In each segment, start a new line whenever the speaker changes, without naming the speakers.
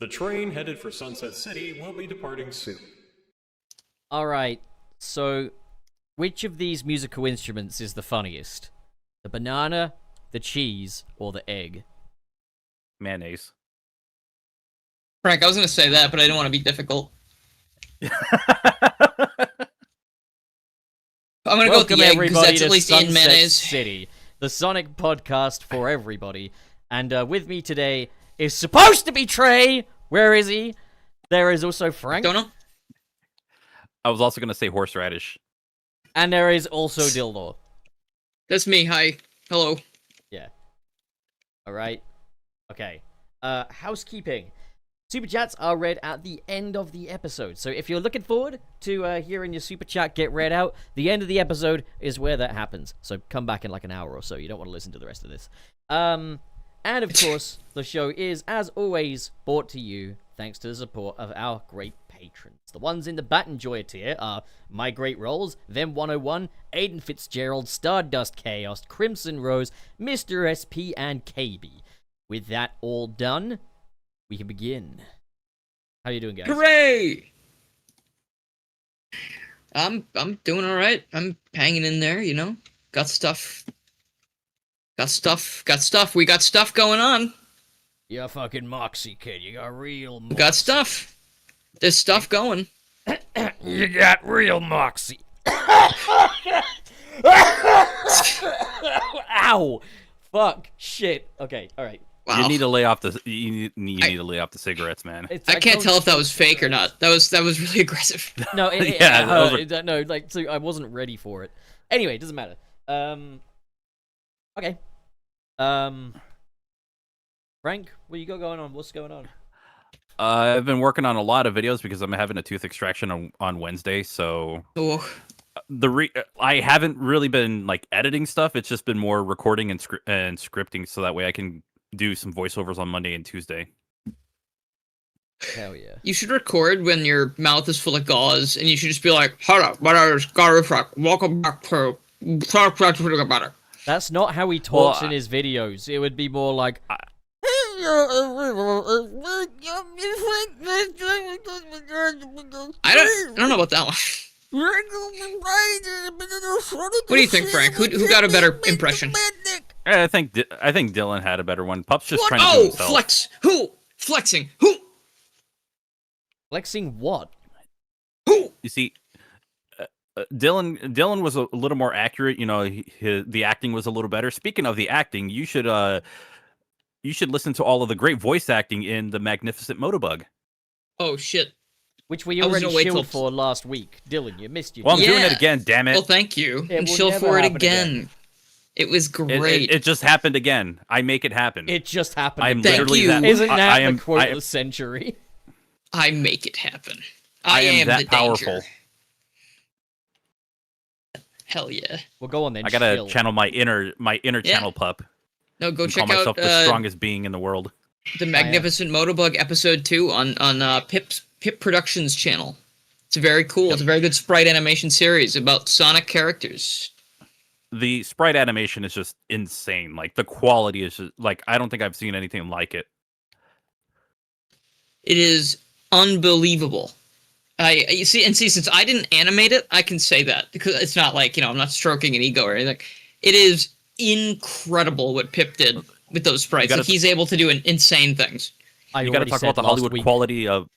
The train headed for Sunset City will be departing soon.
Alright, so which of these musical instruments is the funniest? The banana, the cheese, or the egg?
Mayonnaise.
Frank, I was going to say that, but I didn't want to be difficult. I'm going to go with the egg, because that's at least in mayonnaise.
City, the Sonic podcast for everybody. And with me today is supposed to be Trey. Where is he? There is also Frank.
Don't know.
I was also going to say horseradish.
And there is also Dildor.
That's me. Hi. Hello.
Yeah. Alright. Okay. Housekeeping. Super chats are read at the end of the episode. So if you're looking forward to hearing your super chat get read out, the end of the episode is where that happens. So come back in like an hour or so. You don't want to listen to the rest of this. And of course, the show is, as always, brought to you thanks to the support of our great patrons. The ones in the Bat Enjoyer tier are My Great Rolls, Them101, Aiden Fitzgerald, Stardust Chaos, Crimson Rose, Mr. SP, and KB. With that all done, we can begin. How you doing, guys?
Hooray! I'm doing all right. I'm hanging in there, you know. Got stuff. We got stuff going on.
You're a fucking Moxie kid. You got real Moxie.
We got stuff. There's stuff going.
You got real Moxie. Ow! Fuck. Shit. Okay. All right.
Wow.
You need to lay off the need to lay off the cigarettes, man.
I can't tell if that was fake or not. That was really aggressive.
No,
Yeah,
no, like, so I wasn't ready for it. Anyway, it doesn't matter. Okay. Frank, what you got going on? What's going on?
I've been working on a lot of videos because I'm having a tooth extraction on Wednesday, so
Oh.
I haven't really been like editing stuff. It's just been more recording and scripting, so that way I can do some voiceovers on Monday and Tuesday.
Hell yeah.
You should record when your mouth is full of gauze, and you should just be like, "Hello, my name is Gary Frank. Welcome back to Talk About It."
That's not how he talks in his videos. It would be more like...
I don't know about that one. What do you think, Frank? Who got a better impression?
I think Dylan had a better one. Pup's just trying to do himself.
Flex. Who? Flexing. Who?
Flexing what?
Who?
You see, Dylan was a little more accurate. You know, the acting was a little better. Speaking of the acting, you should listen to all of the great voice acting in The Magnificent Motobug.
Oh shit.
Which we already shilled for last week. Dylan, you missed you.
Well, I'm doing it again, damn it.
Well, thank you. And shill for it again. It was great.
It just happened again. I make it happen.
It just happened.
I'm literally that.
Isn't that the quote of the century?
I make it happen.
I am that
the
powerful.
Danger. Hell yeah.
Well, go on then.
I gotta channel my inner channel pup.
No, go
and
check
call
out
myself the strongest being in the world.
The Magnificent Motobug episode 2 on Pip Productions channel. It's very cool. Yep. It's a very good sprite animation series about Sonic characters.
The sprite animation is just insane. Like the quality is just like I don't think I've seen anything like it.
It is unbelievable. You see, since I didn't animate it, I can say that because it's not like, you know, I'm not stroking an ego or anything. It is incredible what Pip did with those sprites. Like he's able to do insane things.
You got to talk about the Hollywood quality of.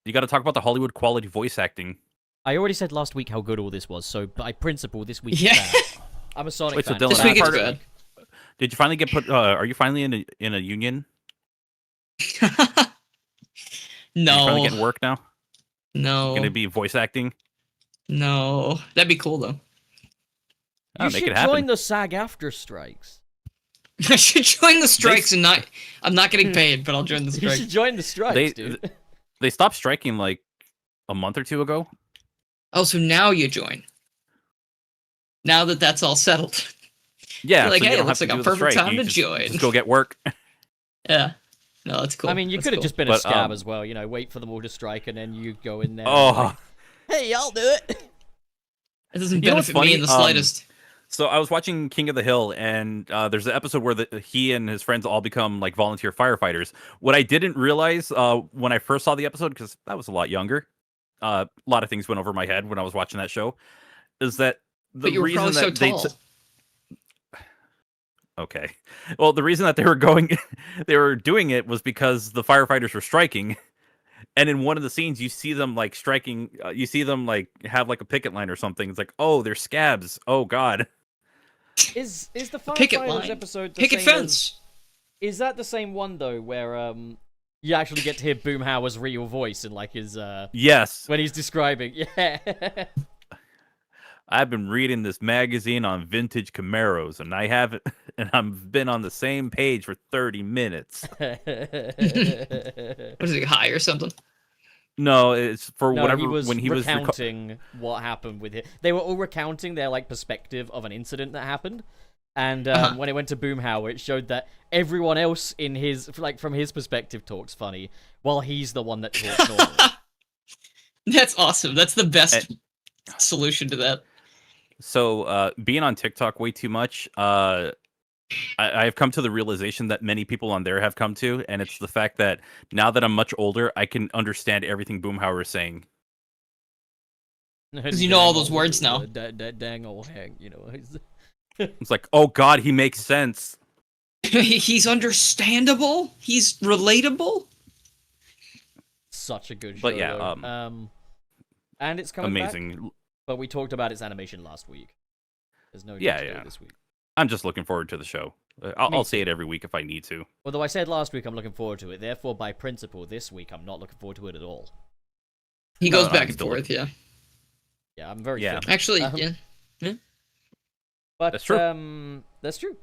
You got to talk about the Hollywood quality voice acting.
I already said last week how good all this was, so by principle, this week is bad. I'm a Sonic fan.
This week it's bad.
Did you finally get put? Are you finally in a union?
No.
Are you finally getting work now?
No.
Going to be voice acting?
No. That'd be cool though.
You should join the SAG-AFTRA strikes.
I should join the strikes and not. I'm not getting paid, but I'll join the strikes.
You should join the strikes, dude.
They stopped striking like a month or two ago.
Oh, so now you join. Now that that's all settled.
Yeah,
you're like,
so
hey, it looks like a perfect time to join.
Just go get work.
Yeah. No, that's cool.
I mean, you could have just been a scab as well, you know, wait for them all to strike and then you go in there.
Oh.
Like, hey, I'll do it.
It doesn't benefit me in the slightest.
So I was watching King of the Hill, and there's an episode where he and his friends all become like volunteer firefighters. What I didn't realize when I first saw the episode, because I was a lot younger, a lot of things went over my head when I was watching that show, is that the
But you were
reason
probably
that
so tall.
Okay, well, the reason that they were going, they were doing it was because the firefighters were striking. And in one of the scenes, you see them like striking. You see them like have like a picket line or something. It's like, oh, they're scabs. Oh God.
Is the
Picket
firefighters
line.
episode the
Picket
same
fence.
Is that the same one though, where you actually get to hear Boomhauer's real voice in like his
Yes,
when he's describing? Yeah.
I've been reading this magazine on vintage Camaros, and I haven't, and I've been on the same page for 30 minutes.
Was he high or something?
No, it's for
No,
whatever
he was
when he was
recounting what happened with it. They were all recounting their like perspective of an incident that happened, and when it went to Boomhauer, it showed that everyone else in his like from his perspective talks funny, while he's the one that talks normal.
That's awesome. That's the best solution to that.
So being on TikTok way too much, I've come to the realization that many people on there have come to, and it's the fact that now that I'm much older, I can understand everything Boomhauer is saying.
Because you know all those words now.
Dang old hang, you know.
It's like, oh God, he makes sense.
He's understandable. He's relatable.
Such a good show.
But yeah,
though. And it's coming back,
amazing.
but we talked about its animation last week. There's no
Yeah,
news to
yeah.
it this week.
I'm just looking forward to the show. I'll say it every week if I need to.
Although I said last week I'm looking forward to it, therefore by principle this week I'm not looking forward to it at all.
He goes
No,
back
I'm
and
still
forth, yeah.
Yeah, I'm very
Yeah.
fit.
Actually,
Um,
yeah.
But
That's true.
That's true.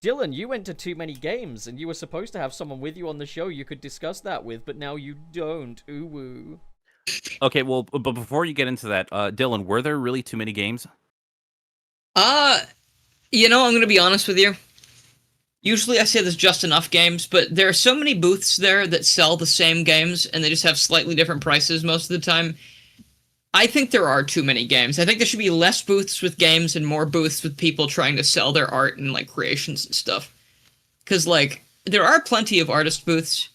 Dylan, you went to too many games, and you were supposed to have someone with you on the show you could discuss that with, but now you don't. Ooh woo.
Okay, well, but before you get into that, Dylan, were there really too many games?
You know, I'm going to be honest with you. Usually I say there's just enough games, but there are so many booths there that sell the same games, and they just have slightly different prices most of the time. I think there are too many games. I think there should be less booths with games and more booths with people trying to sell their art and, like, creations and stuff. Because, like, there are plenty of artist booths,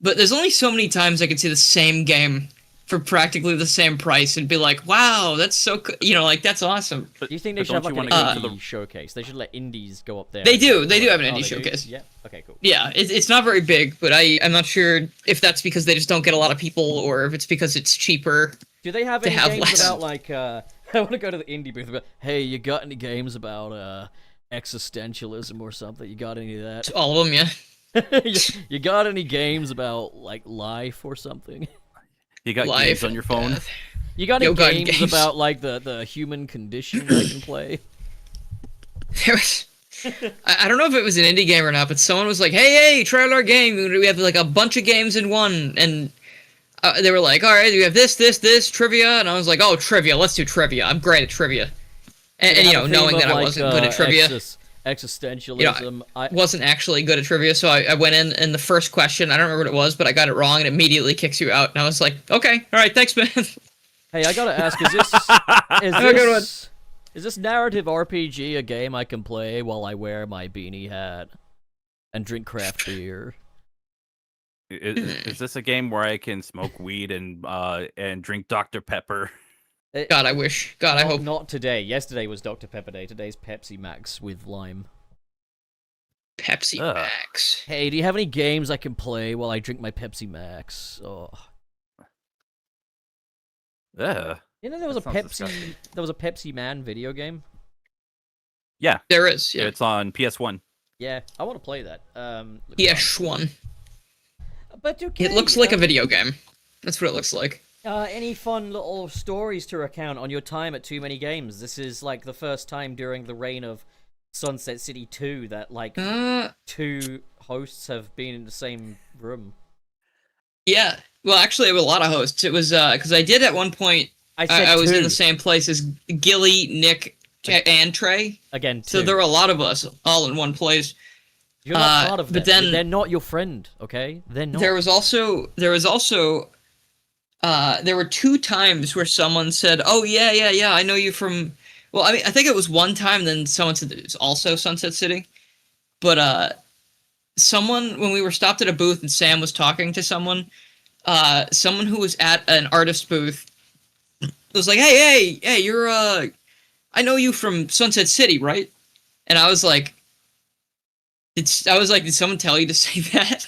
but there's only so many times I can see the same game for practically the same price and be like, wow, that's so cool. You know, like, that's awesome.
Do you think they
but
should have
don't
like
you
an
wanna go
indie
to
showcase? They should let indies go up there.
They
and
do.
like,
They do have an
oh,
indie
they do?
showcase.
Yeah. Okay. Cool.
Yeah, it's not very big, but I'm not sure if that's because they just don't get a lot of people or if it's because it's cheaper.
Do they have
To
any
have
games
less.
about like? I want to go to the indie booth. But hey, you got any games about existentialism or something? You got any of that?
All of them, yeah.
you got any games about like life or something?
You got
Life
games on your phone?
death.
You got any
Yo, got
games,
games.
about like the human condition I can play?
There was, I don't know if it was an indie game or not, but someone was like, hey, try our game. We have like a bunch of games in one. And they were like, all right, we have this, trivia. And I was like, oh, trivia, let's do trivia. I'm great at trivia. And
They
you
have
know,
a theme
knowing
of,
that I
like,
wasn't good at trivia.
Existentialism.
Wasn't actually good at trivia, so I went in, and the first question, I don't remember what it was, but I got it wrong, and it immediately kicks you out. And I was like, okay, all right, thanks, man.
Hey, I gotta ask, is this
Have a good one.
is this narrative RPG a game I can play while I wear my beanie hat and drink craft beer?
Is this a game where I can smoke weed and drink Dr. Pepper?
God, I wish. God, I hope.
Not today. Yesterday was Dr. Pepper Day. Today's Pepsi Max with lime.
Pepsi
Ugh.
Max.
Hey, do you have any games I can play while I drink my Pepsi Max? Oh.
Ugh.
You know there was
That
a
sounds
Pepsi
disgusting.
there was a Pepsi Man video game?
Yeah,
There is, yeah.
it's on PS1.
Yeah, I want to play that. Looks
PS1.
fun. But okay,
It looks like a video game. That's what it looks like.
Any fun little stories to recount on your time at Too Many Games? This is like the first time during the reign of Sunset City 2 that like two hosts have been in the same room.
Yeah. Well, actually, I have a lot of hosts. It was because I did at one point. I was in the same place as Gilly, Nick, and Trey.
Again,
So
two.
there were a lot of us all in one place.
You're not part of
but
them.
then-
They're not your friend, okay? They're not.
There was also there were two times where someone said, "Oh yeah, I know you from Well, I mean, I think it was one time. Then someone said it was also Sunset City, but someone when we were stopped at a booth and Sam was talking to someone who was at an artist booth was like, hey, you're I know you from Sunset City, right? And I was like, did someone tell you to say that?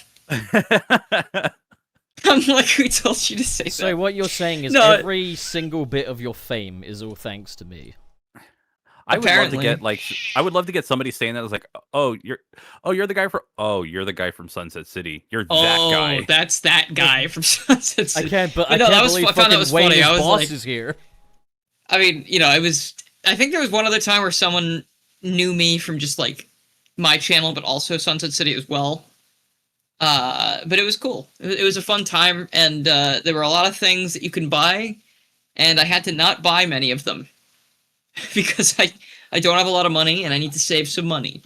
I'm like, who told you to say that?
So what you're saying is
No,
every single bit of your fame is all thanks to me.
I would love to
Apparently.
get I would love to get somebody saying that. I was like, you're the guy from Sunset City. You're that guy.
That's that guy from Sunset City.
I can't believe
I found that was
Wayne
funny. I was
Boss
like,
is here.
I mean, I think there was one other time where someone knew me from just like my channel, but also Sunset City as well. But it was cool. It was a fun time, and there were a lot of things that you can buy, and I had to not buy many of them because I don't have a lot of money, and I need to save some money.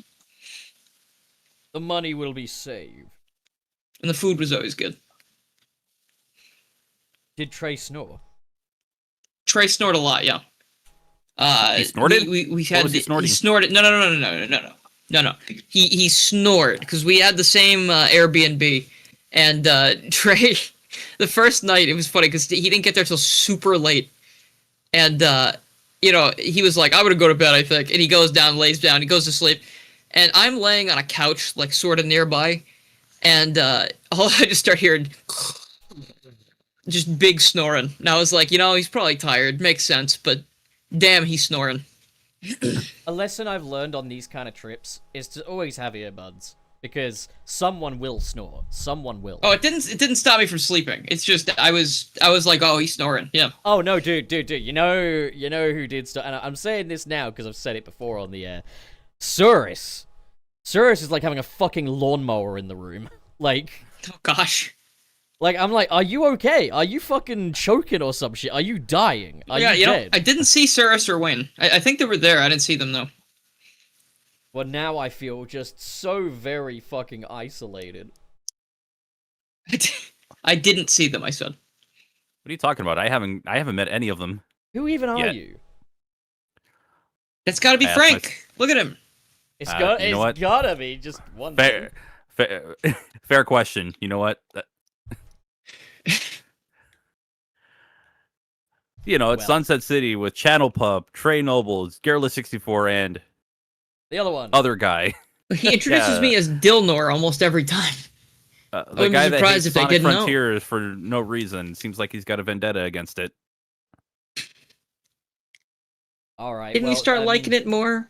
The money will be saved.
And the food was always good.
Did Trey snore?
Trey snored a lot, yeah.
He snorted?
We had
What was he snorting?
He snorted. No. He snored because we had the same Airbnb, and Trey. The first night it was funny because he didn't get there till super late, and he was like, "I'm gonna go to bed," I think, and he goes down, lays down, he goes to sleep, and I'm laying on a couch like sort of nearby, and I just start hearing just big snoring, and I was like, he's probably tired, makes sense, but damn, he's snoring.
A lesson I've learned on these kind of trips is to always have earbuds, because someone will snore. Someone will.
Oh, it didn't stop me from sleeping. It's just I was like, oh, he's snoring. Yeah.
Oh no, dude. You know who did stuff, and I'm saying this now because I've said it before on the air. Surus is like having a fucking lawnmower in the room. Like,
Oh gosh.
like I'm like, are you okay? Are you fucking choking or some shit? Are you dying? Are you dead?
I didn't see Cirrus or Wayne. I think they were there. I didn't see them though.
Well, now I feel just so very fucking isolated.
I didn't see them. I said.
What are you talking about? I haven't met any of them.
Who even are
Yet.
you?
That's got to be
I asked
Frank. Look at him.
It's
You
got.
know
It's
what?
gotta be just one.
Fair, fair question. You know what? It's
Well.
Sunset City with Channel Pub, Trey Nobles, Garrula64, and
The other one.
other guy.
He introduces
Yeah.
me as Dilnor almost every time.
The
wouldn't
guy
be
that
surprised
hates
if they
Sonic
didn't know.
Frontiers for no reason. Seems like he's got a vendetta against it.
All right.
Didn't
well,
you start
I
liking
mean,
it more?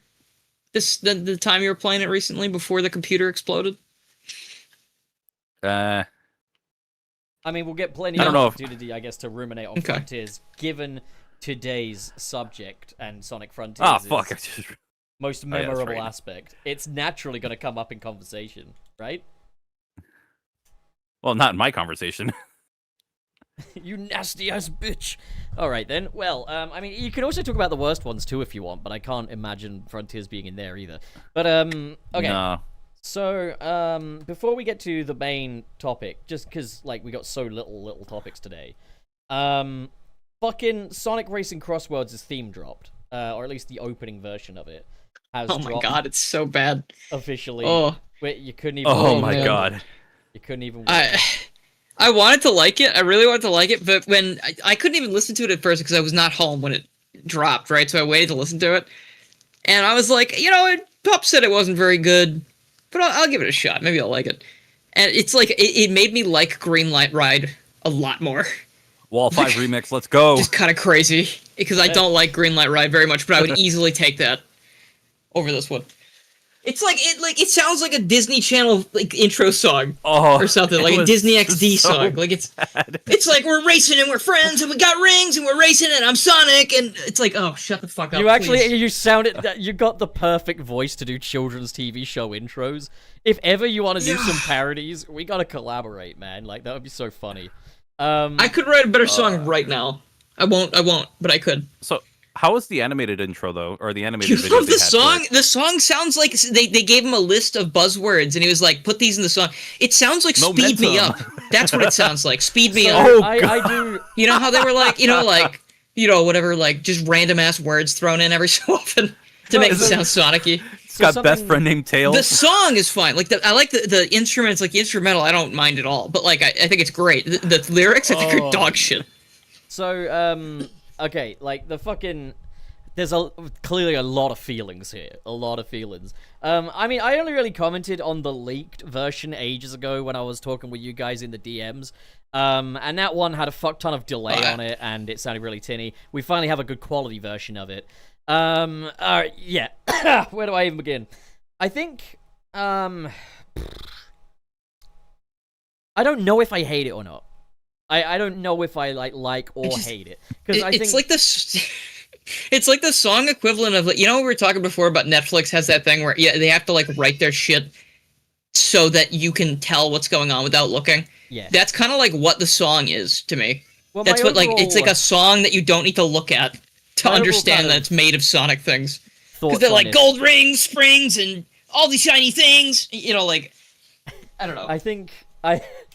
The time you were playing it recently before the computer exploded.
I mean, we'll get plenty
I
of
don't know if-
opportunity, I guess, to ruminate on
Okay.
Frontiers, given today's subject and Sonic Frontiers'
Ah, fuck. I just-
most
yeah, that's
memorable
right.
aspect. It's naturally going to come up in conversation, right?
Well, not in my conversation.
You nasty ass bitch. All right then. Well, I mean, you can also talk about the worst ones too if you want, but I can't imagine Frontiers being in there either. But okay.
No.
So, before we get to the main topic, just because, like, we got so little topics today, fucking Sonic Racing Crossworlds' theme dropped, or at least the opening version of it has
Oh my
dropped
god, it's so bad.
officially.
Oh,
Wait, you couldn't even.
Oh
wait,
my
man.
god.
You couldn't even.
I wanted to like it. I really wanted to like it, but when I couldn't even listen to it at first because I was not home when it dropped, right? So I waited to listen to it, and I was like, Pup said it wasn't very good, but I'll give it a shot. Maybe I'll like it. And it's like it made me like Greenlight Ride a lot more.
Wall 5 remix, let's go.
Just kind of crazy because I don't like Greenlight Ride very much, but I would easily take that over this one. It's like it sounds like a Disney Channel intro song or something, like a Disney XD song. Like it's like we're racing and we're friends and we got rings and we're racing and I'm Sonic and it's like, oh, shut the fuck up.
You actually,
please.
you sounded, you got the perfect voice to do children's TV show intros. If ever you want to do some parodies, we gotta collaborate, man. Like, that would be so funny.
I could write a better song right now. I won't, but I could.
So, how was the animated intro, though? Or the animated
You
video
love
they
the
had for
song?
it?
The song sounds like they gave him a list of buzzwords and he was like, put these in the song. It sounds like Speed Me Up.
Momentum.
That's what it sounds like. Speed Me
So,
Up.
Oh,
I do.
You know how they were like, like whatever, like just random ass words thrown in every so often to make it sound Sonic-y.
It's got best friend named Tails.
The song is fine. Like I like the instruments, like the instrumental. I don't mind at all. But like I think it's great. The lyrics I think are dog shit.
So okay, like the fucking. There's clearly a lot of feelings here. A lot of feelings. I mean, I only really commented on the leaked version ages ago when I was talking with you guys in the DMs. And that one had a fuck ton of delay on it, and it sounded really tinny. We finally have a good quality version of it. Yeah. Where do I even begin? I think, I don't know if I hate it or not. I don't know if I like or hate it. Because I think...
It's like this... It's like the song equivalent of, we were talking before about Netflix has that thing where they have to like write their shit so that you can tell what's going on without looking.
Yeah.
That's kind of like what the song is to me.
Well,
that's what it's like a song that you don't need to look at to understand that it's made of Sonic things. Because they're like gold rings, springs, and all these shiny things. Like I don't know.
I think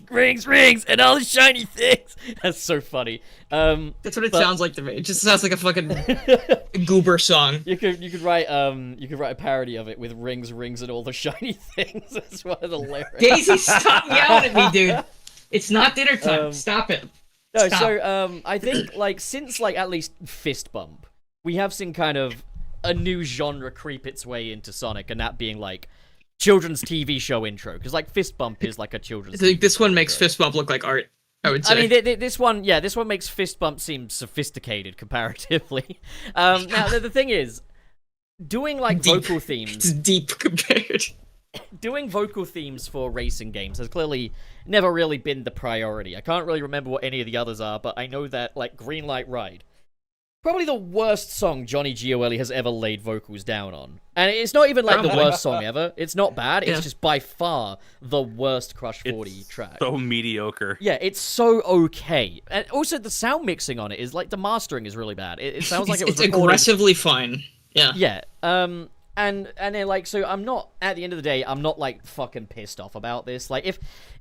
rings, and all the shiny things. That's so funny.
That's what it sounds like to me. It just sounds like a fucking goober song.
You could write a parody of it with rings, and all the shiny things. That's one of the lyrics.
Daisy, stop yelling at me, dude. It's not dinner time. Stop it.
No,
Stop.
So I think since at least Fist Bump, we have seen kind of a new genre creep its way into Sonic, and that being children's TV show intro, because Fist Bump is a children's.
I think this one
intro.
makes Fist Bump look like art. I would say.
I mean, this one makes Fist Bump seem sophisticated comparatively. Now the thing is, doing vocal themes.
It's deep compared.
Doing vocal themes for racing games has clearly never really been the priority. I can't really remember what any of the others are, but I know that Green Light Ride. Probably the worst song Johnny Gioeli has ever laid vocals down on. And it's not even the worst song ever. It's not bad. It's just by far the worst Crush 40 track.
So mediocre.
Yeah, it's so okay. And also the sound mixing on it is the mastering is really bad. It sounds like it was recorded...
aggressively fine. Yeah.
Yeah. And then so I'm not, at the end of the day, I'm not fucking pissed off about this.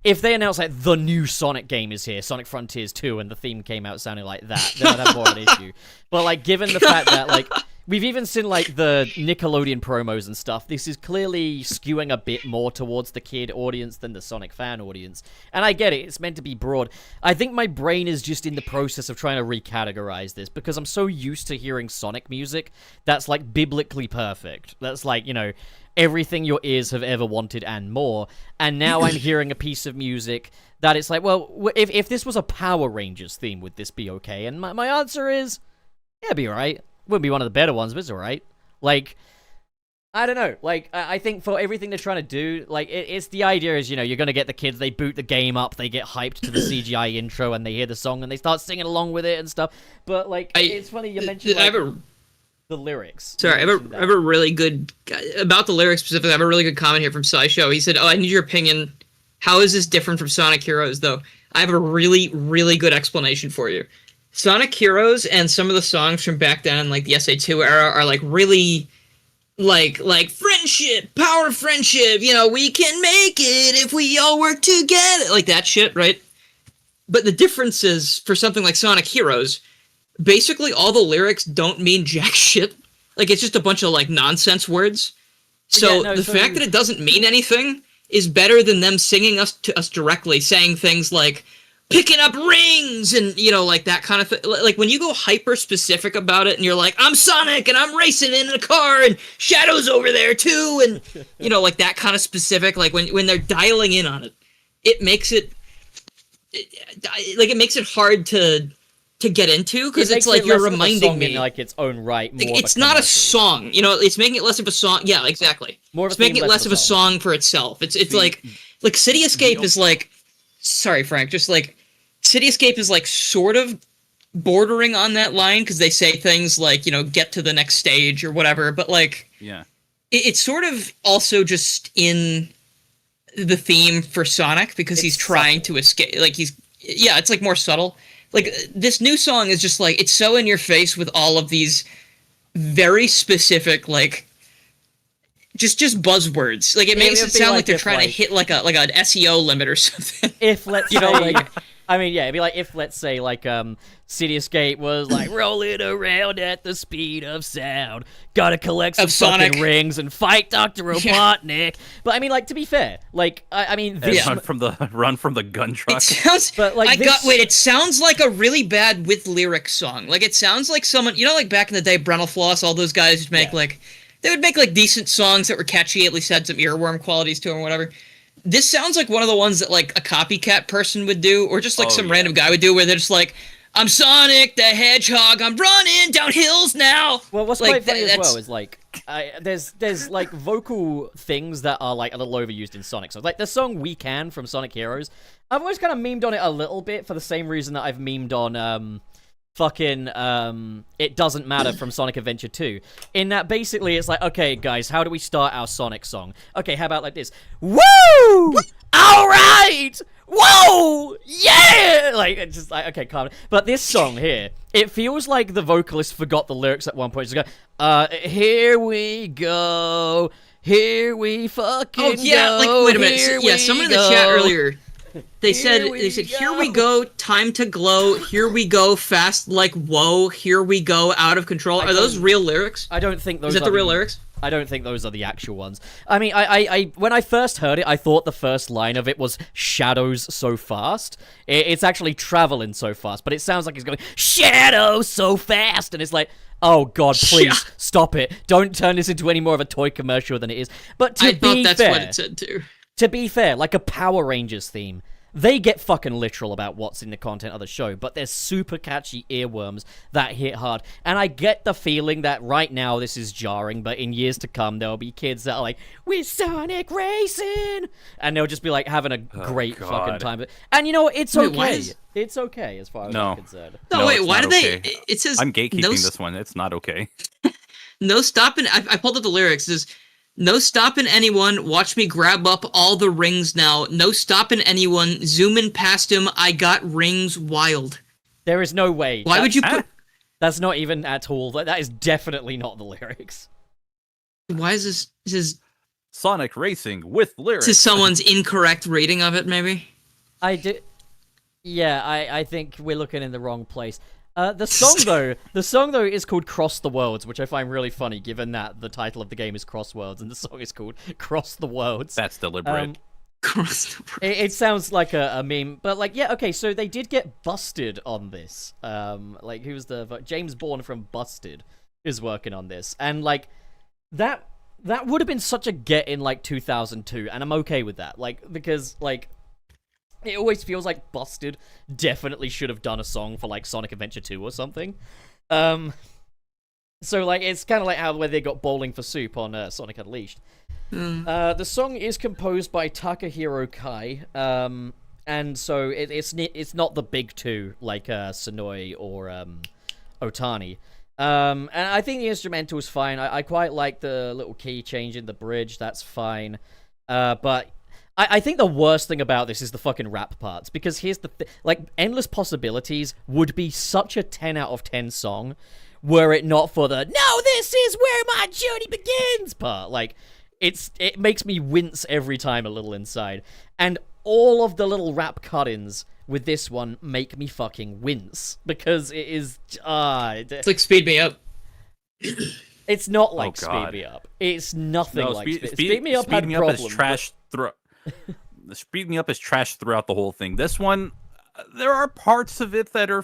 If they announce the new Sonic game is here, Sonic Frontiers 2, and the theme came out sounding like that, then I'd have more of an issue. But given the fact that we've even seen the Nickelodeon promos and stuff, this is clearly skewing a bit more towards the kid audience than the Sonic fan audience. And I get it, it's meant to be broad. I think my brain is just in the process of trying to recategorize this, because I'm so used to hearing Sonic music that's biblically perfect. That's everything your ears have ever wanted and more. And now I'm hearing a piece of music that it's well, if this was a Power Rangers theme, would this be okay? And my answer is, yeah, it'd be alright. Wouldn't be one of the better ones, but it's alright. I don't know. I think for everything they're trying to do, it's the idea is, you're gonna get the kids, they boot the game up, they get hyped to the CGI intro, and they hear the song, and they start singing along with it and stuff. But, it's funny you mentioned, the lyrics.
Sorry, I have a really good... About the lyrics specifically, I have a really good comment here from SciShow. He said, I need your opinion. How is this different from Sonic Heroes, though? I have a really, really good explanation for you. Sonic Heroes and some of the songs from back then in the SA2 era are really like friendship, power of friendship, we can make it if we all work together, that shit, right? But the difference is, for something like Sonic Heroes, basically all the lyrics don't mean jack shit. It's just a bunch of nonsense words. So the fact that it doesn't mean anything is better than them singing to us directly, saying things like picking up rings and, that kind of thing. When you go hyper specific about it and you're like, I'm Sonic and I'm racing in a car and Shadow's over there too. And, that kind of specific, when they're dialing in on it, it makes it hard to get into, because it's you're reminding me
its own right.
It's not a song, it's making it less of a song. Yeah, exactly. It's making it less of a song for itself. It's like City Escape is sorry, Frank, just City Escape is sort of bordering on that line, because they say things get to the next stage or whatever, but
yeah,
it's sort of also just in the theme for Sonic, because he's trying to escape. It's more subtle. This new song is just it's so in your face with all of these very specific just buzzwords. It makes it sound like they're trying to hit an SEO limit or something.
If let's say I mean, yeah, it'd be like if, let's say, like, City Escape was like rolling around at the speed of sound. Gotta collect some fucking
Sonic
rings and fight Dr. Robotnik. But I mean, like, to be fair, like, I mean,
And
this.
run from the gun truck.
It sounds.
But, like,
It sounds like a really bad with lyrics song. Like it sounds like someone, like back in the day, Brental Floss, all those guys would make they would make like decent songs that were catchy, at least had some earworm qualities to them or whatever. This sounds like one of the ones that like a copycat person would do, or just like some random guy would do, where they're just like, "I'm Sonic the Hedgehog, I'm running down hills now."
Well, what's
like,
quite funny as well is like, there's like vocal things that are like a little overused in Sonic. So like the song "We Can" from Sonic Heroes, I've always kind of memed on it a little bit for the same reason that I've memed on It Doesn't Matter from Sonic Adventure 2. In that basically it's like, okay guys, how do we start our Sonic song? Okay, how about like this? Woo! Alright! Whoa! Yeah! Like, it's just like, okay, calm down. But this song here, it feels like the vocalist forgot the lyrics at one point. Just go, here we go. Here we fucking go.
Like, wait a minute. Someone in the chat earlier, they said, here we go, time to glow, here we go, fast like whoa, here we go, out of control. Are those real lyrics?
I don't think those
Is that the real lyrics?
I don't think those are the actual ones. I mean, I when I first heard it, I thought the first line of it was shadows so fast. It's actually traveling so fast, but it sounds like it's going, shadows so fast, and it's like, oh god, please, stop it. Don't turn this into any more of a toy commercial than it is. But to be
that's
fair,
what it said too.
To be fair, like a Power Rangers theme, they get fucking literal about what's in the content of the show, but they're super catchy earworms that hit hard. And I get the feeling that right now this is jarring, but in years to come, there'll be kids that are like, we're Sonic Racing! And they'll just be like having a great fucking time. And you know what? It's okay. It's okay as far as I'm concerned.
No, wait, why do
okay.
they... It says...
I'm gatekeeping this one. It's not okay.
No stopping... I pulled up the lyrics. It says... No stopping anyone, watch me grab up all the rings now. No stopping anyone, zooming past him, I got rings wild.
There is no way.
Why would you put...
That's not even at all. That is definitely not the lyrics.
Why is this... This is...
Sonic Racing with lyrics.
This is someone's incorrect rating of it, maybe?
Yeah, I think we're looking in the wrong place. The song though is called Cross the Worlds, which I find really funny given that the title of the game is Cross Worlds and the song is called Cross the Worlds.
That's deliberate.
It sounds like a meme, but like, yeah, okay, so they did get Busted on this. Like, who's the... James Bourne from Busted is working on this, and like, that would have been such a get in like 2002, and I'm okay with that, like, because like, it always feels like Busted definitely should have done a song for, like, Sonic Adventure 2 or something. So, like, it's kind of like how where they got Bowling for Soup on Sonic Unleashed. The song is composed by Takahiro Kai, and so it's not the big two, like Sonoi or Otani. And I think the instrumental is fine. I quite like the little key change in the bridge. That's fine. But... I think the worst thing about this is the fucking rap parts, because here's the like, Endless Possibilities would be such a 10 out of 10 song were it not for the "No, this is where my journey begins" part. Like, it makes me wince every time a little inside, and all of the little rap cut-ins with this one make me fucking wince, because it is
it's like Speed Me Up.
It's not like Speed Me Up. It's nothing like Speed Me Up.
Speed Me Up is trash through. Speed Me Up is trash throughout the whole thing. This one, there are parts of it that are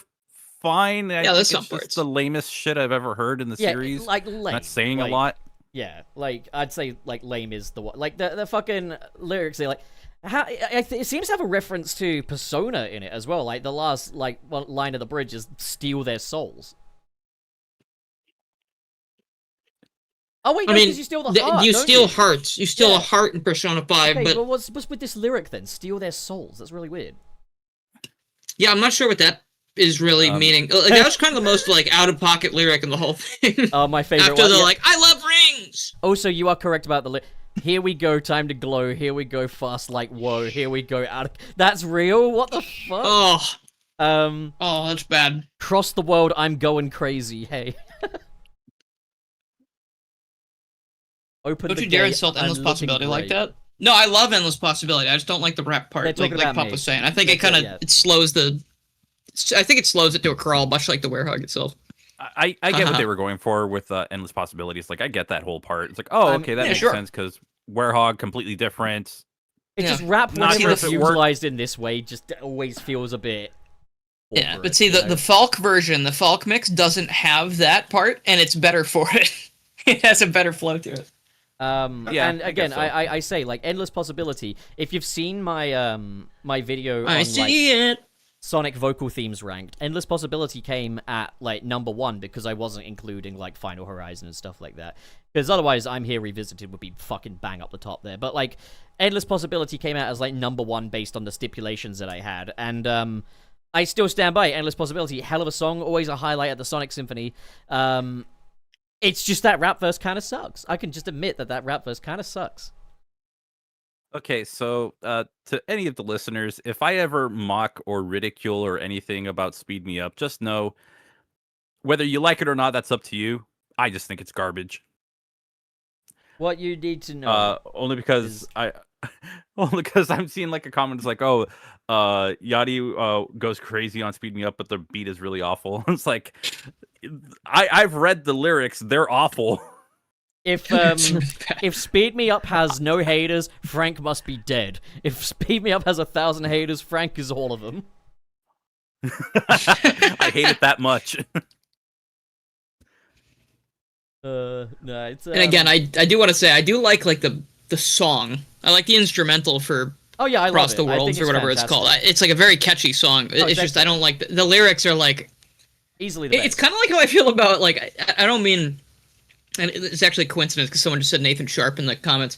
fine.
Yeah, there's some
it's
parts.
just the lamest shit I've ever heard in the series.
Like lame.
Not saying
like,
a lot.
Yeah, like, I'd say like lame is the one. Like the fucking lyrics, they like. It seems to have a reference to Persona in it as well. Like the last line of the bridge is "steal their souls." Oh wait, no, because you steal the heart.
You
don't
steal hearts. You steal a heart in Persona 5,
okay,
but
well, what's with this lyric then? Steal their souls. That's really weird.
Yeah, I'm not sure what that is really meaning. Like, that was kind of the most like out of pocket lyric in the whole thing.
Oh, my favorite.
After they're like, "I love rings."
Also, you are correct about the lyric. Here we go, time to glow. Here we go, fast like whoa. Here we go, out of... That's real? What the fuck?
Oh, that's bad.
Cross the world, I'm going crazy. Hey. Open
Don't you dare insult Endless Possibility like that? No, I love Endless Possibility. I just don't like the rap part.
They're talking
Like
about
Pop
me.
was saying. I think it
That's
kind
it,
of
yeah.
it slows the. I think it slows it to a crawl, much like the Werehog itself.
I get what they were going for with Endless Possibilities. Like, I get that whole part. It's like, oh, okay, that
yeah,
makes
sure.
sense because Werehog, completely different.
It's
Yeah.
just rap
Not
whenever
sure
it's
if it worked.
utilized in this way just always feels a bit.
Yeah,
awkward,
but see,
you
the
know?
Falk version, the Falk mix doesn't have that part, and it's better for it. It has a better flow to it.
Yeah,
and
I
again,
guess so.
I say like Endless Possibility. If you've seen my my video
I
on
see
like
it.
Sonic vocal themes ranked, Endless Possibility came at like number 1 because I wasn't including like Final Horizon and stuff like that. Because otherwise, I'm Here Revisited would be fucking bang up the top there. But like, Endless Possibility came out as like number 1 based on the stipulations that I had, and I still stand by it. Endless Possibility, hell of a song, always a highlight at the Sonic Symphony. It's just that rap verse kind of sucks. I can just admit that rap verse kind of sucks.
Okay, so to any of the listeners, if I ever mock or ridicule or anything about Speed Me Up, just know whether you like it or not, that's up to you. I just think it's garbage.
What you need to know.
Only because only because I'm seeing like a comment that's like, oh, Yachty goes crazy on Speed Me Up, but the beat is really awful. It's like, I've read the lyrics; they're awful.
If
It's really bad.
if Speed Me Up has no haters, Frank must be dead. If Speed Me Up has 1,000 haters, Frank is all of them.
I hate it that much.
No, it's
And again, I do want to say I do like the song. I like the instrumental for
oh yeah, I
Across
love
the
it. I think
Worlds or whatever it's called.
fantastic.
It's like a very catchy song. It's just
exactly.
I don't like the lyrics are like
Easily the best.
it's kind of like how I feel about like I don't mean, and it's actually a coincidence because someone just said Nathan Sharp in the comments,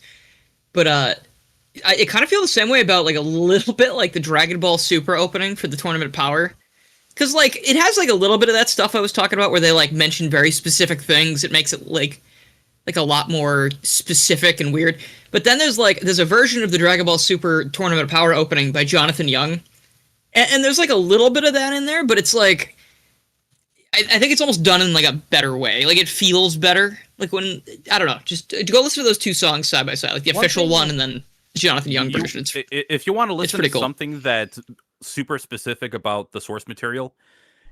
but I kind of feel the same way about like a little bit like the Dragon Ball Super opening for the Tournament of Power. Because, like, it has, like, a little bit of that stuff I was talking about where they, like, mention very specific things. It makes it, like a lot more specific and weird. But then there's a version of the Dragon Ball Super Tournament of Power opening by Jonathan Young. And there's, like, a little bit of that in there, but it's, like... I think it's almost done in, like, a better way. Like, it feels better. Like, when... I don't know. Just go listen to those two songs side by side. Like, the official one and then the Jonathan Young version.
If you want to listen
pretty
to
cool.
something that's super specific about the source material,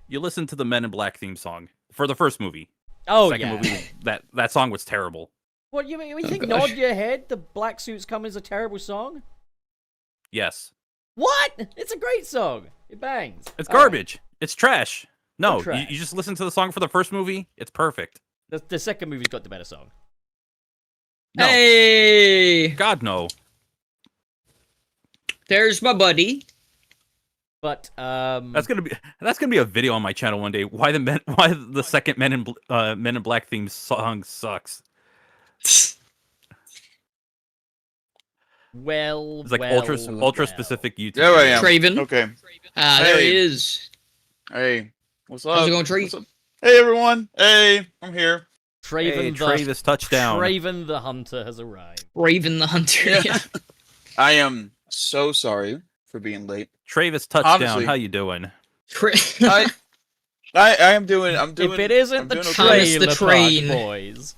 you listen to the Men in Black theme song for the first movie.
oh
Second
yeah.
movie, that song was terrible.
What you mean? You think
gosh.
Nod Your Head, the Black Suits Come is a terrible song?
Yes,
What? It's a great song. It bangs.
it's
All right.
garbage. It's trash. No,
trash.
You just listen to the song for the first movie. It's perfect.
The second movie's got the better song.
No,
Hey!
God no.
There's my buddy.
But
That's gonna be a video on my channel one day. Why the second Men in Black theme song sucks.
well,
It's like
well,
ultra
well.
specific YouTube.
There I am.
Traven.
Okay.
There he
Hey.
is.
Hey, what's up?
How's it going, Trey?
What's up? Hey, everyone. Hey, I'm here.
Traven
Hey,
the
Trey, this touchdown.
Traven the Hunter has arrived.
Raven the Hunter.
Yeah.
Yeah.
I am so sorry for being late.
Travis touchdown.
Honestly.
How you doing?
I am doing. I'm doing.
If it isn't
I'm
the
doing
Thomas
trailer
the
park
Train.
boys.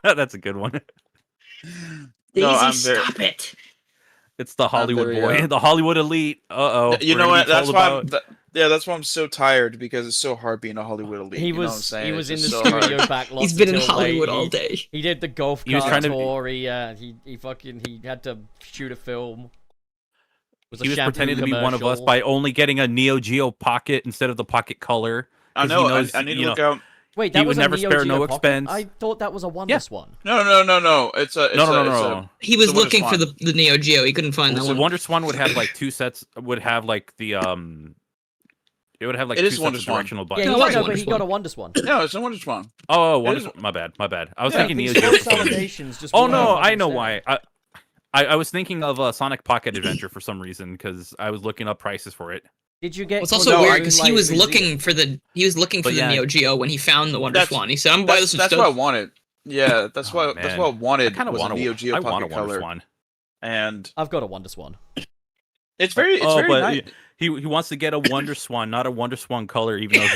That's a good one.
No, I'm
Daisy,
very.
stop it.
It's the Hollywood
very,
boy, the Hollywood elite. Uh-oh.
You
We're
know
gonna
what?
be
That's
told
why.
about-
That's why I'm so tired because it's so hard being a Hollywood elite.
He
you know what I'm
was
saying?
he was in
It's
the
just so hard.
studio back lots
He's been in
until
Hollywood
late.
all day.
He did the golf
He was
cart
trying to-
tour. He had to shoot a film. It was a
He was
shampoo
pretending to be one of us
commercial.
by only getting a Neo Geo Pocket instead of the Pocket Color.
I
'cause he
know.
knows,
I need to
you
look
know,
out.
Wait,
he
that
would
was a
never
Neo
spare
Geo
no
Pocket?
expense.
I thought that was a Wonders one.
No. It's a.
No.
He was
It's a
looking for
Wonder
the Neo Geo. He couldn't find that
The
one.
Wonder Swan would have like two sets. Would have like the It would have like
It
two
is
sets
Wonder
of
Swan.
directional
Yeah,
buttons.
he
No,
got,
that's
no,
Wonder
but he
Swan.
got a Wonders one.
No, it's a Wonder Swan.
Oh, Wonder
is-
Swan. My bad. I was
Yeah,
thinking Neo
These
Geo.
consolidations just
Oh
wouldn't
no,
have
I know
fucking
why. I was thinking of Sonic Pocket Adventure for some reason because I was looking up prices for it.
Did you get?
It's also
No,
weird
I-
because he was looking for the
But yeah.
Neo Geo when he found the Wonder
That's-
Swan. He said, "I'm buying this
That's
instead."
what I wanted. Yeah, that's
Oh,
that's
man.
what I
I
wanted.
kind of
was
want
a Neo Geo
I want a
Pocket
Wonder
Color.
Swan.
And
I've got a Wonders one.
It's very
but
nice.
he wants to get a Wonder Swan, not a Wonder Swan color, even though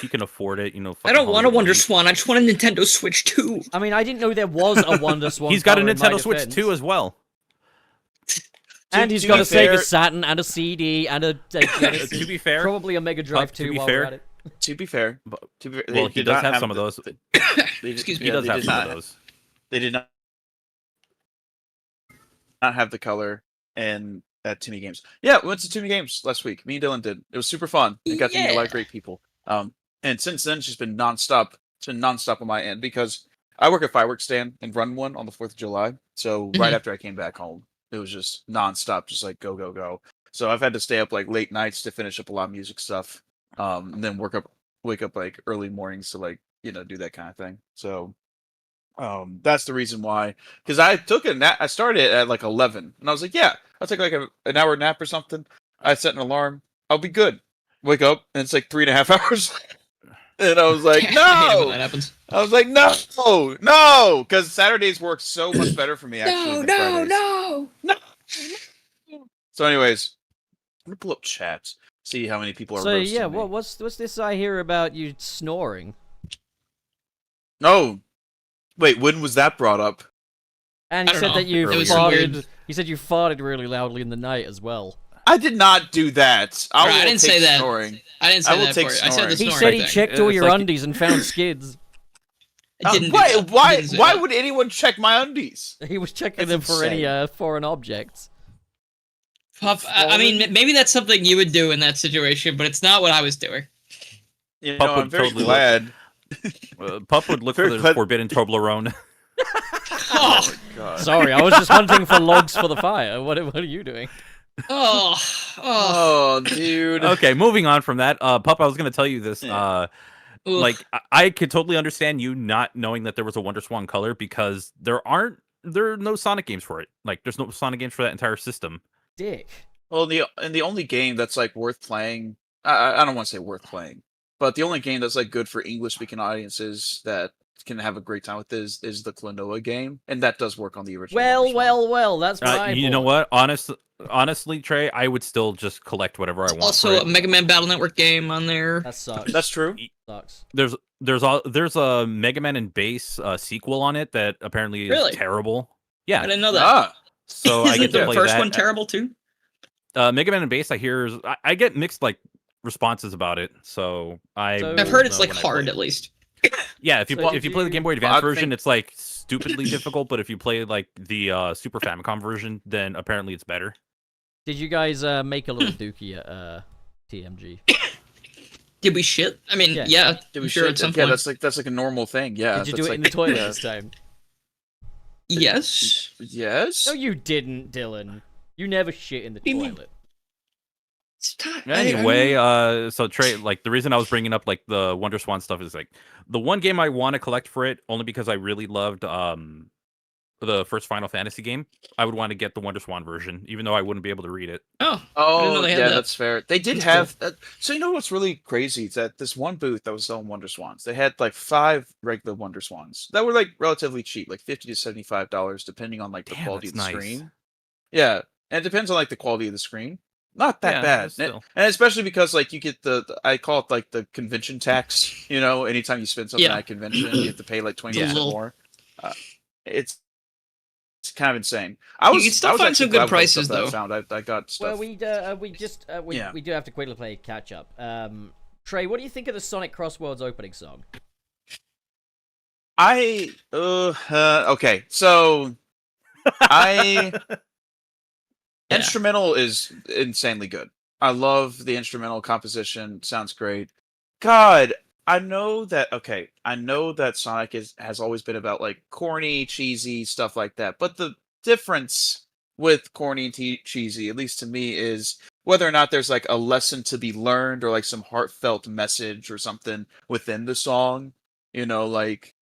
he can afford it.
I
fucking
don't want a
Hollywood
Wonder
elite.
Swan. I just want a Nintendo Switch 2.
I mean, I didn't know there was a Wonder Swan.
He's got a
color in my
Nintendo Switch
defense.
2 as well.
And he's
to
got
be
a
fair-
Sega Saturn and a CD and a Genesis.
To be fair,
Probably a Mega Drive
to
too.
be
while
fair,
we're at it.
To be fair,
well, he does have some of those.
Excuse me.
He does
they
have
did
some
not-
of those.
They did not have the color and at Timmy Games. Yeah, we went to Timmy Games last week. Me and Dylan did. It was super fun. We got to meet a lot of great people. And since then, it's just been nonstop. It's been nonstop on my end because I work at fireworks stand and run one on the 4th of July. So right after I came back home, it was just nonstop, just like go, go, go. So I've had to stay up like late nights to finish up a lot of music stuff. And then wake up like early mornings to like, do that kind of thing. So that's the reason why. Because I took a nap. I started at like 11, and I was like, yeah, I'll take like an hour nap or something. I set an alarm. I'll be good. Wake up, and it's like 3.5 hours. And I was like,
I hate it when
no.
that happens.
I was like, no, because Saturdays work so much better for me actually. than Fridays. No. So, anyways, I'm gonna pull up chats, see how many people are.
So
roasting
yeah,
me.
what's this I hear about you snoring?
No, wait, when was that brought up?
And
I
you
don't
said
know.
that you
It was
farted.
weird.
You said you farted really loudly in the night as well.
I did not do that. I
Right, I
will
didn't
take
say that.
Snoring.
I didn't
I
say
will
that
take
for you. I said the
snoring.
He
snoring
said he
thing.
checked all
It's
your
like-
undies and found skids.
I didn't do
Why?
that. I
Why?
didn't say
Why
that.
would anyone check my undies?
He was checking
That's
them for any
insane.
foreign objects.
Pup, I mean, maybe that's something you would do in that situation, but it's not what I was doing.
You
Pup
know,
would
I'm very
totally
glad.
Pup would look for
Very
the
glad-
forbidden Toblerone.
Oh,
God.
Sorry, I was just hunting for logs for the fire. What are you doing?
oh,
Oh, dude.
Okay, moving on from that. Pup, I was gonna tell you this.
Yeah.
Oof.
Like I could totally understand you not knowing that there was a Wonder Swan color because there are no Sonic games for it. Like there's no Sonic games for that entire system.
Dick.
Well, the only game that's like worth playing, I don't want to say worth playing, but the only game that's like good for English speaking audiences that can have a great time with is the Klonoa game, and that does work on the original. Wonder Swan.
Well. That's what I
You know
bought.
what? Honestly, Trey, I would still just collect whatever I want.
also
for
a
it.
Mega Man Battle Network game on there.
That sucks.
That's true.
Sucks.
There's a Mega Man and Base sequel on it that apparently is
Really?
terrible.
I
Yeah,
didn't know that.
Ah,
so I
Isn't
get to
the
play
first
that.
one terrible too?
Mega Man and Base, I hear I get mixed like responses about it. So
So-
will
I've heard it's
know
like
when I
hard
play
at least.
Yeah, if you
So
if you play the
did
Game Boy
I
Advance
think-
version, it's like stupidly difficult. But if you play like the Super Famicom version, then apparently it's better.
Did you guys make a little dookie at TMG?
Did we shit? I mean,
Yeah.
yeah.
did we
I'm sure
shit?
at some
Yeah,
point.
that's like a normal thing. Yeah.
Did you
that's
do it in
like-
the toilet
yeah.
this time?
Yes.
Yes.
No, you didn't, Dylan. You never shit in the
do you mean?
toilet.
It's time.
Anyway, so Trey, like the reason I was bringing up like the Wonder Swan stuff is like the one game I want to collect for it only because I really loved the first Final Fantasy game. I would want to get the Wonder Swan version, even though I wouldn't be able to read it.
Oh, I didn't know
Oh,
they had
yeah,
that.
that's fair. They did
That's
have that. So you know what's really crazy is that this one booth that was selling Wonder Swans, they had like 5 regular Wonder Swans that were like relatively cheap, like $50 to $75, depending on like the
Damn,
quality of the
that's nice.
screen. Yeah, and it depends on like the quality of the screen. Not that
Yeah,
bad,
but still.
and especially because like you get the I call it like the convention tax. You know, anytime you spend something
Yeah.
at a convention, you have to pay like 20%
Yeah.
more. It's kind of insane. I was
can still
I was
find
actually
some good
glad with the
prices,
stuff that I
though.
found. I got stuff.
Well, we do have to quickly play catch up. Trey, what do you think of the Sonic Crossworlds opening song?
Okay, so I
Yeah.
instrumental is insanely good. I love the instrumental composition. Sounds great. God, I know that Sonic has always been about like corny, cheesy stuff like that. But the difference with corny and cheesy, at least to me, is whether or not there's like a lesson to be learned or like some heartfelt message or something within the song. You know, like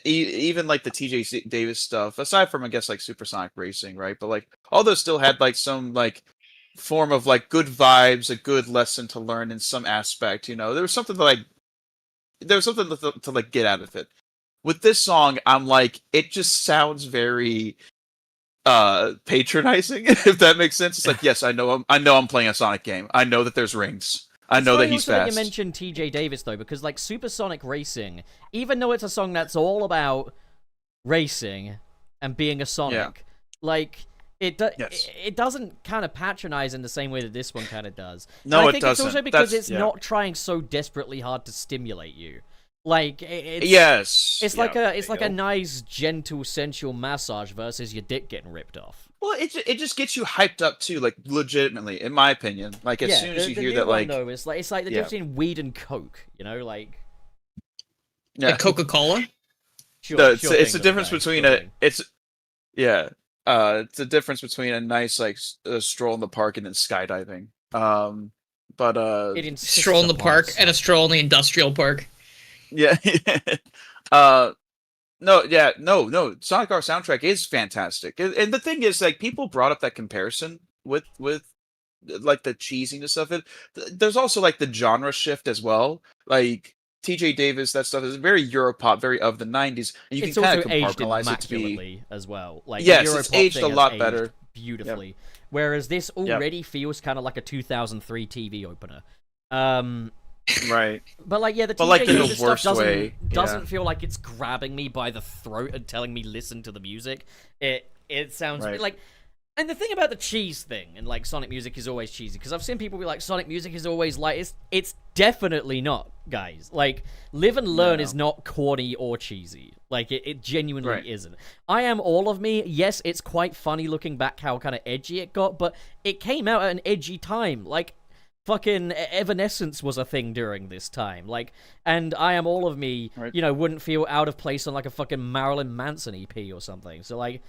even like the TJ Davis stuff, aside from I guess like Supersonic Racing, right? But like all those still had like some like form of like good vibes, a good lesson to learn in some aspect. You know, there was something to like get out of it. With this song, I'm like, it just sounds very patronizing, if that makes sense. It's like, yes, I know I'm playing a Sonic game. I know that there's rings. I know that he's
also
fast.
That you mentioned TJ Davis though, because like Supersonic Racing, even though it's a song that's all about racing and being a Sonic, like it doesn't kind of patronize in the same way that this one kind of does.
No,
and I
it
think
doesn't.
It's also because it's not trying so desperately hard to stimulate you. Like it's like a nice, gentle, sensual massage versus your dick getting ripped off.
Well, it just gets you hyped up too, like legitimately, in my opinion. Like as soon as you hear that, like
though, it's like the difference between weed and coke, you know, like
like Coca-Cola.
It's the difference between it's the difference between a nice like a stroll in the park and then skydiving.
Stroll in the park and a stroll in the industrial park.
Yeah. No. Sonic R soundtrack is fantastic, and the thing is, like, people brought up that comparison with like the cheesiness of it. There's also like the genre shift as well. Like TJ Davis, that stuff is very Europop, very of the '90s, and you can kind of compartmentalize it to be
as well. Like
yes, it's aged a lot better,
beautifully. Yep. Whereas this already feels kind of like a 2003 TV opener.
Right.
But like the TJ Davis stuff doesn't feel like it's grabbing me by the throat and telling me listen to the music. It sounds like, and the thing about the cheese thing and like Sonic music is always cheesy, because I've seen people be like Sonic music is always like it's definitely not, guys. Like Live and Learn is not corny or cheesy. Like it genuinely isn't. I Am All of Me, yes, it's quite funny looking back how kind of edgy it got, but it came out at an edgy time. Like fucking Evanescence was a thing during this time, like, and I Am All of Me, you know, wouldn't feel out of place on like a fucking Marilyn Manson EP or something. So like,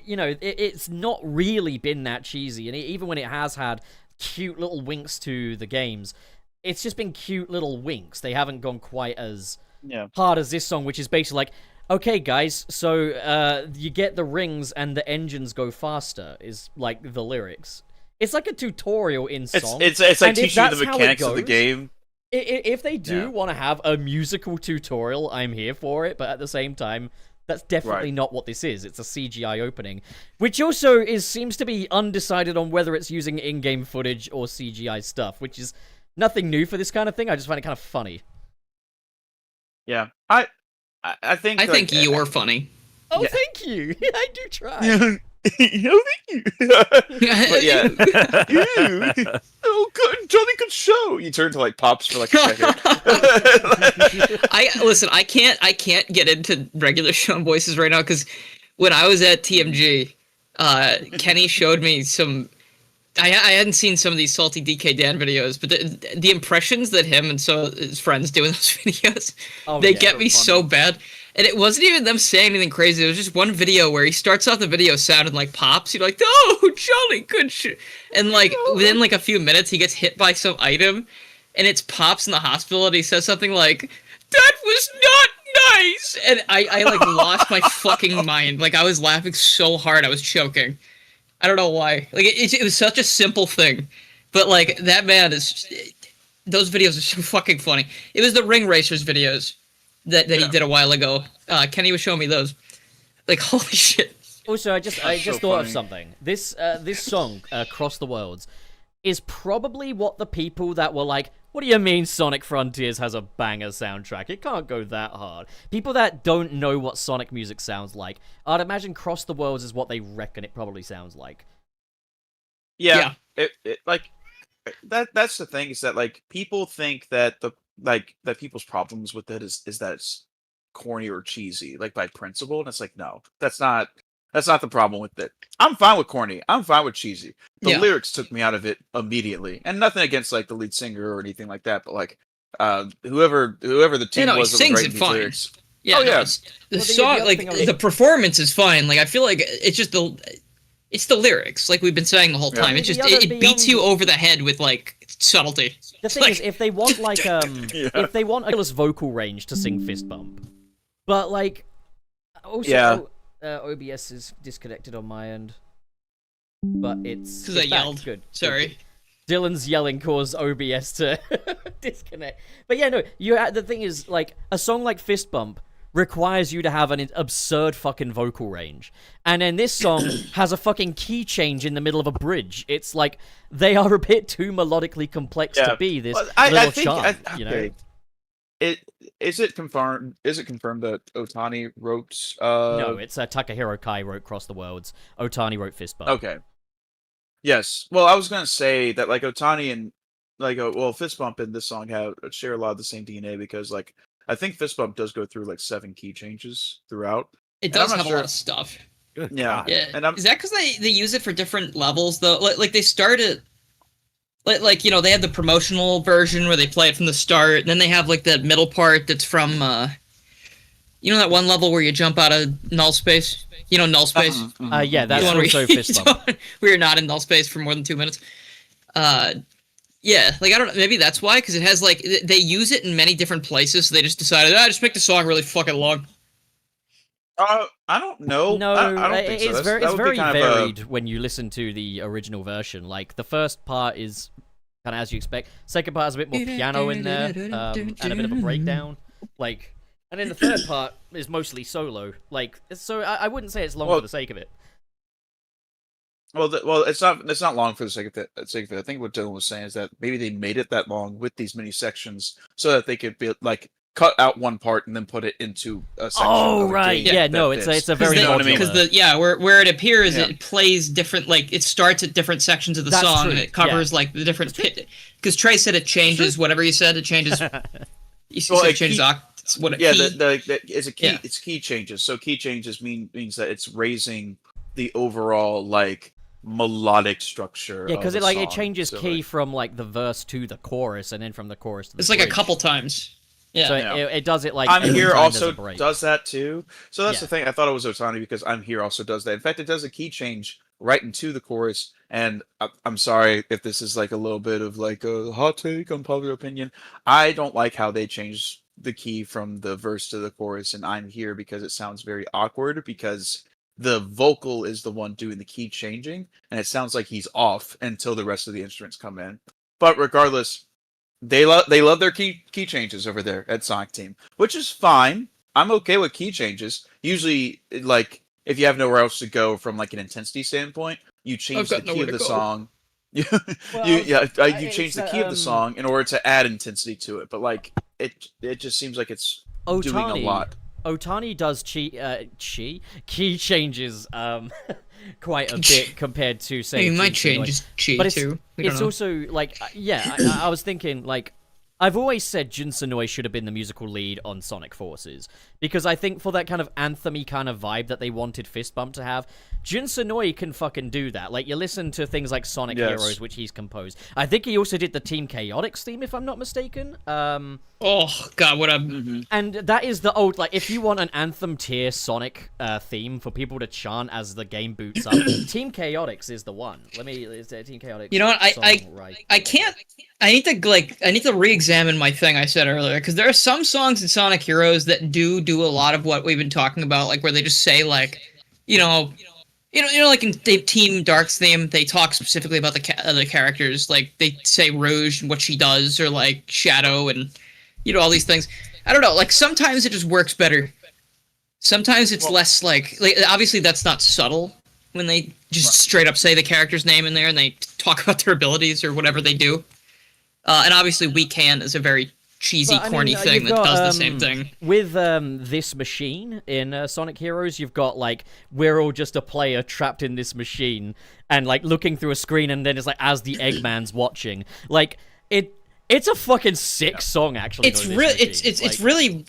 you know, it's not really been that cheesy, and even when it has had cute little winks to the games, it's just been cute little winks. They haven't gone quite as hard as this song, which is basically like, okay, guys, so you get the rings and the engines go faster, is like the lyrics. It's like a tutorial in song.
It's like teaching you the mechanics of the game.
If they do want to have a musical tutorial, I'm here for it. But at the same time, that's definitely not what this is. It's a CGI opening, which also seems to be undecided on whether it's using in-game footage or CGI stuff, which is nothing new for this kind of thing. I just find it kind of funny.
Yeah, I think
you're funny.
Oh, thank you. I do try.
But yeah. Oh, good, Johnny, good show. You turn to like Pops for like a second.
I can't get into regular Sean voices right now, because when I was at TMG, Kenny showed me some. I hadn't seen some of these Salty DK Dan videos, but the impressions that him and his friends do in those videos, they get me so bad. And it wasn't even them saying anything crazy. It was just one video where he starts off the video sounding like Pops. You're like, oh, Jolly, good shit. And like within like a few minutes, he gets hit by some item, and it's Pops in the hospital, and he says something like, that was not nice. And I like lost my fucking mind. Like I was laughing so hard, I was choking. I don't know why. Like it was such a simple thing, but like that man is. Those videos are so fucking funny. It was the Ring Racers videos that he did a while ago. Kenny was showing me those. Like, holy shit.
Also, I just thought of something. This song, Cross the Worlds, is probably what the people that were like, what do you mean Sonic Frontiers has a banger soundtrack? It can't go that hard. People that don't know what Sonic music sounds like, I'd imagine Cross the Worlds is what they reckon it probably sounds like.
Yeah. It like, that's the thing, is that like people think that that people's problems with it is that it's corny or cheesy, like by principle, and it's like, no, that's not the problem with it. I'm fine with corny. I'm fine with cheesy. The lyrics took me out of it immediately, and nothing against like the lead singer or anything like that, but like whoever the team was
he sings it fine. Lyrics. Yeah, the song, like the performance is fine. Like I feel like it's just it's the lyrics, like we've been saying the whole time. It just it beats you over the head with like subtlety.
The thing is, if they want like if they want a ridiculous vocal range to sing Fist Bump, but like also OBS is disconnected on my end, but it's
because I yelled.
Good.
Sorry.
Dylan's yelling caused OBS to disconnect. But yeah, no, the thing is, like, a song like Fist Bump requires you to have an absurd fucking vocal range. And then this song has a fucking key change in the middle of a bridge. It's like they are a bit too melodically complex to be this little charm, you know?
Is it confirmed that Otani wrote
No, it's Takahiro Kai wrote Cross the Worlds. Otani wrote Fist Bump.
Okay. Yes. Well, I was gonna say that like Otani and Fist Bump and this song share a lot of the same DNA because like I think Fist Bump does go through like 7 key changes throughout.
It does have a lot of stuff.
Good
Yeah.
God.
Yeah.
And
Is that because they use it for different levels though? Like they started. Like, you know, they have the promotional version where they play it from the start, and then they have, like, that middle part that's from, you know that one level where you jump out of null space? You know null space?
Yeah, that's
The one where
also
you
Fist Bump.
where you're not in null space for more than 2 minutes. Yeah, like, I don't know, maybe that's why, because it has, like, they use it in many different places, so they just decided, just make the song really fucking long.
I don't know.
No,
I don't think so.
it's
That
very
would be kind of
varied when you listen to the original version. Like, the first part is kind of as you expect. Second part has a bit more piano in there, and a bit of a breakdown. Like, and then the third part is mostly solo. Like, so I wouldn't say it's long for the sake of it.
Well, it's not long for the sake of it. I think what Dylan was saying is that maybe they made it that long with these mini sections so that they could be like cut out one part and then put it into a section.
Oh,
of a
right.
game
Yeah,
that
no,
fits.
it's a very
modular.
modular.
Where it appears,
Yeah.
it plays different. Like it starts at different sections of the
That's
song,
true,
and it covers like the different. Because Trey said it changes whatever you said. It changes. You said
Well,
it changes what?
Yeah,
key.
it's a key.
Yeah.
It's key changes. So key changes means that it's raising the overall like melodic structure.
Yeah, because
of
it
the
it
song.
changes
So,
key
like,
from like the verse to the chorus, and then from the chorus to the
It's like a
bridge.
couple times. Yeah.
So
Yeah.
it does it like
I'm
every
Here
time there's
also
a break.
does that too. So that's
Yeah.
the thing. I thought it was Otani because I'm Here also does that. In fact, it does a key change right into the chorus. And I'm sorry if this is like a little bit of like a hot take, unpopular opinion. I don't like how they changed the key from the verse to the chorus and I'm Here because it sounds very awkward because the vocal is the one doing the key changing and it sounds like he's off until the rest of the instruments come in. But regardless, they love their key changes over there at Sonic Team, which is fine. I'm okay with key changes. Usually, like if you have nowhere else to go from like an intensity standpoint, you change the key of the song. You change the key of the song in order to add intensity to it. But like it just seems like it's doing a lot.
Otani does key changes quite a bit compared to say.
Hey, my
Jinx
change
Annoy.
is chi
But
too.
it's also like I was thinking like I've always said Jun Senoi should have been the musical lead on Sonic Forces because I think for that kind of anthemy kind of vibe that they wanted Fist Bump to have, Jun Senoi can fucking do that. Like you listen to things like Sonic Heroes, which he's composed. I think he also did the Team Chaotix theme, if I'm not mistaken.
Oh God, what a
And that is the old, like, if you want an anthem tier Sonic theme for people to chant as the game boots up, Team Chaotix is the one. Is there Team Chaotix?
You know what? I can't. I need to re-examine my thing I said earlier because there are some songs in Sonic Heroes that do a lot of what we've been talking about, like where they just say like, like in Team Dark's theme, they talk specifically about the characters, like they say Rouge and what she does, or like Shadow and all these things. I don't know. Like sometimes it just works better. Sometimes it's less like obviously that's not subtle when they just straight up say the character's name in there and they talk about their abilities or whatever they do. And obviously We Can is a very cheesy, corny thing that does the same thing.
With this machine in Sonic Heroes, you've got like we're all just a player trapped in this machine and like looking through a screen, and then it's like as the Eggman's watching. Like it's a fucking sick song actually.
It's really.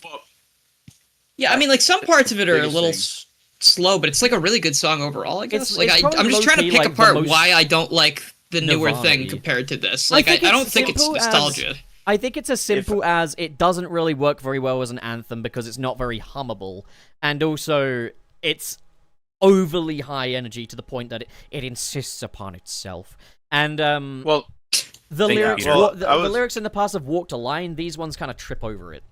Yeah, I mean, like some parts of it are a little slow, but it's like a really good song overall. I guess. I'm just trying to pick apart why I don't like the newer thing compared to this. Like I don't think it's nostalgia.
I think it's as simple as it doesn't really work very well as an anthem because it's not very hummable, and also it's overly high energy to the point that it insists upon itself. And the lyrics, the lyrics in the past have walked a line. These ones kind of trip over it.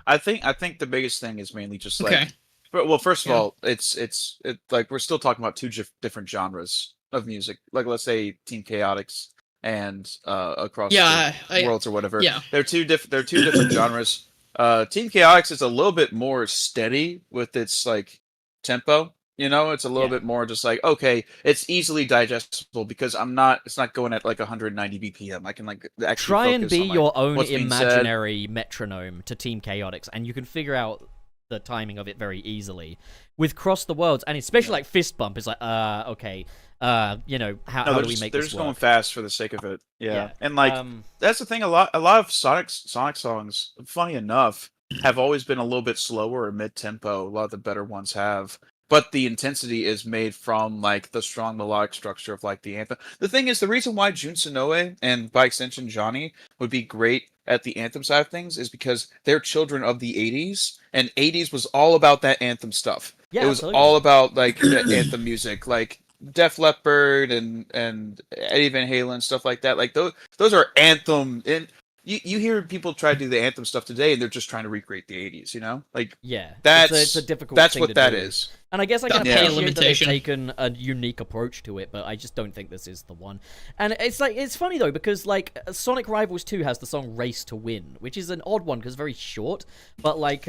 I think the biggest thing is mainly just like, well, first of all, it's like we're still talking about two different genres of music. Like let's say Team Chaotix and Across the Worlds or whatever.
Yeah.
They're two different genres. Team Chaotix is a little bit more steady with its like tempo. You know, it's a little bit more just like, okay, it's easily digestible because it's not going at like 190 BPM. I can like actually
Try and
focus
be
on, like,
your own
what's being said.
imaginary metronome to Team Chaotix, and you can figure out the timing of it very easily. With Cross the Worlds, and especially like Fist Bump, is like, okay, you know, how do we make
they're
this
just
work?
going fast for the sake of it. Yeah.
Yeah.
And like that's the thing. A lot of Sonic songs, funny enough, have always been a little bit slower or mid tempo. A lot of the better ones have. But the intensity is made from like the strong melodic structure of like the anthem. The thing is, the reason why Jun Sonoe and by extension Johnny would be great at the anthem side of things is because they're children of the 80s, and 80s was all about that anthem stuff.
Yeah,
it was
absolutely.
all about like the anthem music, like Def Leppard and Eddie Van Halen, stuff like that. Like those are anthem. And you hear people try to do the anthem stuff today, and they're just trying to recreate the 80s. You know, like
it's a difficult.
That's
thing
what
to
that
do.
is.
And I guess I can
Yeah.
appreciate that they've
Limitation.
taken a unique approach to it, but I just don't think this is the one. And it's like, it's funny though, because like Sonic Rivals 2 has the song Race to Win, which is an odd one because it's very short, but like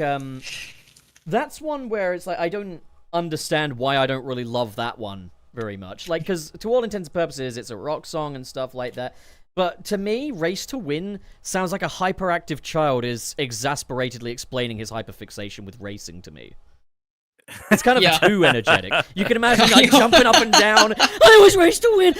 that's one where it's like I don't understand why I don't really love that one very much. Like, because to all intents and purposes, it's a rock song and stuff like that. But to me, Race to Win sounds like a hyperactive child is exasperatedly explaining his hyperfixation with racing to me. It's kind of
Yeah.
too energetic. You can imagine like jumping up and down. I always race to win.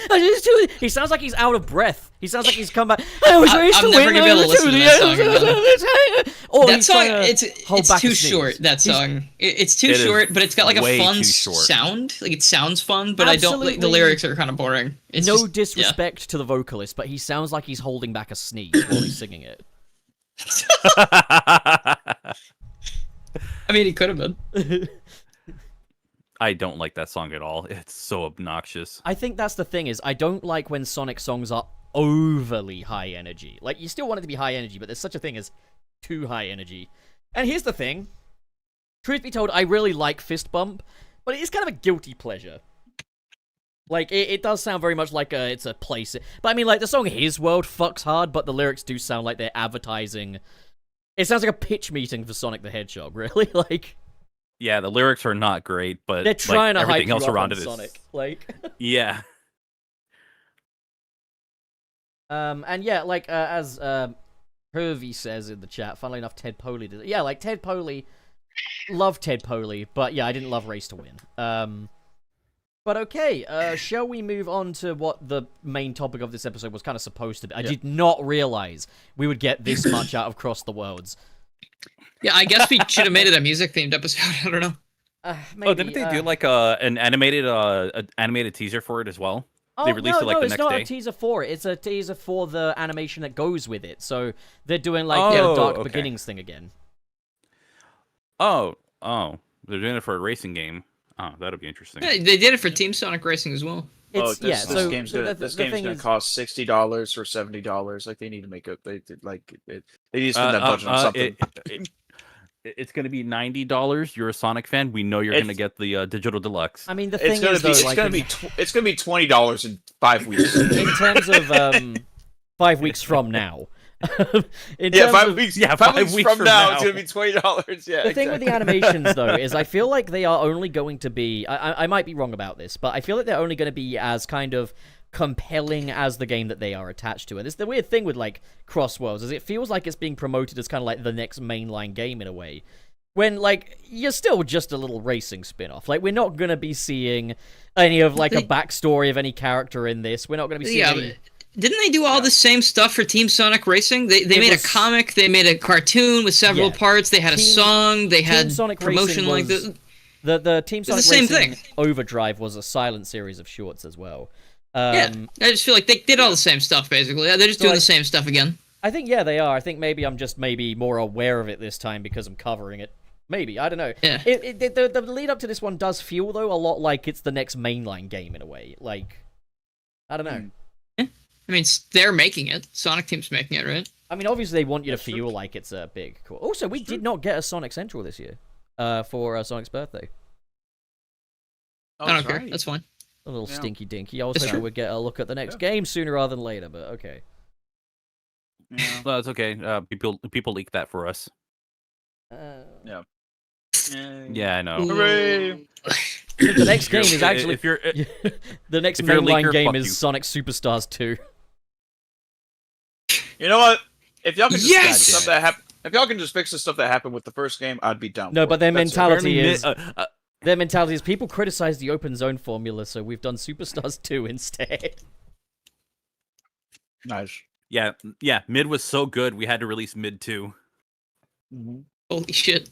He sounds like he's out of breath. He sounds like he's come back. I always race
I'm
to
never
win.
gonna be able to listen to that song
Or
That
he's
song,
trying to hold
it's
back
too
a sneeze.
short. That song, it's too
It is
short, but it's got like a
way
fun
too short.
sound. Like it sounds fun, but I don't. Like, the
Absolutely.
lyrics are kind of boring. It's
No
just,
disrespect to the vocalist, but he sounds like he's holding back a sneeze while he's singing it.
I mean, he could have been.
I don't like that song at all. It's so obnoxious.
I think that's the thing is I don't like when Sonic songs are overly high energy. Like, you still want it to be high energy, but there's such a thing as too high energy. And here's the thing. Truth be told, I really like Fist Bump, but it is kind of a guilty pleasure. Like, it does sound very much like it's a place. But I mean, like, the song His World fucks hard, but the lyrics do sound like they're advertising. It sounds like a pitch meeting for Sonic the Hedgehog, really. Like,
Yeah, the lyrics are not great, but
they're trying
like,
to hype
everything
you
else
up
around
on
it is.
Sonic. Like,
Yeah.
and yeah, like, as Hervey says in the chat, funnily enough, Ted Poley did it. Yeah, like, Ted Poley, love Ted Poley, but yeah, I didn't love Race to Win. But okay, shall we move on to what the main topic of this episode was kind of supposed to be? I did not realize we would get this much out of Cross the Worlds.
Yeah, I guess we should have made it a music themed episode. I don't know.
Maybe,
Oh, didn't they do like an animated teaser for it as well? They released it like the next
it's not
day.
a teaser for it. It's a teaser for the animation that goes with it. So they're doing like
Oh,
the Dark
okay.
Beginnings thing again.
Oh, they're doing it for a racing game. Oh, that'll be interesting.
Yeah, they did it for Team Sonic Racing as well.
It's
this
so
game's
so
gonna
the
this
thing
game's gonna
is-
cost $60 or $70. Like they need to make it. They need to spend that budget on something.
It's gonna be $90. You're a Sonic fan. We know you're
It's-
gonna get the digital deluxe.
I mean, the
It's
thing
gonna
is
be
though,
it's
like
gonna be it's gonna be $20 in 5 weeks.
in terms of 5 weeks from now. In
Yeah,
terms
5
of-
weeks.
Yeah,
5
5
weeks
weeks
from
from
now,
now.
it's gonna be $20. Yeah.
The thing with the animations, though, is I feel like they are only going to be... I might be wrong about this, but I feel like they're only going to be as kind of compelling as the game that they are attached to. And it's the weird thing with, like, Cross Worlds, is it feels like it's being promoted as kind of like the next mainline game in a way. When, like, you're still just a little racing spin-off. Like, we're not going to be seeing any of, like, a backstory of any character in this. We're not going to be seeing any...
Didn't they do all the same stuff for Team Sonic Racing? They made
was-
a comic, they made a cartoon with several
Yeah.
parts, they had a song, they had
Sonic
promotion
Racing
like
was-
this.
The Team
the
Sonic
same
Racing
thing.
Overdrive was a silent series of shorts as well.
Yeah, I just feel like they did all the same stuff, basically. They're just doing
like-
the same stuff again.
I think, yeah, they are. I think maybe I'm just more aware of it this time because I'm covering it. Maybe, I don't know.
Yeah.
The lead up to this one does feel, though, a lot like it's the next mainline game in a way. Like, I don't know.
I mean, they're making it. Sonic Team's making it, right?
I mean, obviously they want you to feel like it's a big... Cool. Also, we did not get a Sonic Central this year for Sonic's birthday.
Oh,
I don't
that's
care.
right.
That's fine.
A little
Yeah.
stinky dinky. I was
It's
hoping
true.
we'd get a look at the next game sooner rather than later, but okay.
Yeah.
No, it's okay. People leak that for us.
Yeah.
Yeah, I know.
Hooray!
The next game is
If
actually
you're
the next
if you're a
mainline
leaker,
game
fuck
is
you.
Sonic Superstars 2.
You know what? If y'all can just
Yes!
fix the stuff that happened, if y'all can just fix the stuff that happened with the first game, I'd be down.
No,
for
but
it.
their
That's it.
mentality
apparently
is their mentality is people criticize the open zone formula, so we've done Superstars 2 instead.
Nice.
yeah, mid was so good we had to release mid 2.
Holy shit.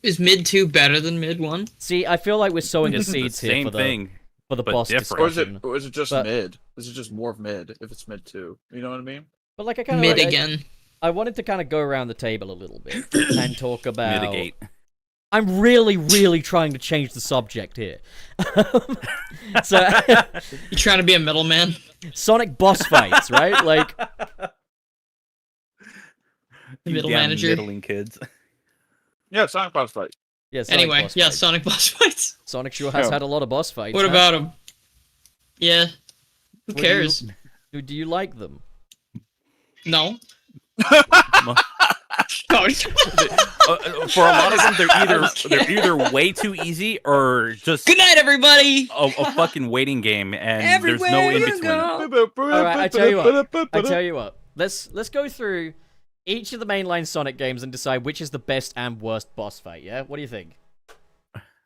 Is mid 2 better than mid 1?
See, I feel like we're sowing the
It's the
seeds here
same
for the
thing.
for the
but
boss
different.
discussion.
Or is it just
But-
mid? Is it just more of mid if it's mid 2? You know what I mean?
But like I kind of
Mid again.
I wanted to kind of go around the table a little bit and talk about.
Mitigate.
I'm really trying to change the subject here. So,
You trying to be a middleman?
Sonic boss fights, right? Like,
The middle
Damn
manager.
middling kids.
Yeah, Sonic boss fight.
yeah. Sonic
Anyway,
boss
yeah,
fights.
Sonic boss fights.
Sonic sure has
Yeah.
had a lot of boss fights.
What
huh?
about him? Yeah. Who
What do you-
cares?
Do you like them?
No.
For a lot of them, they're either way too easy or just
Good night, everybody.
a fucking waiting game, and there's no in between.
All right, I tell you what. Let's go through each of the mainline Sonic games and decide which is the best and worst boss fight. Yeah, what do you think?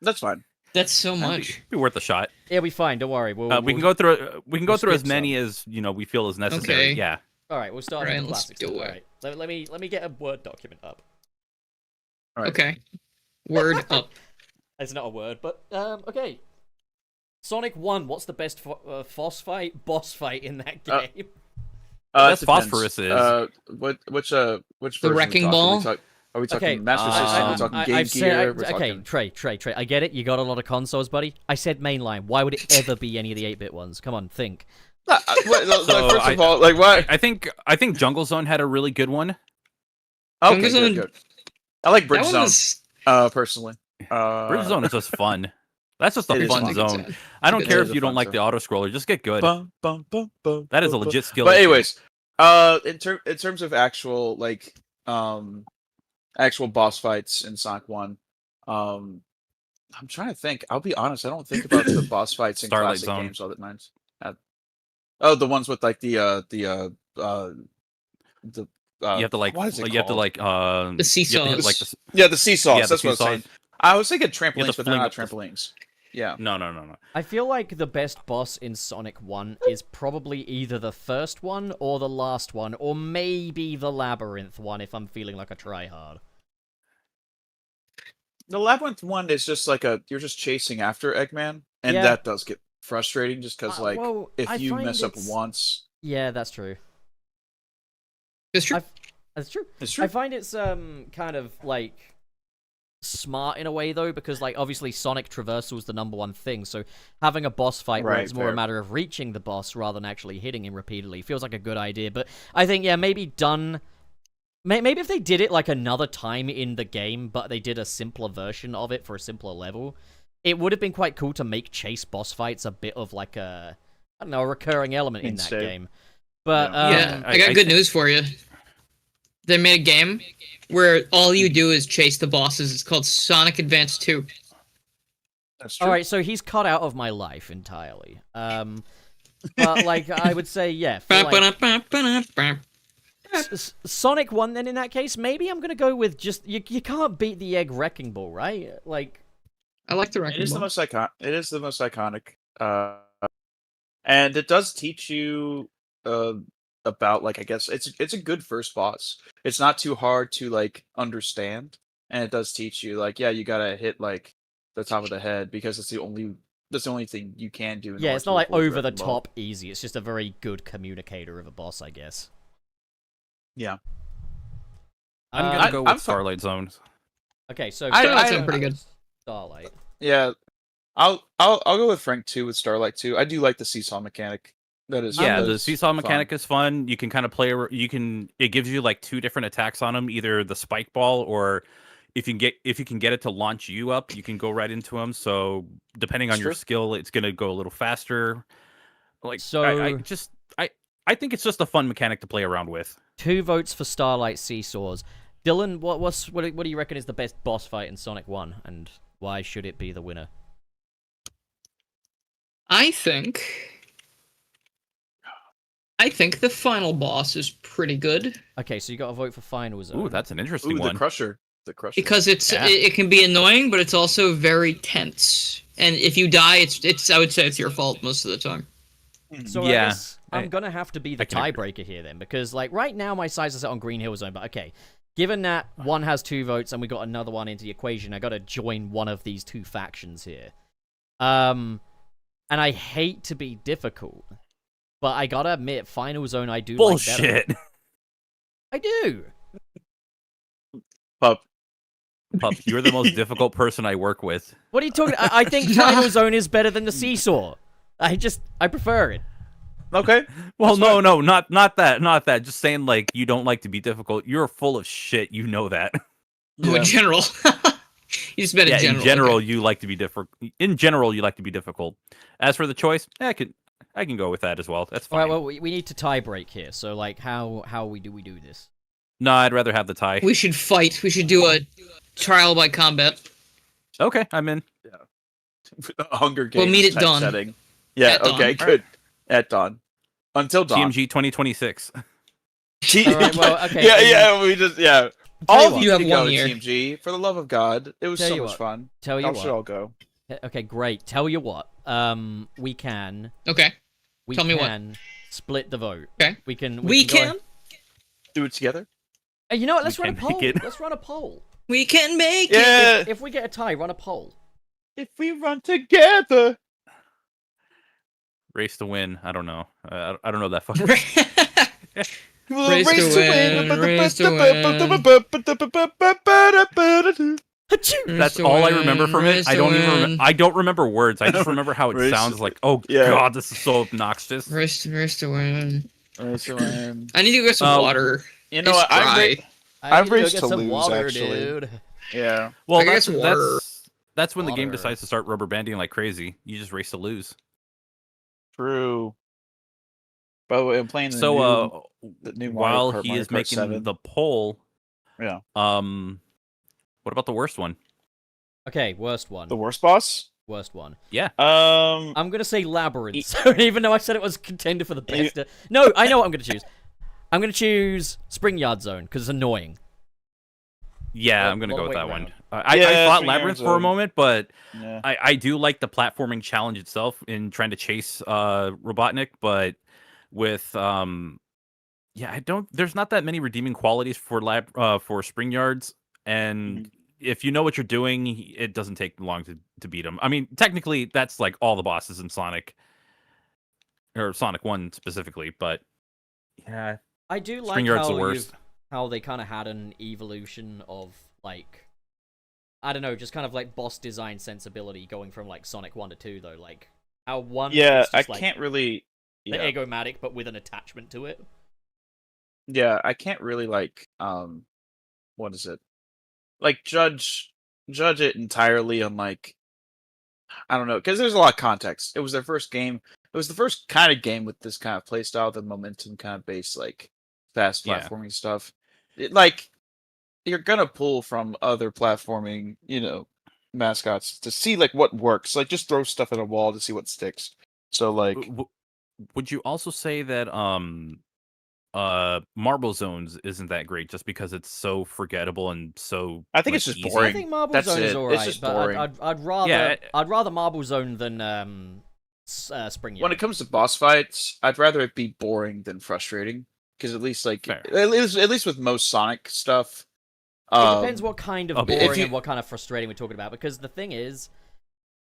That's fine.
That's so much.
Be worth a shot.
It'll be fine. Don't worry.
We
We'll
can go through. We can go
we'll
through as
skip
many as we feel is necessary.
Okay.
Yeah.
All right, we'll start with
Alright,
the
let's
classics.
do
then.
it.
All right, let me get a Word document up.
All right.
Okay. Word up.
It's not a word, but okay. Sonic 1. What's the best boss fight in that game?
Best
It depends.
phosphorus is-
which version
Wrecking
are we
ball?
talking? Are we talking
Okay,
Master System? Are we talking Game
I've said,
Gear? We're
okay,
talking...
Trey. I get it. You got a lot of consoles, buddy. I said mainline. Why would it ever be any of the 8-bit ones? Come on, think.
First of all, like what?
I think Jungle Zone had a really good one.
Okay,
Jungle Zone-
good. I like Bridge
That
Zone.
was...
Personally.
Bridge Zone is just fun. That's just
It
a
is
fun
fun.
zone. I don't
It
care
is
if
a
you don't
fun
like
zone.
the auto scroller. Just get good.
That
That is a legit skill.
But
issue.
anyways, in terms of actual actual boss fights in Sonic 1, I'm trying to think. I'll be honest, I don't think about the boss fights in
Starlight
classic
Zone.
games all that much. The ones with like
you have to like
what is it
you have to
called?
like
The
you have to hit,
seesaws.
like the,
Yeah, the seesaws.
yeah, the
That's what I was saying.
seesaws.
I was thinking
to
trampolines, but they're
fling
not
up the-
trampolines. Yeah.
No.
I feel like the best boss in Sonic 1 is probably either the first one or the last one, or maybe the Labyrinth one if I'm feeling like a tryhard.
The labyrinth one is just like you're just chasing after Eggman, and
Yeah.
that does get frustrating just because like
well,
if
I
you
find
mess up
it's-
once,
Yeah, that's true.
It's true.
That's true.
it's true.
I find it's kind of like smart in a way though, because like obviously Sonic traversal is the number one thing, so having a boss fight where
Right,
it's more a
fair.
matter of reaching the boss rather than actually hitting him repeatedly feels like a good idea. But I think maybe done. Maybe if they did it like another time in the game, but they did a simpler version of it for a simpler level, it would have been quite cool to make chase boss fights a bit of like a, I don't know, a recurring element in that
Mainstay.
game. But
Yeah, I got
I
good
think-
news for you. They made a game where all you do is chase the bosses. It's called Sonic Advance 2.
That's true.
all right, so he's cut out of my life entirely. But like I would say, yeah. For, like, Sonic 1 then in that case, maybe I'm gonna go with just you can't beat the egg wrecking ball, right? Like
I like the
It
wrecking
is the
ball.
most iconic. It is the most iconic, and it does teach you about like I guess it's a good first boss. It's not too hard to like understand, and it does teach you like you gotta hit like the top of the head because that's the only thing you can do. in
yeah,
order
it's
to
not like
avoid
over the
wrecking ball.
top easy. It's just a very good communicator of a boss, I guess.
Yeah.
I'm
Uh,
gonna go with
I'm fi-
Starlight Zone.
Okay, so
Starlight's
Starlight-
pretty good.
Starlight.
Yeah, I'll go with Frank too with Starlight too. I do like the seesaw mechanic. That is
Yeah,
that
the
is
seesaw
fun.
mechanic is fun. You can kind of play. It gives you like two different attacks on them, either the spike ball or if you can get it to launch you up, you can go right into them. So depending on
It's
your
true.
skill, it's gonna go a little faster. Like
So-
I think it's just a fun mechanic to play around with.
2 votes for Starlight Seesaws. Dylan, what do you reckon is the best boss fight in Sonic 1, and why should it be the winner?
I think the final boss is pretty good
Okay, so you got to vote for Final Zone.
Ooh, that's an interesting
Ooh,
one.
the Crusher. The Crusher.
because
Yeah.
it can be annoying, but it's also very tense. And if you die, it's I would say it's your fault most of the time.
So
Yeah,
I guess I'm gonna have to be the
I can agree.
tiebreaker here then, because like right now my sides are set on Green Hill Zone, but okay, given that one has 2 votes and we got another one into the equation, I gotta join one of these 2 factions here. And I hate to be difficult, but I gotta admit, Final Zone I do like better.
Bullshit.
I do.
Pup.
Pup, you're the most difficult person I work with.
What are you talking? I think Final Zone is better than the Seesaw. I prefer it.
Okay.
Well,
That's
no, not that. Just saying, like, you don't like to be difficult. You're full of shit. You know that.
Oh, in general. You just meant
Yeah,
in
in
general.
general,
okay.
you like to be different. In general, you like to be difficult. As for the choice, I can go with that as well. That's
All
fine.
right, well, we need to tie break here. So like, how we do this?
No, I'd rather have the tie.
We should fight. We should do a trial by combat.
Okay, I'm in.
Hunger Games
We'll meet at
type
dawn.
setting. Yeah,
At dawn.
okay, good. At dawn. Until dawn.
TMG 2026.
All right, well, okay.
Yeah.
Tell
All
you
of
what.
you
You have
can go
1
to
year.
TMG. For the love of God. It was
Tell
so
you
much
what.
fun.
Tell you
Y'all
what.
should all go.
Okay, great. Tell you what. We can
Okay. Tell me what.
split the vote.
Okay.
We can.
We
go-
can.
Do it together.
Hey, you know what? Let's
We
run a
can make
poll.
it.
Let's run a poll.
We can make it.
Yeah.
If we get a tie, run a poll.
If we run together.
Race to win. I don't know. I don't know that fucking.
We'll
Race to win, race to
win.
That's all I remember from it. I don't even. I don't remember words. I just remember how it
Race
sounds
to-
like. Oh
Yeah.
god, this is so obnoxious.
Race to win.
Race to win.
I need to get some water.
You know
It's
what?
dry.
I've
need to go
raced
get
to
some
lose,
water,
actually.
dude.
Yeah.
Well,
I guess water.
that's when the game
Water.
decides to start rubber banding like crazy. You just race to lose.
True. By the way, I'm playing the
So,
new Mario
while
Kart,
he
Mario
is
Kart
making
7.
the poll,
Yeah.
what about the worst one?
Okay, worst one.
The worst boss?
Worst one.
Yeah.
I'm gonna say Labyrinth, even though I said it was contender for the best. No, I know what I'm gonna choose. I'm gonna choose Spring Yard Zone because it's annoying.
Yeah,
Well,
I'm gonna
well,
go with
wait
that
around.
one. I
Yeah,
thought
Spring Yard
Labyrinth for a
Zone.
moment, but
Yeah.
I do like the platforming challenge itself in trying to chase Robotnik, but with I don't. There's not that many redeeming qualities for Spring Yards, and if you know what you're doing, it doesn't take long to beat him. I mean, technically, that's like all the bosses in Sonic, or Sonic 1 specifically, but yeah,
I do like
Spring Yard's the worst.
how they kind of had an evolution of like, I don't know, just kind of like boss design sensibility going from like Sonic 1 to 2 though. Like how one
Yeah,
was
I
just, like,
can't really.
the
Yeah.
Egomatic, but with an attachment to it.
Yeah, I can't really like what is it? Like judge it entirely on like I don't know, because there's a lot of context. It was their first game. It was the first kind of game with this kind of playstyle, the momentum kind of based like fast
Yeah.
platforming stuff. Like you're gonna pull from other platforming, mascots to see like what works. Like just throw stuff at a wall to see what sticks. So like
Would you also say that Marble Zones isn't that great just because it's so forgettable and so
I think
like,
it's just
easy?
boring.
I think Marble
That's
Zone is
it.
alright,
It's just
but
boring.
I'd rather
Yeah.
I'd rather Marble Zone than Spring Yard.
when it comes to boss fights, I'd rather it be boring than frustrating. Because at least like
Fair.
at least with most Sonic stuff,
It depends what kind of
okay.
boring
If you-
and what kind of frustrating we're talking about. Because the thing is,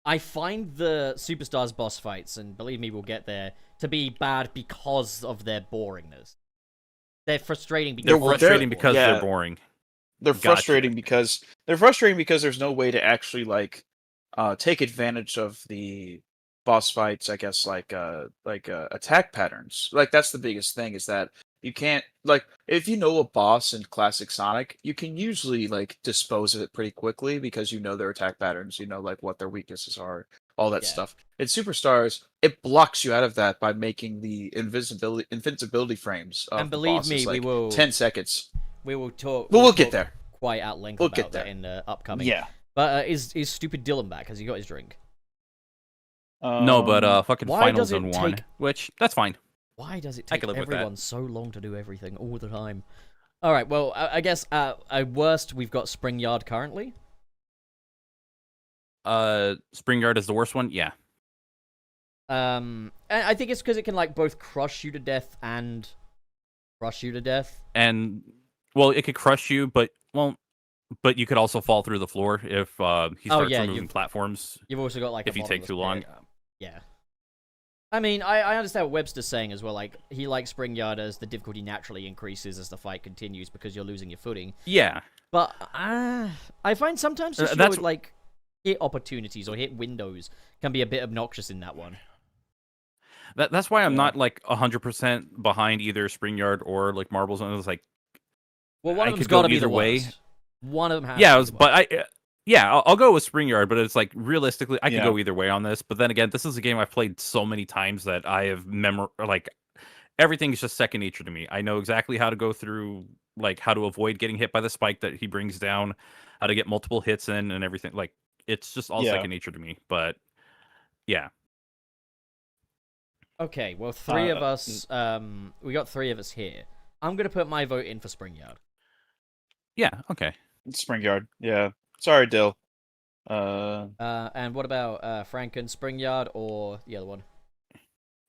I find the Superstars boss fights, and believe me, we'll get there, to be bad because of their boringness. They're frustrating because
They're
They're-
frustrating because
yeah.
they're boring.
they're
Gotcha.
frustrating because there's no way to actually like take advantage of the boss fights. I guess like attack patterns. Like that's the biggest thing is that you can't like if you know a boss in classic Sonic, you can usually like dispose of it pretty quickly because you know their attack patterns, you know like what their weaknesses are, all that
Yeah.
stuff. In Superstars, it blocks you out of that by making the invincibility frames of
And
the
believe
bosses,
me, we
like
will
10 seconds.
we will talk.
We'll
talk
get there.
quite at length
We'll
about
get
that
there.
in upcoming.
Yeah.
But is stupid Dylan back? Has he got his drink?
No, but fucking
why
Final
does it
Zone 1,
take-
which, that's fine.
Why does it
I
take
can live with that.
everyone so long to do everything all the time? All right, well, I guess at worst we've got Spring Yard currently.
Spring Yard is the worst one? Yeah.
And I think it's because it can like both crush you to death and crush you to death.
And, well, it could crush you, but you could also fall through the floor if he starts removing platforms.
You've also got like
if you take too long.
Yeah. I mean, I understand what Webster's saying as well. Like, he likes Spring Yard as the difficulty naturally increases as the fight continues because you're losing your footing.
Yeah.
But I find sometimes just
that's
your, like, hit opportunities or hit windows can be a bit obnoxious in that one.
That's why I'm not, like, 100% behind either Spring Yard or, like, Marbles. And it was like,
Well, one
I
of them's
could go
got to be
either
the
way.
worst. One of them has
yeah,
to be the worst.
I'll go with Spring Yard, but it's like, realistically, I could go either way on this. But then again, this is a game I've played so many times that I have like, everything's just second nature to me. I know exactly how to go through, like, how to avoid getting hit by the spike that he brings down, how to get multiple hits in and everything. Like, it's just all second nature to me. But, yeah.
Okay, well, three of us, we got three of us here. I'm going to put my vote in for Spring Yard.
Yeah, okay.
Spring Yard. Yeah. Sorry, Dill.
And what about Franken, Spring Yard, or the other one?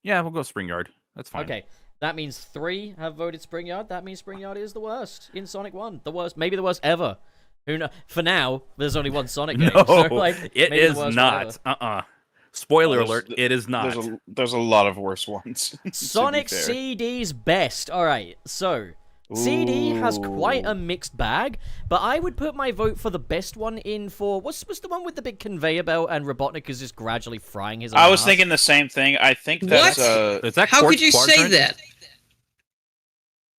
Yeah, we'll go Spring Yard. That's fine.
Okay, that means 3 have voted Spring Yard. That means Spring Yard is the worst in Sonic 1. The worst, maybe the worst ever. Who knows? For now, there's only one Sonic game.
No,
so, like,
it
maybe the
is
worst
not.
ever.
Spoiler alert, it is not.
There's a lot of worse ones.
Sonic CD's best. All right, so CD has quite a mixed bag, but I would put my vote for the best one in for what's the one with the big conveyor belt and Robotnik is just gradually frying his own
I was
ass?
thinking the same thing. I think that's
Is that
How
Quartz
could you say
Quadrant?
that?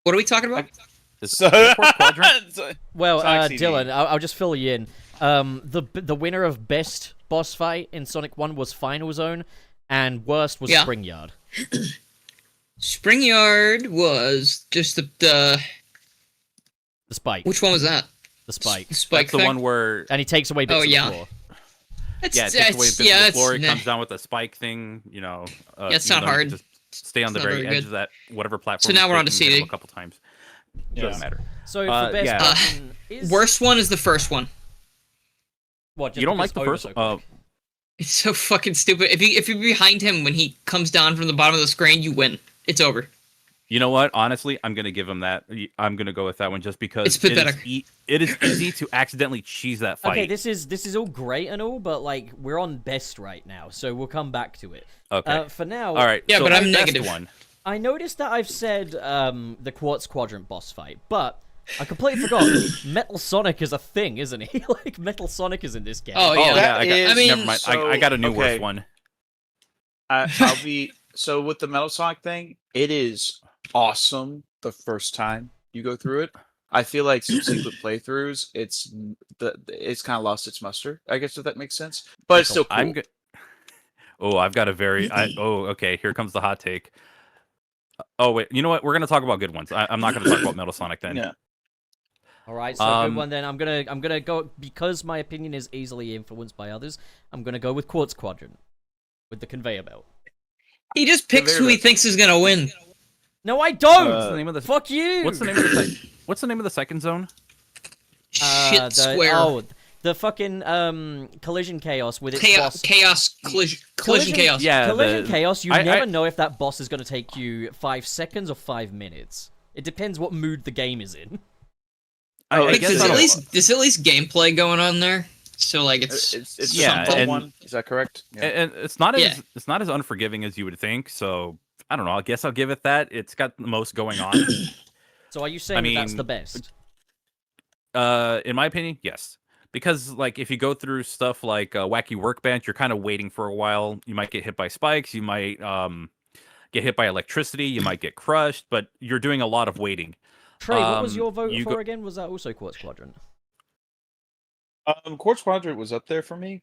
What are we talking about?
Is that Quartz Quadrant?
Well,
Sonic CD.
Dylan, I'll just fill you in. The winner of best boss fight in Sonic 1 was Final Zone, and worst was Spring Yard.
Spring Yard was just the
spike.
Which one was that?
The spike.
The spike
That's the
thing?
one where
And he takes away bits of the floor.
It's,
it takes away bits of the floor. He
nah.
comes down with a spike thing. You know,
it's
even
not
though you
hard.
Just stay on the
It's not
very
very
edge
good.
of that whatever platform.
So now
he's
we're on to
taking, hit him
CD.
a couple times.
Yeah.
Doesn't matter.
So for best
yeah.
button is
Worst one is the first one.
what? Just
You don't
because
like the
it's
first?
over so quick?
It's so fucking stupid. If you're behind him when he comes down from the bottom of the screen, you win. It's over.
You know what? Honestly, I'm gonna give him that. I'm gonna go with that one just because
It's pathetic.
It is easy to accidentally cheese that fight.
Okay, this is all great and all, but like we're on best right now, so we'll come back to it.
Okay.
For now,
All right.
Yeah,
so
but I'm
my best
negative.
One.
I noticed that I've said the Quartz Quadrant boss fight, but I completely forgot Metal Sonic is a thing, isn't he? Like Metal Sonic is in this game.
Oh, yeah.
I got,
is-
I mean,
never mind. I got a new worst one.
I'll be so with the Metal Sonic thing. It is awesome the first time you go through it. I feel like subsequent playthroughs, it's kind of lost its muster. I guess if that makes sense, but it's still cool.
I've got a very. Okay. Here comes the hot take. Oh wait, you know what? We're gonna talk about good ones. I'm not gonna talk about Metal Sonic then.
Yeah.
All right, so good one then. I'm gonna go because my opinion is easily influenced by others. I'm gonna go with Quartz Quadrant with the conveyor belt.
He just picks who he thinks is gonna win.
No, I don't.
What's the name of the?
Fuck you.
What's the name of the? What's the name of the second zone?
Shit square.
The fucking collision chaos with its boss.
Collision chaos.
Yeah,
Collision chaos. You never know if that boss is going to take you 5 seconds or 5 minutes. It depends what mood the game is in.
I guess
there's at least gameplay going on there. So like it's
yeah,
something.
One is that correct? Yeah.
And it's not as unforgiving as you would think. So I don't know. I guess I'll give it that. It's got the most going on.
So are you saying that that's the best?
In my opinion, yes. Because like if you go through stuff like Wacky Workbench, you're kind of waiting for a while. You might get hit by spikes. You might get hit by electricity. You might get crushed. But you're doing a lot of waiting.
Trey, what was your vote for again? Was that also Quartz Quadrant?
Quartz Quadrant was up there for me.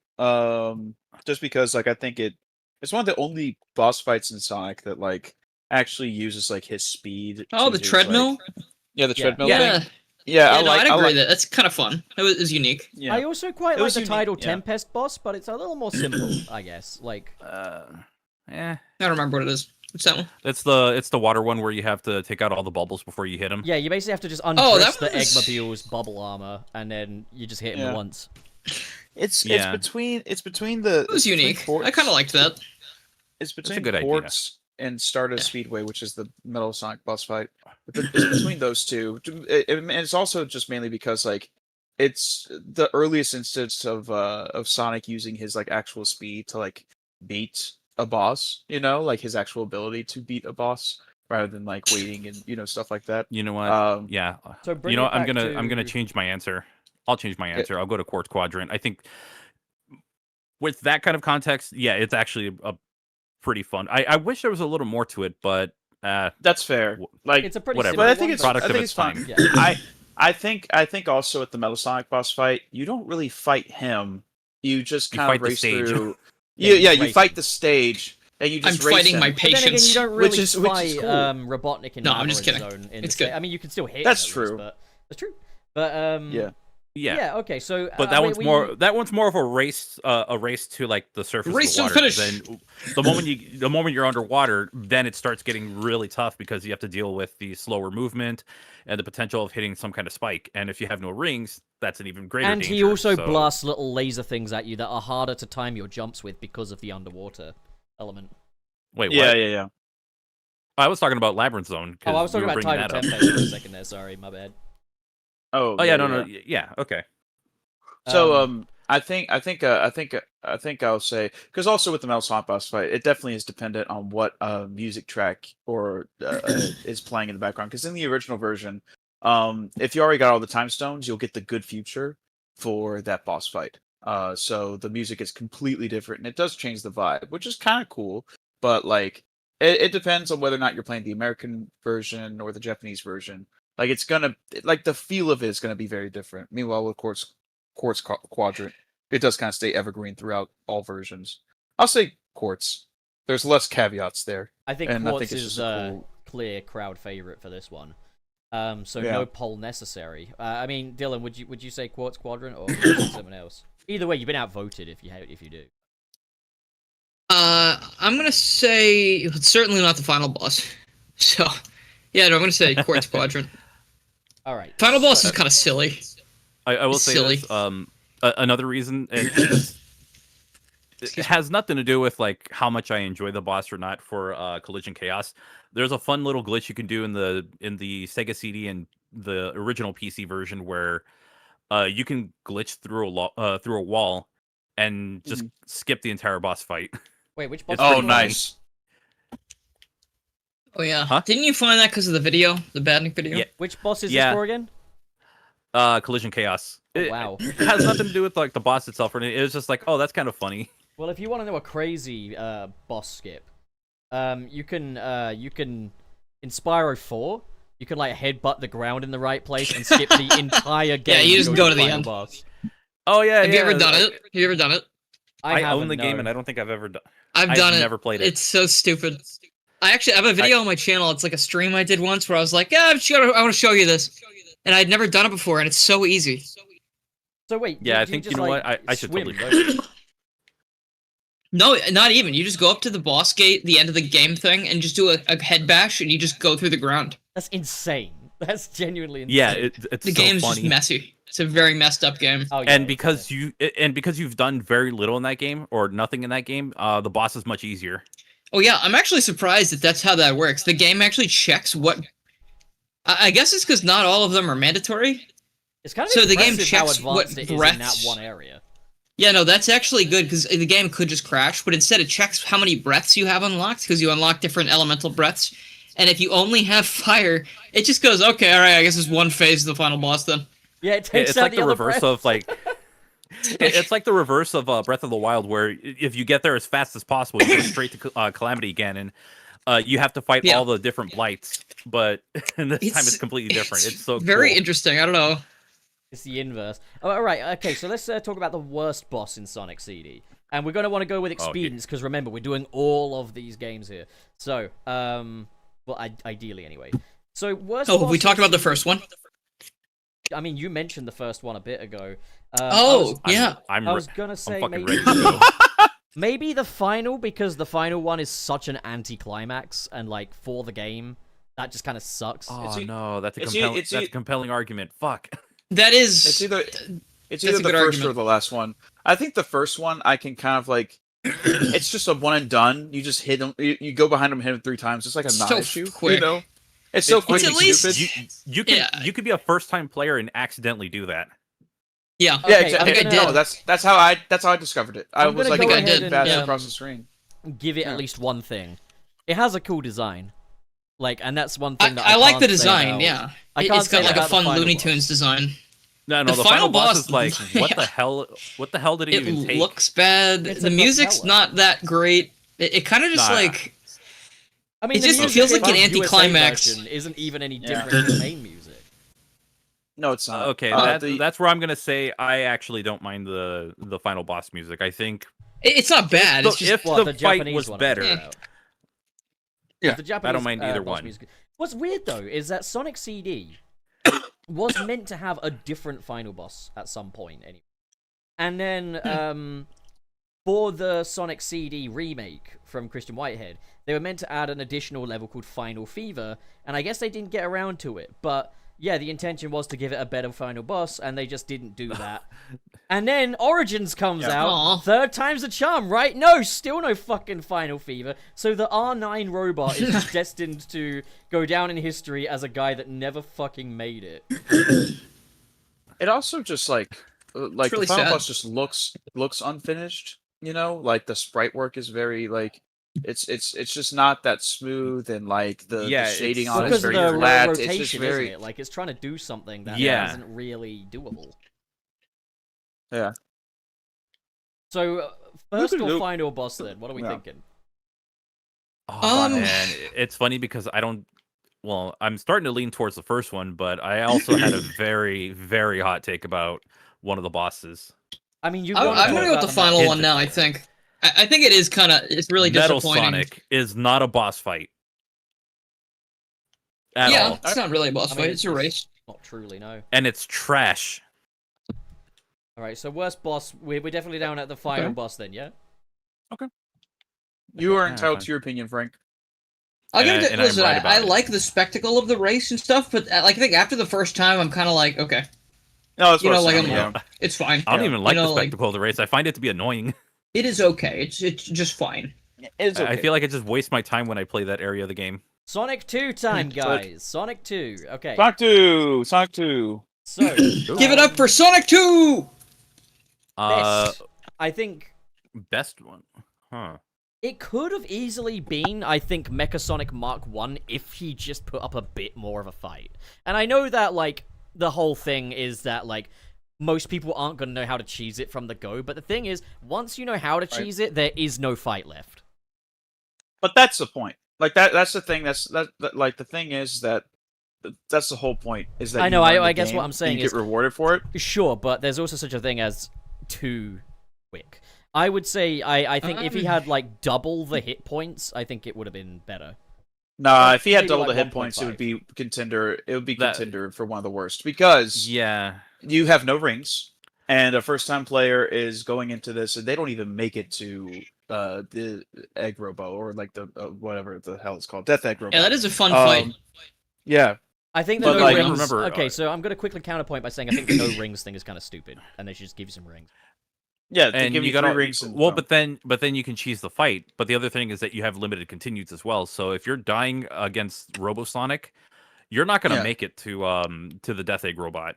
Just because like I think it's one of the only boss fights in Sonic that like actually uses like his speed.
Oh,
to
the
his,
treadmill?
like... Yeah, the treadmill
Yeah.
thing. Yeah,
I
I
agree
like
with that. That's kind of fun. It was unique.
yeah.
I also quite
It
like
was
the
unique,
Tidal
yeah.
Tempest boss, but it's a little more simple, I guess. Like,
Yeah,
I don't remember what it is. What's that one?
it's the water one where you have to take out all the bubbles before you hit them.
yeah, you basically have to just
Oh,
undress
that
the
was-
Eggmobile's bubble armor, and then you just hit him
Yeah.
once.
It's
Yeah.
between the.
It was unique. I kind of liked that.
It's
a
between
good idea.
Quartz and Stardust Speedway, which is the Metal Sonic boss fight. It's between those two, and it's also just mainly because like it's the earliest instance of Sonic using his like actual speed to like beat a boss. You know, like his actual ability to beat a boss rather than like waiting and stuff like that.
You know what? Yeah.
So bring
You know
it
what? I'm
back
gonna
to-
change my answer. I'll change my answer. I'll go to Quartz Quadrant. I think with that kind of context, yeah, it's actually a pretty fun. I wish there was a little more to it, but
That's fair. Like,
It's a pretty
whatever.
simple
but I think
one,
it's
Product
I
of
think
its
it's fine.
time.
Yeah.
I think also at the Metal Sonic boss fight, you don't really fight him. You just
You
kind
fight
of
the
race
stage.
through.
Yeah,
Yeah,
you
you
race
fight
him.
the stage, and you
I'm
just race
fighting
him.
my
But then again,
patience.
you don't
Which
really
is
fight
cool.
Robotnik in
No,
the
I'm just
Hammer
kidding.
Zone in
It's
the
good.
I mean, you can still hit.
That's
him at
true.
least, but that's true. But
Yeah.
yeah.
okay. So,
But that
wait,
one's more. That one's more of a race to like the surface
Race to
of
the
the water.
finish.
Then the moment you're underwater, then it starts getting really tough because you have to deal with the slower movement and the potential of hitting some kind of spike. And if you have no rings, that's an even greater
And
danger.
he also
so...
blasts little laser things at you that are harder to time your jumps with because of the underwater element.
Wait,
Yeah,
what?
yeah.
I was talking about Labyrinth Zone.
Oh, I was
you
talking
were
about
bringing
Tidal
that up.
Tempest for a second there. Sorry, my bad.
Oh yeah, no, yeah, okay.
So I think I'll say because also with the Metal Sonic boss fight, it definitely is dependent on what music track or is playing in the background. Because in the original version, if you already got all the time stones, you'll get the good future for that boss fight. So the music is completely different, and it does change the vibe, which is kind of cool. But like, it depends on whether or not you're playing the American version or the Japanese version. Like it's gonna like the feel of it is gonna be very different. Meanwhile, with Quartz Quadrant, it does kind of stay evergreen throughout all versions. I'll say Quartz. There's less caveats there.
I think
And I
Quartz
think it's
is
just a cool-
clear crowd favorite for this one. So
Yeah.
no poll necessary. I mean, Dylan, would you say Quartz Quadrant or would you say something else? Either way, you've been outvoted if you do.
I'm gonna say it's certainly not the final boss. So, yeah, no, I'm gonna say Quartz Quadrant.
All right.
Final boss is kind of silly.
I will
It's
say
silly.
this, another reason, and it has nothing to do with like how much I enjoy the boss or not for Collision Chaos. There's a fun little glitch you can do in the Sega CD and the original PC version where you can glitch through a wall and just skip the entire boss fight.
Wait, which boss?
It's
is
Oh,
pretty
it?
funny.
nice.
Oh yeah.
Huh?
Didn't you find that because of the video, the Badnik video?
Yeah.
Which boss is
Yeah.
this for again?
Collision Chaos.
Oh,
It
wow.
has nothing to do with like the boss itself or anything. It's just like, oh, that's kind of funny.
Well, if you want to know a crazy boss skip, you can in Spyro 4, you can like headbutt the ground in the right place and skip the entire game.
you just go to the
final
end.
Boss.
Oh yeah,
Have you ever done it? Have you ever done it?
I own the
haven't,
game
no.
and I don't think I've ever done.
I've
I've
done it.
never played it.
It's so stupid. I actually have a video on my channel. It's like a stream I did once where I was like, yeah, I want to show you this. And I'd never done it before, and it's so easy.
So wait,
Yeah,
do
I think
just,
you know
like,
what? I should
swim,
totally
don't you?
No, not even. You just go up to the boss gate, the end of the game thing, and just do a head bash, and you just go through the ground.
That's insane. That's genuinely insane.
Yeah, it's
The
so
game's
funny.
just messy. It's a very messed up game.
Oh, yeah,
And
it's,
because you've done very little in that game or nothing in that game, the boss is much easier.
Oh yeah, I'm actually surprised that that's how that works. The game actually checks what. I guess it's because not all of them are mandatory.
it's kind of
so the game
impressive how
checks what
advanced it is in that
breaths-
one area.
Yeah, no, that's actually good because the game could just crash, but instead it checks how many breaths you have unlocked because you unlock different elemental breaths. And if you only have fire, it just goes, okay, all right, I guess it's one phase of the final boss then.
Yeah, it takes
It's
out
like the
other
reverse
breath.
of like. It's like the reverse of Breath of the Wild, where if you get there as fast as possible, you go straight to Calamity Ganon. You have to fight
Yeah.
all the different blights, but this time it's completely different. It's so
very
cool.
interesting. I don't know.
It's the inverse. Oh, all right, okay, so let's talk about the worst boss in Sonic CD. And we're going to want to go with expedience, because remember, we're doing all of these games here. So, well, ideally anyway. So, worst
Oh,
boss
we talked
in
about the
CD
first one.
I mean, you mentioned the first one a bit ago.
Yeah.
I was gonna say
fucking
maybe,
ready to go.
maybe the final, because the final one is such an anti-climax, and like for the game, that just kind of sucks.
Oh no, that's a
it's
compelling.
e- it's
That's
e-
a compelling argument. Fuck.
That is.
It's either
That's
the
a good
first or
argument.
the last one. I think the first one I can kind of like. It's just a one and done. You just hit him. You go behind him, hit him 3 times. It's like a
So
non-issue.
quick.
You know, it's so
It's
quick
at
and
least-
stupid.
You can
Yeah.
you could be a first time player and accidentally do that.
Yeah.
Yeah,
Okay,
exactly.
I think I
No,
did.
that's how I discovered it. I
I'm
was
gonna
like
go
ahead
going
and,
fast
yeah.
across the screen.
Give it
Yeah.
at least one thing. It has a cool design. Like, and that's one thing that
I like
can't
the
say
design.
about-
Yeah.
I can't
It's
say
got like
that
a
about the
fun
final
Looney
boss.
Tunes design.
No,
The
the
final
final boss
boss-
is like, what
yeah.
the hell? What the hell did it even
It
take?
looks bad.
It's
The
a
music's
capella.
not that great. It kind of just
Nah.
like.
I mean,
It
the
just
music
feels
in
like an
the USA
anticlimax.
version isn't even any
Yeah.
different than the main music.
No, it's not.
Okay,
The-
that's where I'm gonna say I actually don't mind the final boss music. I think
It's not bad. It's just
if
What,
the
the
fight
Japanese
was
one I'm
better,
talking about.
Yeah,
The Japanese,
don't mind either
boss
one.
music. What's weird though is that Sonic CD was meant to have a different final boss at some point, anyway. And then for the Sonic CD remake from Christian Whitehead, they were meant to add an additional level called Final Fever, and I guess they didn't get around to it. But yeah, the intention was to give it a better final boss, and they just didn't do that. And then Origins comes
Yeah.
out.
Aw.
Third time's the charm, right? No, still no fucking Final Fever. So the R9 robot is just destined to go down in history as a guy that never fucking made it.
It also just like
really
the final
sad.
boss just looks unfinished. You know, like the sprite work is very like it's just not that smooth, and like the
Yeah,
shading
it's-
on it
Because
is
of
very
the
flat.
rotation,
It's just very
isn't it? Like, it's trying to do something that
Yeah.
isn't really doable.
yeah.
So, first or
Loop-a-loop.
final boss then? What are we
Yeah.
thinking?
oh
Um,
man, it's funny because I don't. Well, I'm starting to lean towards the first one, but I also had a very, very hot take about one of the bosses.
I mean, you.
I'm
wanna
gonna
talk
go with
about
the final
Hit
one
the-
now. I think. I think it is kind of. It's really
Metal
disappointing.
Sonic is not a boss fight. At
Yeah,
all.
it's not really a boss
I mean,
fight. It's a race.
Not truly, no.
And it's trash.
All right, so worst boss. We're definitely down at the final
Okay.
boss then, yeah.
You are
Yeah,
entitled
fine.
to your opinion, Frank.
I'll give
And
it.
I'm
Listen,
right about
I
it.
like the spectacle of the race and stuff, but like I think after the first time, I'm kind of like, okay,
No, that's
You
what
know,
I'm
like,
saying,
I'm-
yeah.
it's fine.
I don't even like
You know,
the
like-
spectacle of the race. I find it to be annoying.
It is okay. It's just fine.
It's okay.
I feel like I just waste my time when I play that area of the game.
Sonic 2 time,
But-
guys. Sonic 2. Okay.
Sonic 2.
So,
Give it up for Sonic 2!
best. I think
Best one, huh?
it could have easily been, I think, Mecha Sonic Mark 1 if he just put up a bit more of a fight. And I know that, like, the whole thing is that, like, most people aren't going to know how to cheese it from the go, but the thing is, once you know how to cheese it, there is no fight left.
But that's the point. Like that's the thing. Like the thing is that that's the whole point. Is that
I
you
know,
learn the
I guess
game
what I'm
and
saying
you
is-
get rewarded for it.
Sure, but there's also such a thing as too quick. I would say, I think if he had, like, double the hit points, I think it would have been better.
Nah, if he had
maybe
double
like
the hit points, it
1.5.
would be contender. It would be
That-
contender for one of the worst because
Yeah,
you have no rings, and a first-time player is going into this, and they don't even make it to the egg robo or like the whatever the hell it's called, death egg robo.
Yeah, that is a fun fight.
Yeah,
I think
But,
the no
like,
rings...
remember,
okay, so I'm going to quickly counterpoint by saying I think the no rings thing is kind of stupid, and they should just give you some rings.
yeah. They
and
give
you
you
got
3 rings. And
well, but then you can cheese the fight. But the other thing is that you have limited continues as well. So if you're dying against RoboSonic, you're not going to
Yeah.
make it to the Death Egg robot.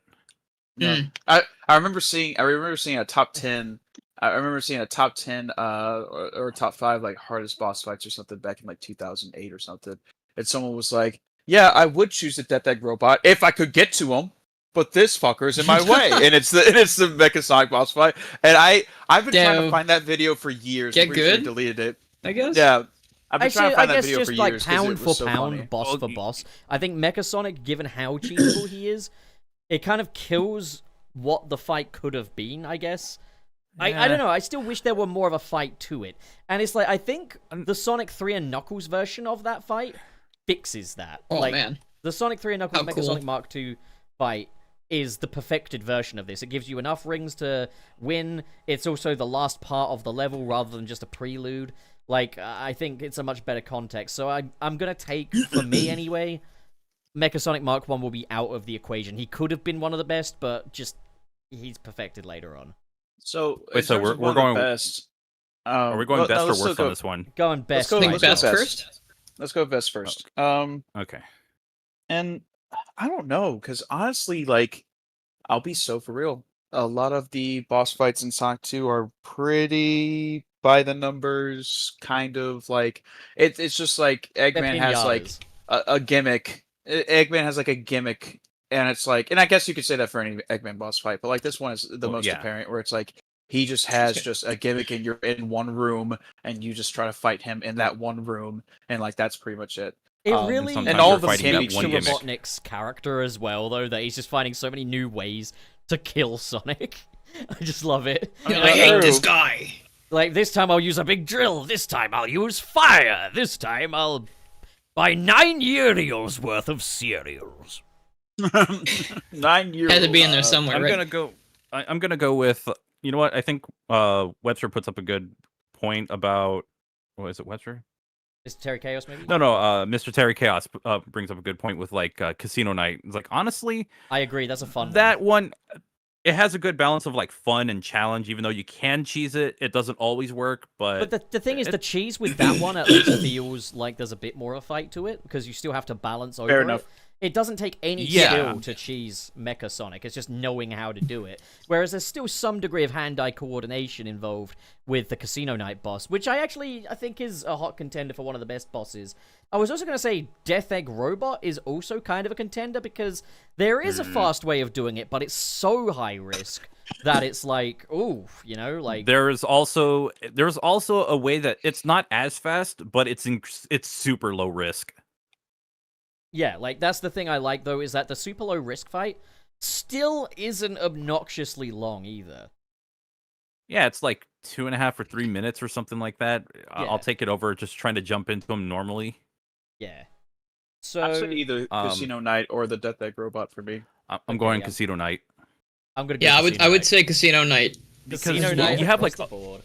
Yeah.
Mm.
I remember seeing a top 10. I remember seeing a top 10 or top 5 like hardest boss fights or something back in like 2008 or something. And someone was like, "Yeah, I would choose the Death Egg robot if I could get to him, but this fucker's in my way." And it's the Mecha Sonic boss fight. And I've been trying to
Damn.
find that video for years.
Get
I'm pretty sure
good?
he deleted it.
I guess.
Yeah. I've been trying
Actually,
to
I
find that
guess
video
just
for
like
years 'cause
pound
it
for
was so
pound,
funny.
boss
Oh,
for boss, I think Mecha Sonic, given how cheatable he is, it kind of kills what the fight could have been, I guess. I
Yeah.
don't know, I still wish there were more of a fight to it. And it's like, I think the Sonic 3 and Knuckles version of that fight fixes that.
Oh
like,
man.
the Sonic 3 and Knuckles
How
Mecha
cool.
Sonic Mark 2 fight is the perfected version of this. It gives you enough rings to win. It's also the last part of the level rather than just a prelude. Like, I think it's a much better context. So I'm going to take, for me anyway, Mecha Sonic Mark 1 will be out of the equation. He could have been one of the best, but just he's perfected later on.
So,
Wait, so we're going
best.
Are we going best or worst on this one?
Going best.
go-
Think
let's go
best
best.
first.
Let's go best first.
Okay.
And I don't know, because honestly, like, I'll be so for real. A lot of the boss fights in Sonic 2 are pretty by the numbers, kind of like it's just like Eggman has like a gimmick. Eggman has like a gimmick, and it's like, and I guess you could say that for any Eggman boss fight, but like this one is the most apparent, where it's like he just has just a gimmick, and you're in one room, and you just try to fight him in that one room, and like that's pretty much it.
It really
and all of them
speaks
can be
to
one gimmick.
Robotnik's character as well, though, that he's just finding so many new ways to kill Sonic. I just love it.
I hate this guy.
Like, this time I'll use a big drill, this time I'll use fire, this time I'll buy 9 cereals worth of cereals.
9 years.
Had to be in there somewhere,
I'm
right?
gonna go with, you know what? I think Webster puts up a good point about, what is it, Webster?
Is Terry Chaos, maybe?
No, Mr. Terry Chaos brings up a good point with like Casino Night. It's like, honestly,
I agree, that's a fun
that one, it has a good balance of like fun and challenge. Even though you can cheese it, it doesn't always work. But
the thing is, the cheese with that one at least feels like there's a bit more of a fight to it, because you still have to balance over
Fair
it.
enough.
It doesn't take any
Yeah.
skill to cheese Mecha Sonic. It's just knowing how to do it. Whereas there's still some degree of hand-eye coordination involved with the Casino Night boss, which I think is a hot contender for one of the best bosses. I was also going to say Death Egg Robot is also kind of a contender, because there is a fast way of doing it, but it's so high risk that it's like, ooh, you know, like...
there's also a way that it's not as fast, but it's super low risk.
Yeah, like, that's the thing I like, though, is that the super low risk fight still isn't obnoxiously long, either.
Yeah, it's like 2.5 or 3 minutes or something like that.
Yeah.
I'll take it over just trying to jump into them normally.
Yeah. So...
I'd say either Casino Night or the Death Egg Robot for me.
I'm going Casino Night.
I'm gonna go
Yeah,
Casino
I would
Night.
say Casino Night.
Casino Night
you have
across
like
the board.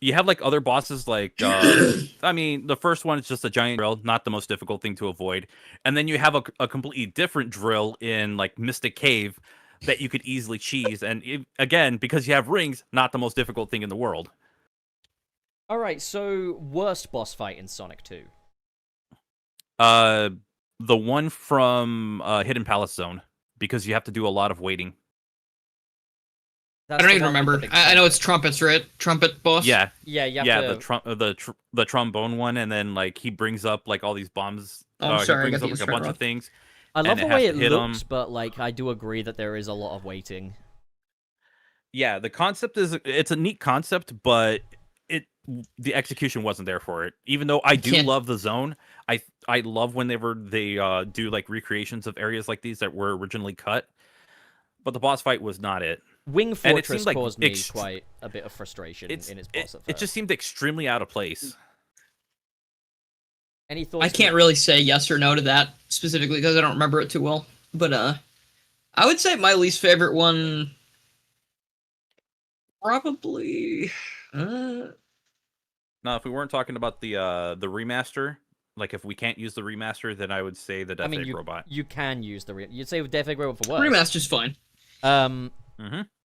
you have like other bosses like I mean, the first one is just a giant drill, not the most difficult thing to avoid. And then you have a completely different drill in like Mystic Cave that you could easily cheese, and again, because you have rings, not the most difficult thing in the world.
All right, so worst boss fight in Sonic 2.
The one from Hidden Palace Zone, because you have to do a lot of waiting.
I don't even remember. I know it's trumpets, right? Trumpet boss.
Yeah,
Yeah, you have to...
the trombone one, and then like he brings up like all these bombs.
Oh, I'm sorry, I
he brings
got
up
the
like a bunch
wrong.
of things.
I love
and
the
it has
way
to
it
hit 'em.
looks, but like I do agree that there is a lot of waiting.
Yeah, the concept it's a neat concept, but the execution wasn't there for it. Even though I do
Can't-
love the zone, I love whenever they do like recreations of areas like these that were originally cut. But the boss fight was not it.
Wing
And it
Fortress
seemed like
caused me quite a bit of frustration in its boss at
It
first.
just seemed extremely out of place.
Any thoughts?
I can't really say yes or no to that specifically because I don't remember it too well. But I would say my least favorite one probably.
Now, if we weren't talking about the remaster, like if we can't use the remaster, then I would say the Death Egg Robot.
You can use the... You'd say Death Egg Robot for worse.
Remaster's fine.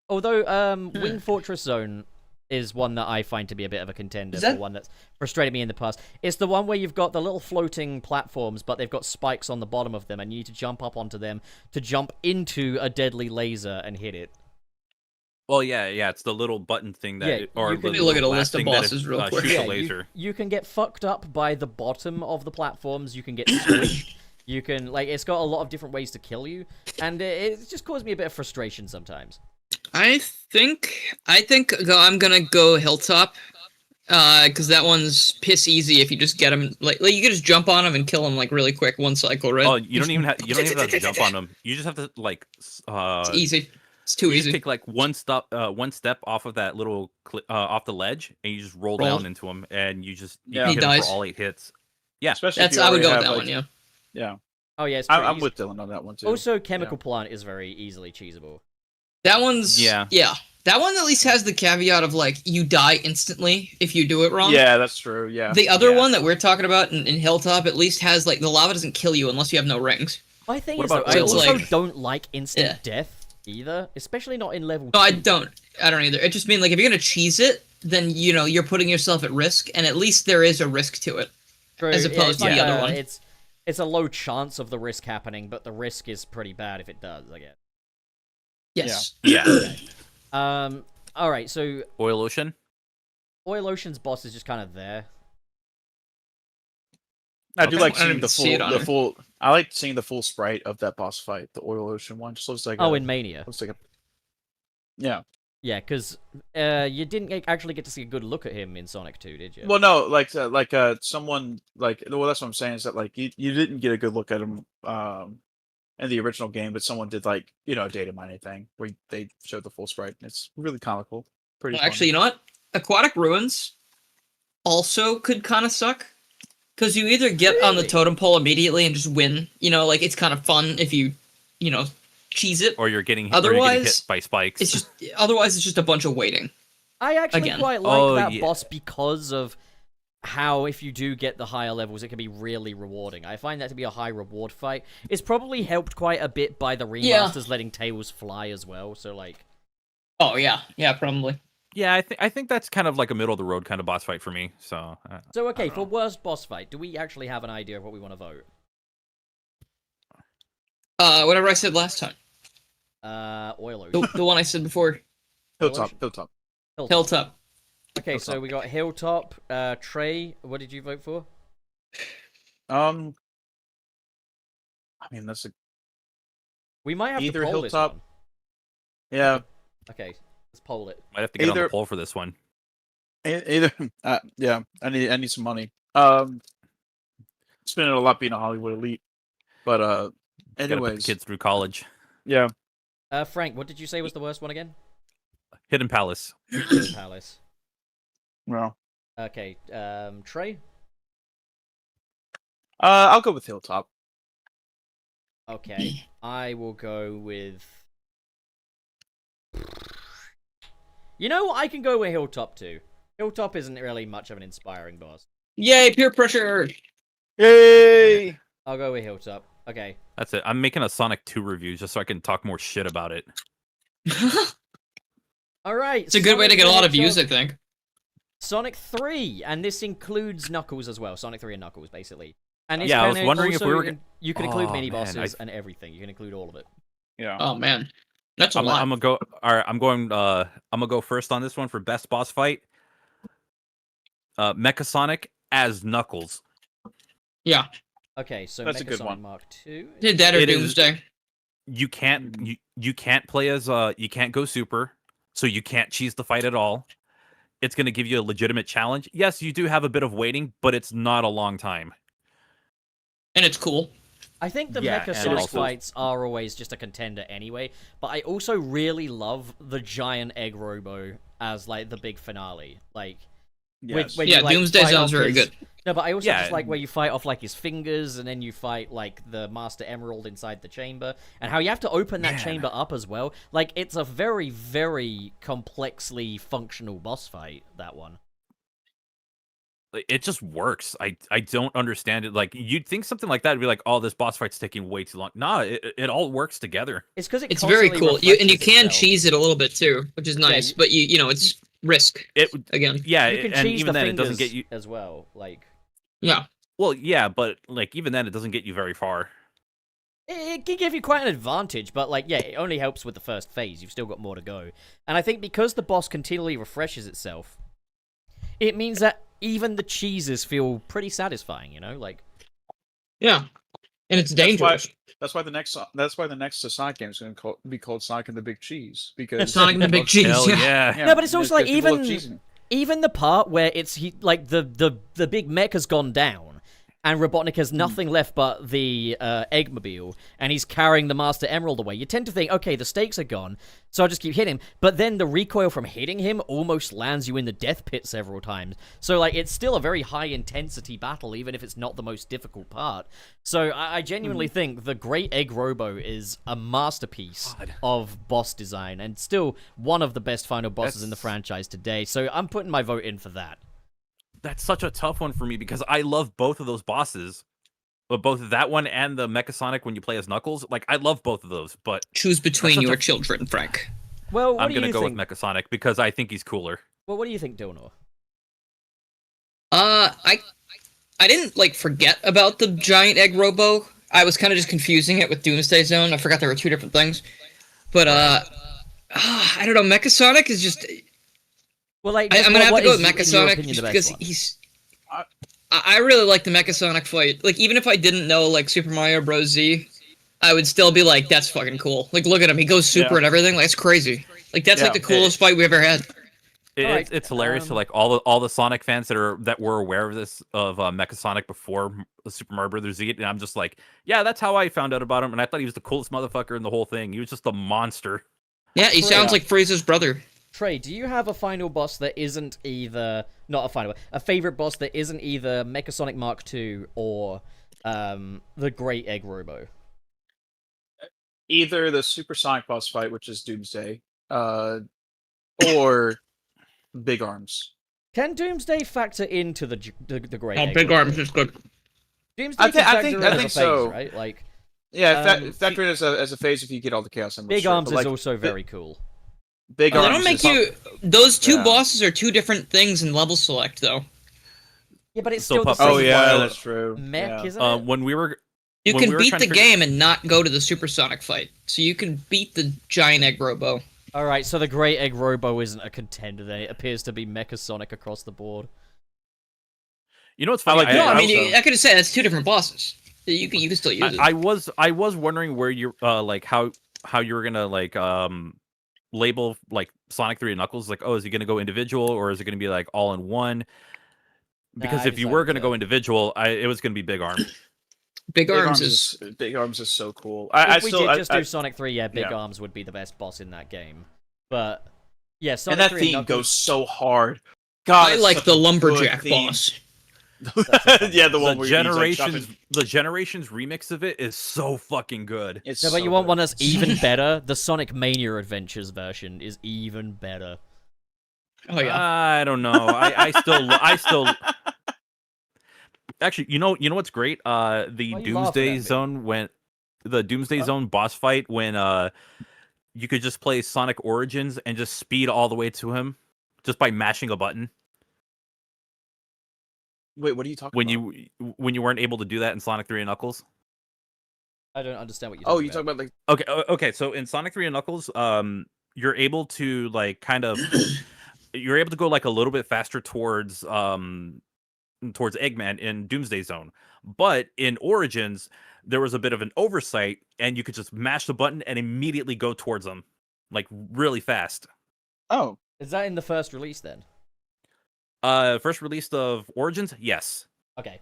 Although, Wing Fortress Zone is one that I find to be a bit of a contender for one that's frustrated me in the past. It's the one where you've got the little floating platforms, but they've got spikes on the bottom of them, and you need to jump up onto them to jump into a deadly laser and hit it.
Well, yeah, it's the little button thing that,
Yeah,
or
you can-
the
Let me look at a
last
list of
thing that
bosses real quick.
shoots
Yeah,
a laser.
you can get fucked up by the bottom of the platforms. You can get squished. You can, like, it's got a lot of different ways to kill you, and it just caused me a bit of frustration sometimes.
I think I'm gonna go Hilltop, because that one's piss easy if you just get him. Like you can just jump on him and kill him like really quick, one cycle, right?
Oh, you don't even have to jump on them. You just have to like
It's easy. It's too
you just
easy.
take like one step off of that little off the ledge, and you just roll down into him, and you
Yeah.
hit
He
him
dies.
for all 8 hits. Yeah,
Especially if
That's
you
I would
already
go with
have,
that
like-
one. Yeah.
Yeah.
Oh yeah, it's
I'm
pretty
with Dylan on that one too.
Also, Chemical Plant is very easily cheesable.
That one's
Yeah.
That one at least has the caveat of like you die instantly if you do it wrong.
Yeah, that's true. Yeah.
The other
Yeah.
one that we're talking about in Hilltop at least has like the lava doesn't kill you unless you have no rings.
My thing
What
is, though,
about
I
Oil
also
Ocean?
don't like instant
Yeah.
death either, especially not in level
No,
2.
I don't either. It just means like if you're gonna cheese it, then you're putting yourself at risk, and at least there is a risk to it.
True,
as opposed
it's
to the other one.
It's a low chance of the risk happening, but the risk is pretty bad if it does, I guess.
Yes.
Yeah.
All right, so
Oil Ocean.
Oil Ocean's boss is just kind of there.
I do
Okay.
like
I didn't
seeing
even see it on
the
there.
full. I like seeing the full sprite of that boss fight, the Oil Ocean one. Just looks like
Oh, in Mania.
looks like a. Yeah.
Yeah, because you didn't actually get to see a good look at him in Sonic 2, did you?
Well, no, like someone like well, that's what I'm saying is that like you didn't get a good look at him in the original game, but someone did like a data mining thing where they showed the full sprite. And it's really comical, pretty.
Well,
fun.
actually, you know what? Aquatic Ruins also could kind of suck because you either get on the
Really?
totem pole immediately and just win. Like it's kind of fun if you cheese it.
Or you're getting
Otherwise,
hit by spikes.
It's just otherwise it's just a bunch of waiting.
I actually
Again.
quite like
Oh,
that
yeah.
boss because of how, if you do get the higher levels, it can be really rewarding. I find that to be a high reward fight. It's probably helped quite a bit by the
Yeah.
remasters letting Tails fly as well, so like...
Oh yeah, probably.
Yeah, I think that's kind of like a middle of the road kind of boss fight for me. So.
So, okay,
I don't
for
know.
worst boss fight, do we actually have an idea of what we want to vote?
Whatever I said last time.
Oil Ocean.
The one I said before.
Hilltop.
Hilltop.
Hilltop.
Okay, so we got Hilltop. Trey, what did you vote for?
I mean that's a
We might have
Either
to poll this
Hilltop-
one.
yeah.
Okay, let's poll it.
Might have to get on
Either-
the poll for this one.
Either yeah. I need some money. Spending a lot being a Hollywood elite, but
Gotta put
anyways,
the kids through college.
yeah.
Frank, what did you say was the worst one again?
Hidden Palace.
Hidden Palace.
Well,
Okay, Trey?
I'll go with Hilltop.
Okay, I will go with... You know what? I can go with Hilltop too. Hilltop isn't really much of an inspiring boss.
Yay, peer pressure.
Yay!
I'll go with Hilltop. Okay.
That's it. I'm making a Sonic 2 review just so I can talk more shit about it.
Alright.
It's a good way to
Sonic
get a
the
lot of views, I
Hedgehog-
think.
Sonic 3, and this includes Knuckles as well. Sonic 3 and Knuckles, basically. And it's
Yeah, I was
kinda
wondering if we
also
were
you can include
Oh,
mini
man,
bosses and everything. You can include all of it.
Yeah.
Oh man, that's a
I'm
lot.
gonna go. All right, I'm gonna go first on this one for best boss fight. Mecha Sonic as Knuckles.
Yeah,
Okay, so
That's a
Mecha
good
Sonic
one.
Mark 2.
did that or
It is-
Doomsday.
You can't play as you can't go super, so you can't cheese the fight at all. It's gonna give you a legitimate challenge. Yes, you do have a bit of waiting, but it's not a long time.
And it's cool.
I think the
Yeah,
Mecha
and
Sonic
also-
fights are always just a contender anyway, but I also really love the giant egg robo as like the big finale. Like
Yes.
when
Yeah,
you, like,
Doomsday
fight
sounds
off
very
his-
good.
No, but I also
Yeah.
just like where you fight off like his fingers, and then you fight like the Master Emerald inside the chamber, and how you have to open that
Man.
chamber up as well. Like it's a very, very complexly functional boss fight. That one.
It just works. I don't understand it. Like you'd think something like that would be like, oh, this boss fight's taking way too long. Nah, it all works together.
It's because
It's very cool. You and you can
refreshes
cheese it a little bit too, which is nice. But it's risk
It
again.
yeah,
You can
and
cheese
even
the
then it
fingers
doesn't get you.
as well. Like
Yeah.
Well, yeah, but like even then it doesn't get you very far.
it can give you quite an advantage, but like yeah, it only helps with the first phase. You've still got more to go, and I think because the boss continually refreshes itself, it means that even the cheeses feel pretty satisfying. You know, like
Yeah. And it's dangerous.
That's why the next Sonic game is going to be called Sonic and the Big Cheese because
Sonic and the Big Cheese.
Hell
Yeah.
yeah.
No, but it's also like
because people love
even
cheesing.
even the part where it's like the big mech has gone down, and Robotnik has nothing left but the Eggmobile, and he's carrying the Master Emerald away, you tend to think, okay, the stakes are gone, so I'll just keep hitting him. But then the recoil from hitting him almost lands you in the death pit several times. So, like, it's still a very high-intensity battle, even if it's not the most difficult part. So I genuinely think the Great Egg Robo is a masterpiece of boss design, and still one of the best final bosses in the franchise today. So I'm putting my vote in for that.
That's such a tough one for me because I love both of those bosses, but both that one and the Mechasonic when you play as Knuckles. Like, I love both of those, but
Choose between your children, Frank.
Well, what
I'm
do
gonna
you
go
think?
with Mechasonic because I think he's cooler.
Well, what do you think, Dilnor?
I didn't like forget about the giant egg robo. I was kind of just confusing it with Doomsday Zone. I forgot there were two different things. But I don't know. Mechasonic is just.
Well, like,
I'm gonna have to go with
in your
Mechasonic
opinion,
just
the best
because
one?
he's. I really like the Mechasonic fight. Like, even if I didn't know like Super Mario Bros. Z, I would still be like, "That's fucking cool." Like, look at him. He goes super and everything. Like, that's crazy. Like, that's like the coolest fight we ever had.
It's hilarious to like all the Sonic fans that were aware of this Mechasonic before Super Mario Brothers Z, and I'm just like, yeah, that's how I found out about him, and I thought he was the coolest motherfucker in the whole thing. He was just a monster.
Yeah, he sounds like Frieza's brother.
Trey, do you have a final boss that isn't either a favorite boss that isn't either Mechasonic Mark II or the Great Egg Robo?
Either the Supersonic boss fight, which is Doomsday, or Big Arms.
Can Doomsday factor into the Great
Oh,
Egg
Big
Robo?
Arms is good.
Doomsday
I
can factor
think
in as a phase,
so.
right? Like,
Yeah, factor it as a phase if you get all the Chaos Emeralds.
Big Arms
but,
is
like,
also very cool.
Big
They
Arms.
don't make
is-
you. Those two
Yeah.
bosses are two different things in level select, though.
Yeah, but it's
So
still the
Puff-
same
Oh yeah,
Wild
that's true.
mech,
Yeah.
isn't it?
When we were
You
when we
can
were
beat
trying
the
to figure-
game and not go to the Supersonic fight, so you can beat the giant egg robo.
All right, so the Great Egg Robo isn't a contender. Then it appears to be Mechasonic across the board.
You know what's funny?
like
No,
Yeah,
I mean,
also-
I could have said that's two different bosses. You can still use it.
I was wondering where you like how you were gonna like label like Sonic 3 and Knuckles, like, oh, is he gonna go individual or is it gonna be like all in one? Because
I
if you were
decided
gonna
to-
go individual, it was gonna be Big Arm.
Big Arms is.
Big Arms is so cool.
If we did just do Sonic 3, yeah, Big
yeah.
Arms would be the best boss in that game. But yeah, Sonic
and that
3
theme
Knuckles,
goes so hard. God,
I
it's
like
such
the
a good
lumberjack
theme.
boss.
Yeah, the one
The
where he's, like,
generations
chopping-
the generations remix of it is so fucking good.
It's
No, but
so
you want
good.
one that's even better? The Sonic Mania Adventures version is even better.
Oh yeah.
I don't know. I still actually, you know what's great? The
Why are you laughing
Doomsday
at me?
Zone Zone boss fight when you could just play Sonic Origins and just speed all the way to him just by mashing a button
Wait, what are you talking
when
about?
when you weren't able to do that in Sonic 3 and Knuckles.
I don't understand what you're
Oh,
talking
you talking about like
Okay, so in Sonic 3 and Knuckles, you're able to like kind of you're able to go like a little bit faster towards Eggman in Doomsday Zone. But in Origins, there was a bit of an oversight and you could just mash the button and immediately go towards them like really fast.
oh
Is that in the first release then?
First release of Origins? Yes.
Okay.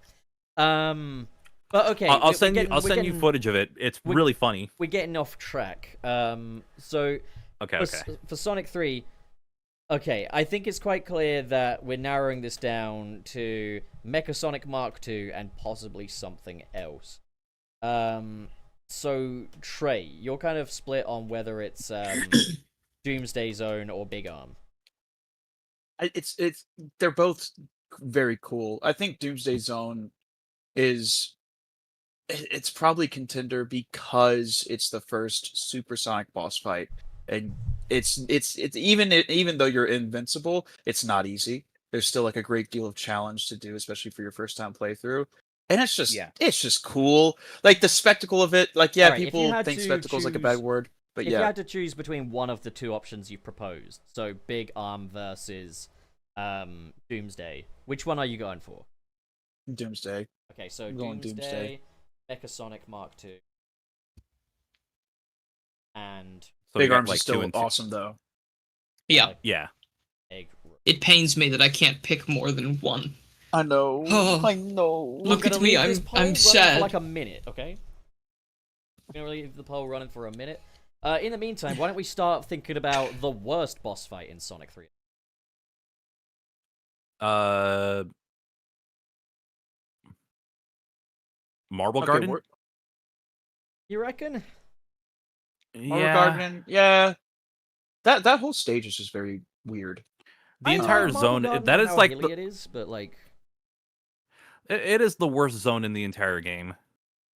But okay.
I'll
we're
send you
getting-
I'll
we're
send you
getting-
footage of it. It's
we-
really funny.
We're getting off track. So
Okay,
for Sonic 3, okay, I think it's quite clear that we're narrowing this down to Mechasonic Mark II and possibly something else. So Trey, you're kind of split on whether it's Doomsday Zone or Big Arm.
it's they're both very cool. I think Doomsday Zone is it's probably contender because it's the first supersonic boss fight, and it's even though you're invincible, it's not easy. There's still like a great deal of challenge to do, especially for your first time playthrough. And it's just cool. Like the spectacle of it. Like yeah,
Alright, if you
people
had
think
to
spectacle's like a bad
choose-
word, but
If you
yeah,
had to choose between one of the two options you've proposed, so Big Arm versus Doomsday, which one are you going for?
Doomsday.
Okay, so
I'm going
Doomsday,
Doomsday.
Mechasonic Mark II, and
So
Big
we got,
Arms
like,
is
2
still
and 2.
awesome though.
Yeah.
Yeah.
Egg.
It pains me that I can't pick more than one.
I know.
Oh.
I know.
Look
gonna
at me,
leave this poll
I'm
running
sad.
for like a minute, okay? I'm gonna leave the poll running for a minute. In the meantime, why don't we start thinking about the worst boss fight in Sonic 3?
Marble
Okay,
Garden.
You reckon?
Marble Garden. Yeah. That whole stage is just very weird.
The
I
entire
like Marble
zone.
Garden
That
for
is
how
like
hilly it is, but like
it is the worst zone in the entire game.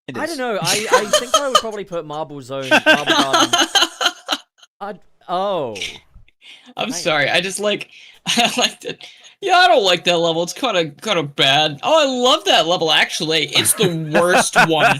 It
I
is.
don't know. I think I would probably put Marble Garden. Oh.
I'm
Nice.
sorry. I just like I liked it. Yeah, I don't like that level. It's kind of bad. Oh, I love that level. Actually, it's the worst one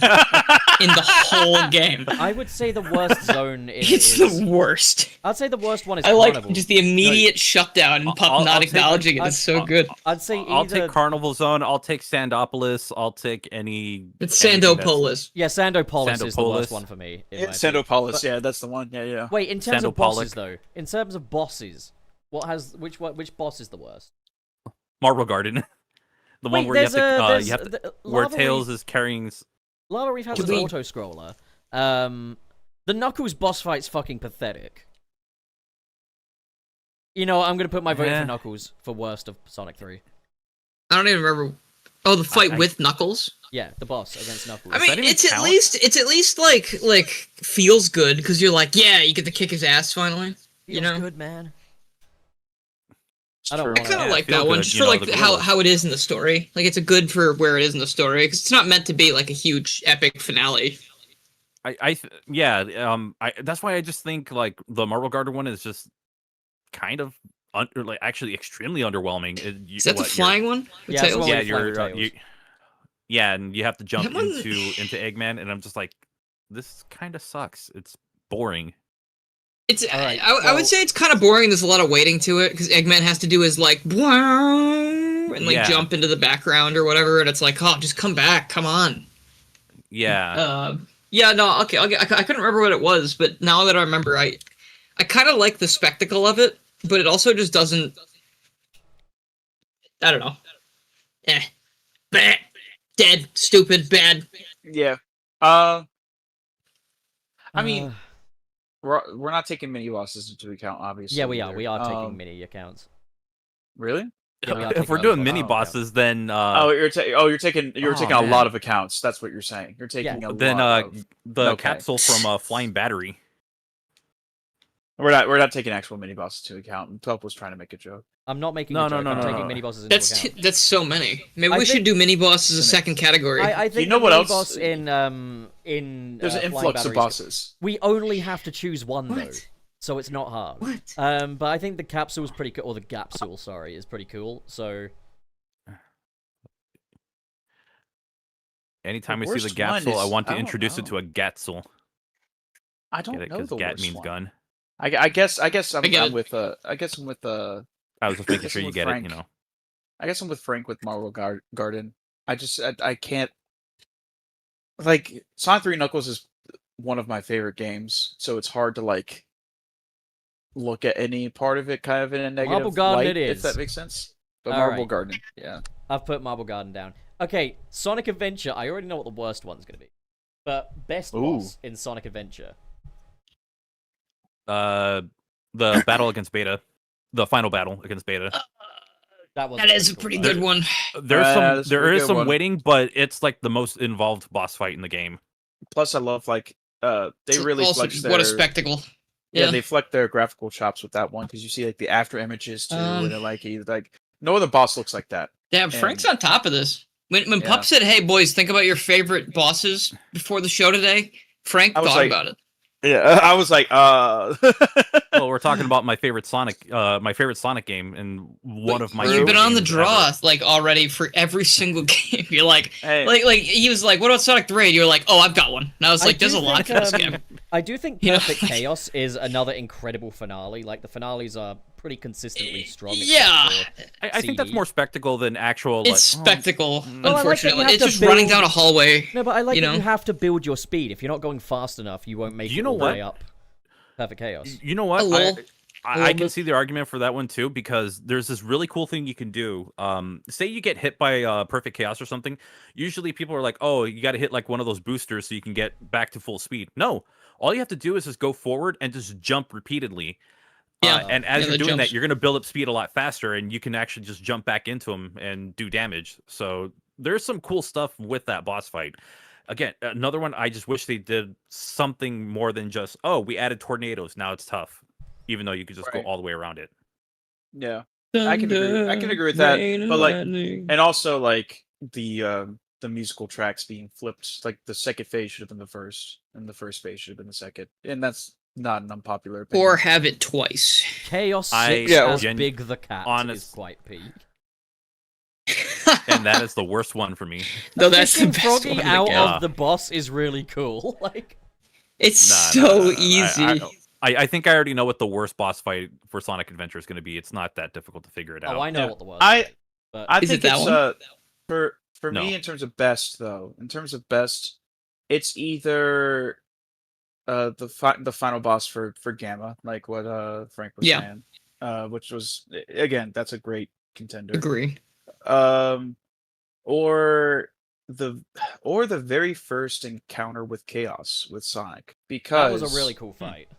in the whole game.
I would say the worst zone in it
It's
is...
the worst.
I'd say the worst one is
I like
Carnival.
just the immediate shutdown and Pup
I'll
not
take-
acknowledging it. It's so good.
I'd say
I'll
either...
take Carnival Zone. I'll take Sandopolis. I'll take any.
It's
anything that's-
Sandopolis.
Yeah, Sandopolis is the worst
Sandopolis.
one for me. in my
It's
opinion.
Sandopolis. Yeah, that's the one. Yeah.
Wait, in terms of
Sandopollic.
bosses though, in terms of bosses, which boss is the worst?
Marble Garden. The one
Wait,
where you have to,
there's
you have to,
the-
where
Lava
Tails
Reef-
is carrying.
Lava Reef has
Could
an
we-
auto scroller. The Knuckles boss fight's fucking pathetic. You know, I'm gonna put my vote
Yeah.
for Knuckles for worst of Sonic 3.
I don't even remember. Oh, the fight
I-
with Knuckles.
Yeah, the boss against Knuckles.
I
that
mean,
even
it's at
count?
least like feels good because you're like, yeah, you get to kick his ass finally. You
Feels
know,
good, man.
It's
I don't
true.
I kind of
Yeah,
like
feel
that one
good,
just
you
for
know,
like
the
how
gorillas.
it is in the story. Like it's a good for where it is in the story because it's not meant to be like a huge epic finale.
That's why I just think like the Marble Garden one is just kind of like actually extremely underwhelming.
Is that the flying one? With
Yeah, it's the
Tails?
one
Yeah,
with flying
you're
tails.
yeah, and you have to jump
That one-
into Eggman, and I'm just like, this kind of sucks. It's boring.
It's
All right,
I
well-
would say it's kind of boring. There's a lot of waiting to it because Eggman has to do his like and like
Yeah.
jump into the background or whatever, and it's like, oh, just come back, come on.
Yeah,
Yeah, no, okay, I couldn't remember what it was, but now that I remember, I kind of like the spectacle of it, but it also just doesn't. I don't know. Bah. Dead, stupid, bad.
Yeah. I mean, we're not taking mini bosses into account, obviously.
yeah, we are.
either.
We are taking mini accounts.
Really?
Yeah, we are
if
taking
we're
other
doing
ones
mini
into account.
bosses, then
you're taking a
man.
lot of accounts. That's what you're saying. You're taking a
then
lot of...
the
okay.
capsule from Flying Battery.
We're not taking actual mini bosses into account. And 12 was trying to make a joke.
I'm not making
No,
a joke.
no,
I'm
no,
taking
no.
mini bosses into
That's
account.
that's so many. Maybe
I
we should
think-
do mini boss as a second category.
I think
You know
the
what
mini
else?
boss in
There's an
Flying
influx of
Batteries-
bosses.
We only have to choose one though,
What?
so it's not hard.
What?
But I think the capsule's pretty cool, or the capsule, sorry, is pretty cool. So
Anytime
The
I see the
worst one
capsule, I
is-
want to
I don't
introduce it to
know.
a Gatsul.
I don't
Get it?
know
Because
the
Gat
worst
means
one.
gun.
I guess I'm
I get
I'm
it.
with I guess I'm with
I was just making
guess
sure
I'm
you
with
get
Frank.
it. You know.
I guess I'm with Frank with Marble Garden. I can't, like, Sonic 3 Knuckles is one of my favorite games, so it's hard to like look at any part of it kind of in a negative
Marble Garden
light,
it
if
is.
that makes sense. But
All
Marble
right.
Garden, yeah.
I've put Marble Garden down. Okay, Sonic Adventure. I already know what the worst one's gonna be, but best
Ooh.
boss in Sonic Adventure.
The battle against Beta, the final battle against Beta.
That was
That is a pretty
cool.
good one.
There's
that's a
there
pretty
is
good
some
one.
waiting, but it's like the most involved boss fight in the game.
Plus, I love like they really
also
flex
just
their
what a spectacle.
yeah they flex their graphical chops with that one because you see like the after images too, and they're like no other boss looks like that.
Damn, Frank's on top of this. When
Yeah.
Pup said, "Hey boys, think about your favorite bosses before the show today," Frank
I was
thought
like,
about it.
Yeah, I was like,
Well, we're talking about my favorite Sonic game, and one of my.
You've been
favorite
on the
games
draw
ever.
like already for every single game. You're like,
Hey.
like he was like, "What about Sonic 3?" And you're like, "Oh, I've got one." And I was like,
I
"There's
do
a lot
think,
to this game."
I do think
You know,
Perfect
like-
Chaos is another incredible finale. Like the finales are pretty consistently strong. except
Yeah,
for
I think that's
CD.
more spectacle than actual.
it's
like,
spectacle.
Well, I like that you
Unfortunately,
have
it's
to
just running
build-
down a hallway.
No, but I like
you
that
know?
you have to build your speed. If you're not going fast enough, you won't make
You
it
know
all the
what?
way up. Perfect Chaos.
You know what?
Hello.
I can see the argument for that one too, because there's this really cool thing you can do. Say you get hit by perfect chaos or something. Usually people are like, "Oh, you got to hit like one of those boosters so you can get back to full speed." No, all you have to do is just go forward and just jump repeatedly.
Yeah,
And as you're
the
doing
jumps.
that, you're going to build up speed a lot faster, and you can actually just jump back into them and do damage. So there's some cool stuff with that boss fight. Again, another one. I just wish they did something more than just, "Oh, we added tornadoes. Now it's tough," even though you could just go
Right.
all the way around it.
Yeah, I can agree with that. But like, and also like the musical tracks being flipped. Like the second phase should have been the first, and the first phase should have been the second. And that's not an unpopular opinion.
Or have it twice.
Chaos 6
Yeah,
as Big the Cat is quite peak.
And that is the worst one for me.
No, that's the
Kicking
best
Froggy
one.
out
Yeah.
of the boss is really cool. Like,
It's
Nah,
so easy.
I think I already know what the worst boss fight for Sonic Adventure is going to be. It's not that difficult to figure it out.
oh, I know
Yeah.
what the word.
I
Is
think
it that
it's
one?
for
No.
me in terms of best though. In terms of best, it's either the final boss for Gamma, like what Frank was
Yeah.
saying, which was again that's a great contender.
Agree.
Um, or the very first encounter with Chaos with Sonic, because
That was a really cool fight.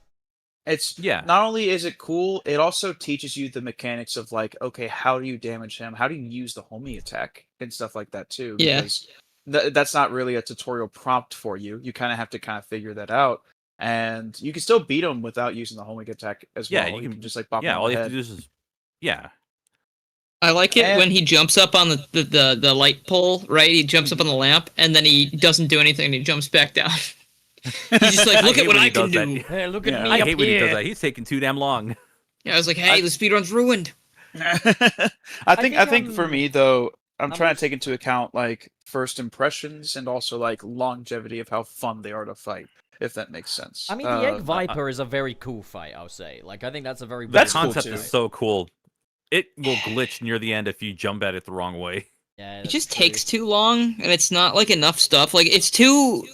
it's
Yeah.
not only is it cool, it also teaches you the mechanics of like, okay, how do you damage him? How do you use the homie attack and stuff like that too?
Yeah.
Because that's not really a tutorial prompt for you. You kind of have to kind of figure that out, and you can still beat him without using the homie attack as
Yeah,
well.
you
You
can-
can just like bop him
Yeah,
on
all
the
you have
head.
to do is yeah.
I like it
And-
when he jumps up on the light pole, right? He jumps up on the lamp, and then he doesn't do anything, and he jumps back down. He's just like, look
hate
at what
when he
I can
does that.
do.
Hey, look at
Yeah.
me
I
up
hate when he does
here.
that. He's taking too damn long.
Yeah, I was like, hey, the speedrun's ruined.
I think for
I'm-
me though, I'm
I'm
trying
just-
to take into account like first impressions and also like longevity of how fun they are to fight, if that makes sense.
I mean, the Egg Viper is a very cool fight, I'll say. Like, I think that's a very
The
That's cool,
concept
too.
is so cool. It will glitch near the end if you jump at it the wrong way.
Yeah,
It
that's
just
true.
takes too long, and it's not like enough stuff. Like it's too.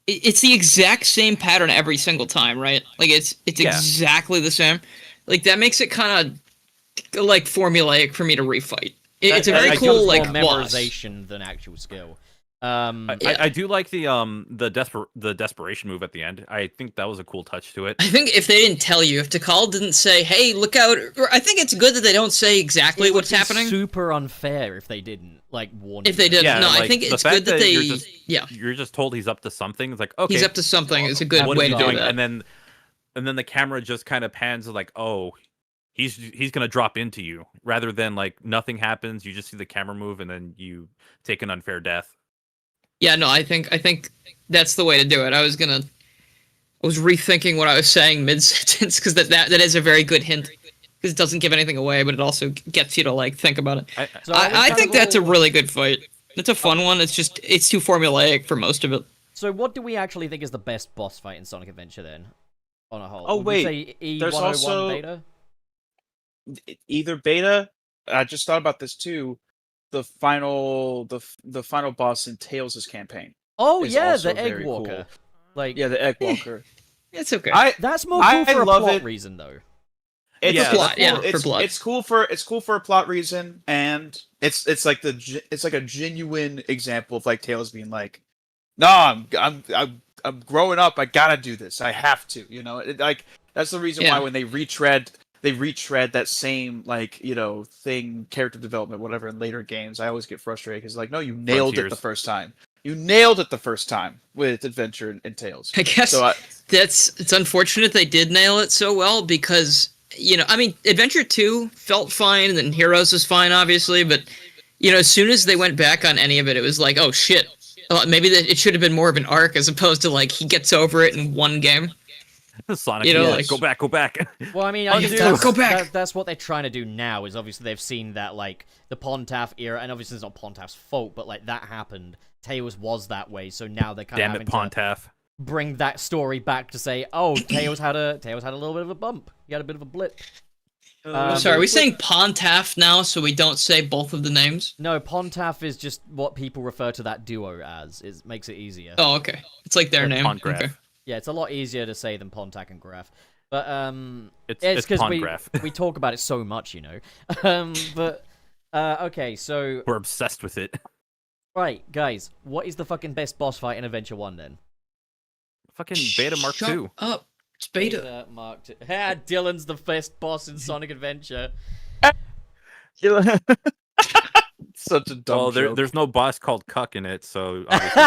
It's the exact same pattern every single time, right? Like it's
Yeah.
exactly the same. Like that makes it kind of like formulaic for me to refight. It's a
I
very
think
cool
It's
like
more
boss.
memorization than actual skill.
I do like the desperation move at the end. I think that was a cool touch to it.
I think if they didn't tell you, if Tikal didn't say, "Hey, look out," or I think it's good that they don't say exactly
It would
what's
be
happening.
super unfair if they didn't, like, warn
If they
you.
did,
Yeah,
no, I
like,
think
the
it's
fact
good that
that
they.
you're just-
Yeah,
You're just told he's up to something. It's like, okay,
he's up to something. It's a good
What
what
way
is
to
he
do
doing?
that.
And then the camera just kind of pans to like, oh, he's gonna drop into you, rather than like nothing happens. You just see the camera move, and then you take an unfair death.
Yeah, no, I think that's the way to do it. I was rethinking what I was saying mid sentence because that is a very good hint because it doesn't give anything away, but it also gets you to like think about it.
So are we
I
kind
think
of
that's a
all-
really good fight. It's a fun one. It's just it's too formulaic for most of it.
So what do we actually think is the best boss fight in Sonic Adventure, then? On a whole?
Oh,
Would we
wait,
say E101
there's also-
Beta?
either beta. I just thought about this too. The final boss in Tails' campaign.
Oh,
is
yeah,
also
the Egg
very
Walker.
cool.
Like,
Yeah, the Egg Walker.
It's okay.
that's more cool
I
for a
love
plot
it.
reason, though.
It's
Yeah,
cool.
plot, yeah, for
it's,
plot.
it's cool for a plot reason, and it's like it's like a genuine example of like Tails being like, no, I'm growing up. I gotta do this. I have to. You know, like that's the reason
Yeah.
why when they retread that same like thing, character development, whatever in later games. I always get frustrated because like, no, you nailed it the
Frontiers.
first time. You nailed it the first time with Adventure and Tails.
I guess
So
it's unfortunate they did nail it so well because I mean, Adventure 2 felt fine, and then Heroes was fine, obviously, but as soon as they went back on any of it, it was like, oh shit, maybe it should have been more of an arc as opposed to like he gets over it in one game.
Sonic,
like
go back, go back.
Well, I mean,
Go back.
That's what they're trying to do now. Is obviously they've seen that like the Pontaff era, and obviously it's not Pontaff's fault, but like that happened. Tails was that way, so now they're kind
Damn
of
it,
having to
Pontaff.
bring that story back to say, oh, Tails had a little bit of a bump. He had a bit of a blip.
Sorry, are we saying Pontaff now so we don't say both of the names?
No, Pontaff is just what people refer to that duo as. It makes it easier.
Oh, okay. It's like their name.
Pongraph.
Okay.
Yeah, it's a lot easier to say than Pontac and Graf. But
It's
because we
Graph.
we talk about it so much, you know. But okay, so
We're obsessed with it.
right, guys, what is the fucking best boss fight in Adventure 1 then?
Fucking Beta Mark
Shut
II.
up. It's beta.
Mark II. Ha, Dylan's the best boss in Sonic Adventure.
Such a dumb
Well,
joke.
there's no boss called Cuck in it, so obviously.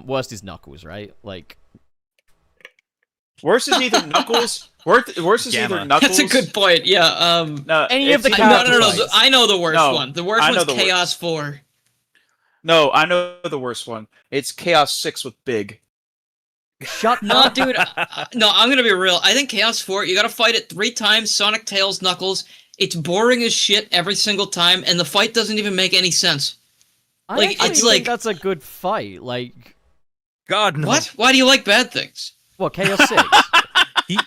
Worst is Knuckles, right? Like
Worse is either Knuckles. Worse is either
Gamma.
Knuckles.
That's a good point. Yeah.
No,
Any of the
it's-
character
No.
fights.
I know the worst
No,
one. The worst
I know
one's
the worst.
Chaos 4.
No, I know the worst one. It's Chaos 6 with Big.
shut
No,
up.
dude. No, I'm gonna be real. I think Chaos 4, you gotta fight it 3 times. Sonic, Tails, Knuckles. It's boring as shit every single time, and the fight doesn't even make any sense.
I
like,
actually
it's
think
like-
that's a good fight. Like
God no.
What? Why do you like bad things?
what, Chaos 6?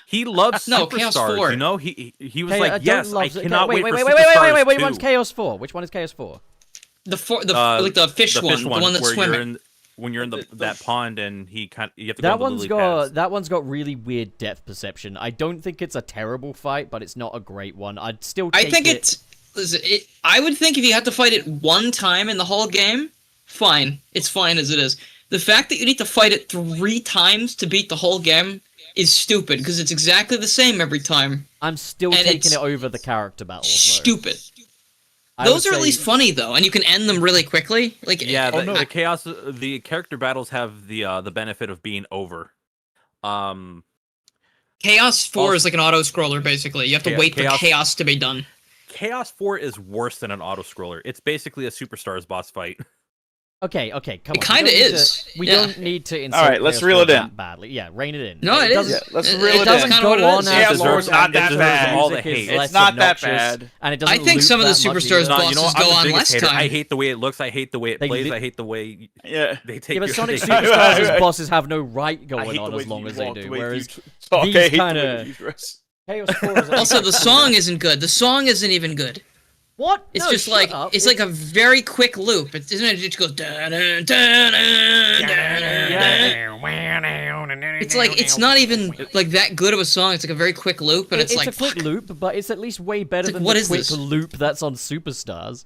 He loves
No, Chaos
Superstars.
4.
You know, he was
Okay,
like,
don't
yes,
love
I
it.
cannot
Okay,
wait for
wait,
Superstars
which
2.
one's Chaos 4? Which one is Chaos 4?
The fish
the
one,
fish
the one that's
where
swimming.
when you're in that pond and you have to go
That
on the
one's
lily
got
pads.
that one's got really weird depth perception. I don't think it's a terrible fight, but it's not a great one. I'd still
I
take
think
it.
listen, I would think if you had to fight it 1 time in the whole game, fine. It's fine as it is. The fact that you need to fight it 3 times to beat the whole game is stupid, because it's exactly the same every time.
I'm still
and
taking
it's
it over the character battles. Though.
Stupid.
I
Those
would
are at
say-
least funny, though, and you can end them really quickly. Like,
Yeah,
Oh,
the,
no.
the chaos, the character battles have the benefit of being over.
Chaos 4
Also-
is like an auto-scroller, basically. You have to wait for chaos to be done.
Chaos 4 is worse than an auto scroller. It's basically a Superstars boss fight.
Okay, come
It
on. We
kinda
don't need to-
is.
We
Yeah.
don't need to insult
All right, let's
Chaos
reel
4
it in.
that badly. Yeah, rein it in.
No, it
doesn't-
is.
Yeah, let's
It-
reel
it
it
doesn't
in.
kinda
go
what it
on
is.
as
Chaos
long
4
as
is not
the
that
music
bad.
All the
is
hate.
less
It's not that
obnoxious,
bad.
and it doesn't
I think
loop
some of the
that much
Superstars
either.
No,
bosses
you know what?
go
I'm the
on
biggest
less
hater.
time.
I hate the way it looks. I hate the way it
They
plays.
li-
I hate the way
Yeah.
they take
Yeah, but
your
Sonic
they-
Superstars' bosses have no right
I
going
hate
on
the way
as long
you
as they
walk,
do,
the way
whereas
you talk.
these
I hate the
kinda-
way you dress.
Chaos 4 is
Also, the song isn't good. The song isn't even good.
What?
It's
No,
just
shut
like
up.
it's like a very quick loop. It isn't. It just goes. It's like it's not even like that good of a song. It's like a very quick loop, and it's like
a quick loop, but it's at least way better
It's like,
than
what
the
is
quick
this?
loop that's on Superstars.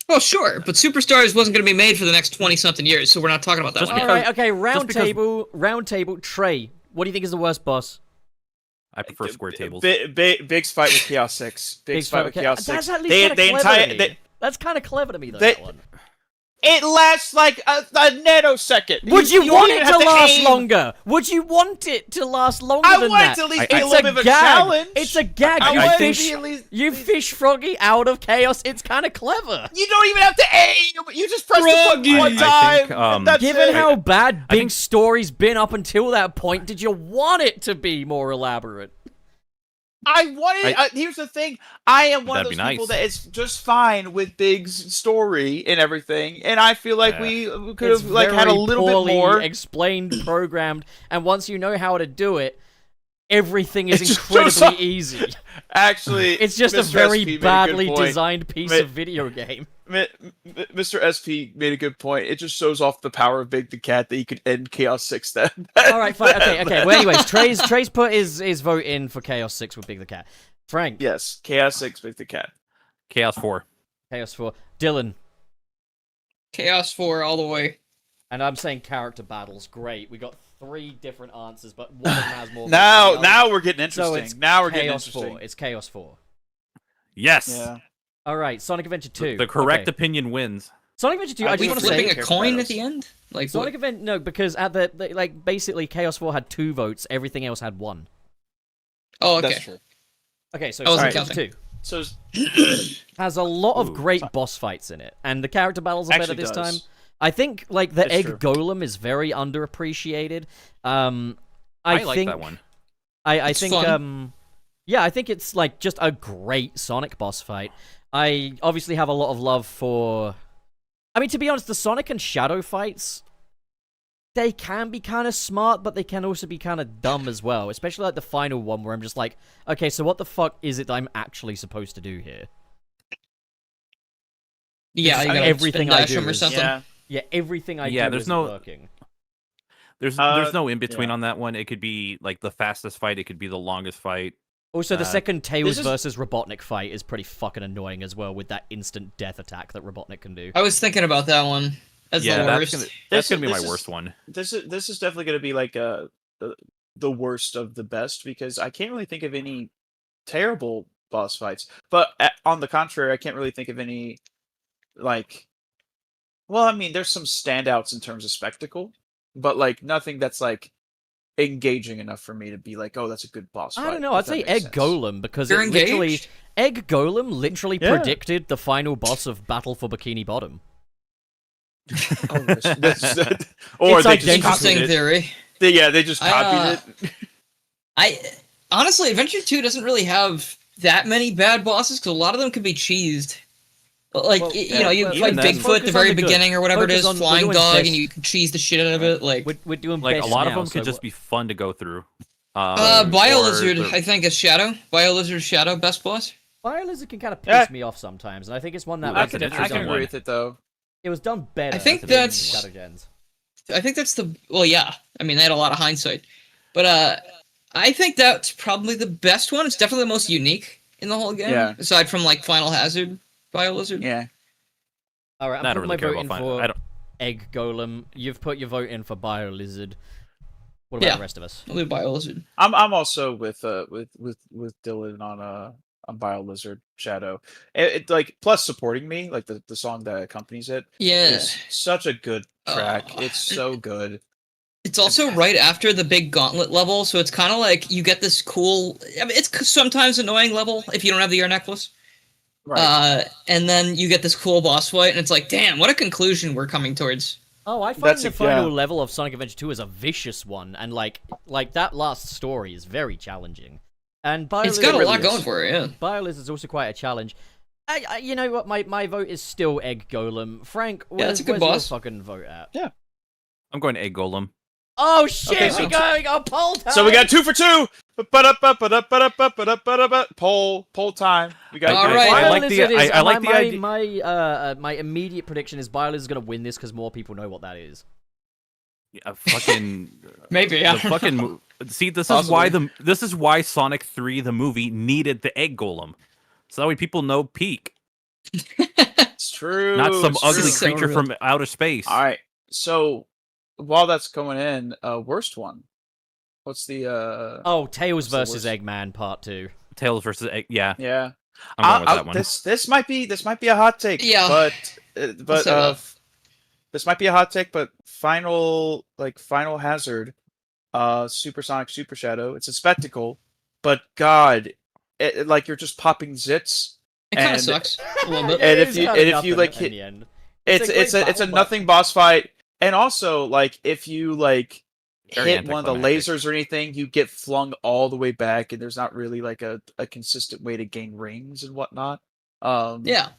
Oh, sure, but Superstars wasn't going to be made for the next 20-something years, so we're not talking about that
Just
one.
because-
All right, okay. Round
because-
table. Trey, what do you think is the worst boss?
I prefer square tables.
Big's fight with Chaos 6. Big's fight with
okay.
Chaos
That's
6.
at least kinda clever to me.
they-
That's kind of clever to me, though.
they-
That one.
It lasts like a nanosecond.
Would you
don't
want
even
it
have
to last
aim.
longer? Would you want it to last longer
I
than
want
that?
it to at least
I-
be a
it's
little bit of a
gag.
challenge.
It's a gag.
I
You
want it to
fish.
be at least-
You fish Froggy out of chaos. It's kind of clever.
You don't even have to aim. You just press the
Froggy.
button one
I
time.
think,
and that's
Given
it.
how bad
I
Big
think-
Story's been up until that point, did you want it to be more elaborate?
I wanted. Here's the thing. I am one of
That'd
those
be
people
nice.
that is just fine with Big's story and everything, and I feel like
Yeah.
we could
It's
have like had a
very
little bit
poorly
more.
explained, programmed, and once you know how to do it, everything is
It's just
incredibly
so-
easy.
Actually,
It's just a
Mr.
very
SP made a good
badly
point.
designed piece
Ma-
of video game.
Mr. SP made a good point. It just shows off the power of Big the Cat that he could end Chaos 6 then.
All right, fine. Okay. Well, anyways, Trey's put his vote in for Chaos 6 with Big the Cat. Frank,
Yes, Chaos 6, Big the Cat.
Chaos 4.
Chaos 4. Dylan,
Chaos 4 all the way.
and I'm saying character battles. Great. We got 3 different answers, but one of them has more.
Now,
votes than the
now
other.
we're getting interesting.
So it's
now we're getting
Chaos
interesting.
4. It's Chaos 4.
Yes.
Yeah.
All right, Sonic Adventure 2.
The correct
Okay.
opinion wins.
Sonic Adventure 2.
Are
I
Are
just
we
want to
flipping
say.
a
character
coin
battles.
at the end? Like
Sonic
what?
Event no, because at the like basically Chaos 4 had 2 votes, everything else had 1.
Oh, okay.
That's true.
Okay, so
I wasn't
Sonic Adventure 2
So
has a lot of
Ooh.
great boss fights in it, and the character battles are better
Actually
this
does.
time. I think like the
It's
egg
true.
golem is very underappreciated. I
like
think
that one.
I
It's
think
fun.
yeah, I think it's like just a great Sonic boss fight. I obviously have a lot of love for I mean, to be honest, the Sonic and Shadow fights, they can be kind of smart, but they can also be kind of dumb as well. Especially like the final one where I'm just like, okay, so what the fuck is it that I'm actually supposed to do here?
Yeah, you
I mean,
gotta
everything
spin
I
dash
do
him or
is-
something.
yeah,
Yeah, everything I
Yeah,
do
there's
isn't
no-
working.
There's no in between on that one. It could be like the fastest fight. It could be the longest fight.
Also, the second Tails
is-
versus Robotnik fight is pretty fucking annoying as well, with that instant death attack that Robotnik can do.
I was thinking about that one as the worst.
That's gonna be my
This is-
worst one.
This is definitely going to be like the worst of the best, because I can't really think of any terrible boss fights. But on the contrary, I can't really think of any like. Well, I mean, there's some standouts in terms of spectacle, but like nothing that's like engaging enough for me to be like, oh, that's a good boss fight.
I don't know.
if
I'd
that
say
makes
Egg
sense.
Golem because
You're
it literally
engaged?
Egg Golem literally
Yeah.
predicted the final boss of Battle for Bikini Bottom.
Oh, or
It's
they just
identical.
copied
Interesting
it.
theory.
They just copied it.
I honestly, Adventure 2 doesn't really have that many bad bosses because a lot of them could be cheesed. Like
Well,
you know, you
well,
fight
even then-
Bigfoot at
focus
the
on
very
the good.
beginning or whatever it
Focus
is,
on- we're
Flying
doing
Dog,
best.
and you can cheese the shit out of it. Like
We're doing
Like a
best
lot of
now,
them could
so
just be fun to go through.
Biolizard,
or
I think, is Shadow. Biolizard Shadow, best boss.
Biolizard can kind of piss
Yeah.
me off sometimes, and I think it's one that
Ooh,
was
that's an
I
interesting
can
one.
agree with it though.
it was done better.
I think
than
that's-
Shadow Gens.
I think that's the yeah. I mean, they had a lot of hindsight, but I think that's probably the best one. It's definitely the most unique in the whole game.
Yeah.
Aside from like Final Hazard, Biolizard.
Yeah.
All right, I'm
I don't
putting
really
my
care
vote
about
in
Final.
for
I don't.
Egg Golem. You've put your vote in for Biolizard. What about
Yeah.
the rest of us?
I'll do Biolizard.
I'm also with Dylan on BioLizard Shadow. It like plus supporting me, like the song that accompanies it
Yeah.
is such a good track.
Oh.
It's so good.
It's also right after the big gauntlet level, so it's kind of like you get this cool. I mean, it's sometimes annoying level if you don't have the ear necklace.
Right.
And then you get this cool boss fight, and it's like, damn, what a conclusion we're coming towards.
Oh, I find
That's
the
a-
final
yeah.
level of Sonic Adventure 2 is a vicious one, and like that last story is very challenging. And
It's got a
really
lot
is.
going for it, yeah.
Biolizard is also quite a challenge. You know what? My vote is still Egg Golem. Frank,
Yeah, that's a good
where's
boss.
your fucking vote at?
I'm going to Egg Golem.
Oh shit!
Okay, so-
we got poll time.
So we got 2 for 2. Poll time. We got
All right.
I like the.
Biolizard is-
I like the
my,
idea.
my immediate prediction is Biolizard is gonna win this because more people know what that is.
Fucking.
Maybe,
The
I don't
fucking.
know.
See, this
Possibly.
is why Sonic 3 the movie needed the Egg Golem, so that way people know Peak,
It's true.
not some
it's
ugly
true.
So
creature
real.
from outer space.
All right. So while that's going in, worst one. What's the
Oh, Tails
What's the
versus
worst?
Eggman Part 2.
Tails versus Egg. Yeah,
yeah.
I'm going with that one.
This might be a hot take.
Yeah.
But
I'll say that.
this might be a hot take. But Final Hazard, Super Sonic Super Shadow. It's a spectacle, but God, like you're just popping zits.
It kind of
And-
sucks a little bit.
And
It
if
is
you-
kinda
and if you,
nothing
like,
in
hit-
the end.
It's
a great
it's a
battle, but-
nothing boss fight, and also like if you like
Very
hit one of the
anticlimactic.
lasers or anything, you get flung all the way back, and there's not really like a consistent way to gain rings and whatnot.
Yeah.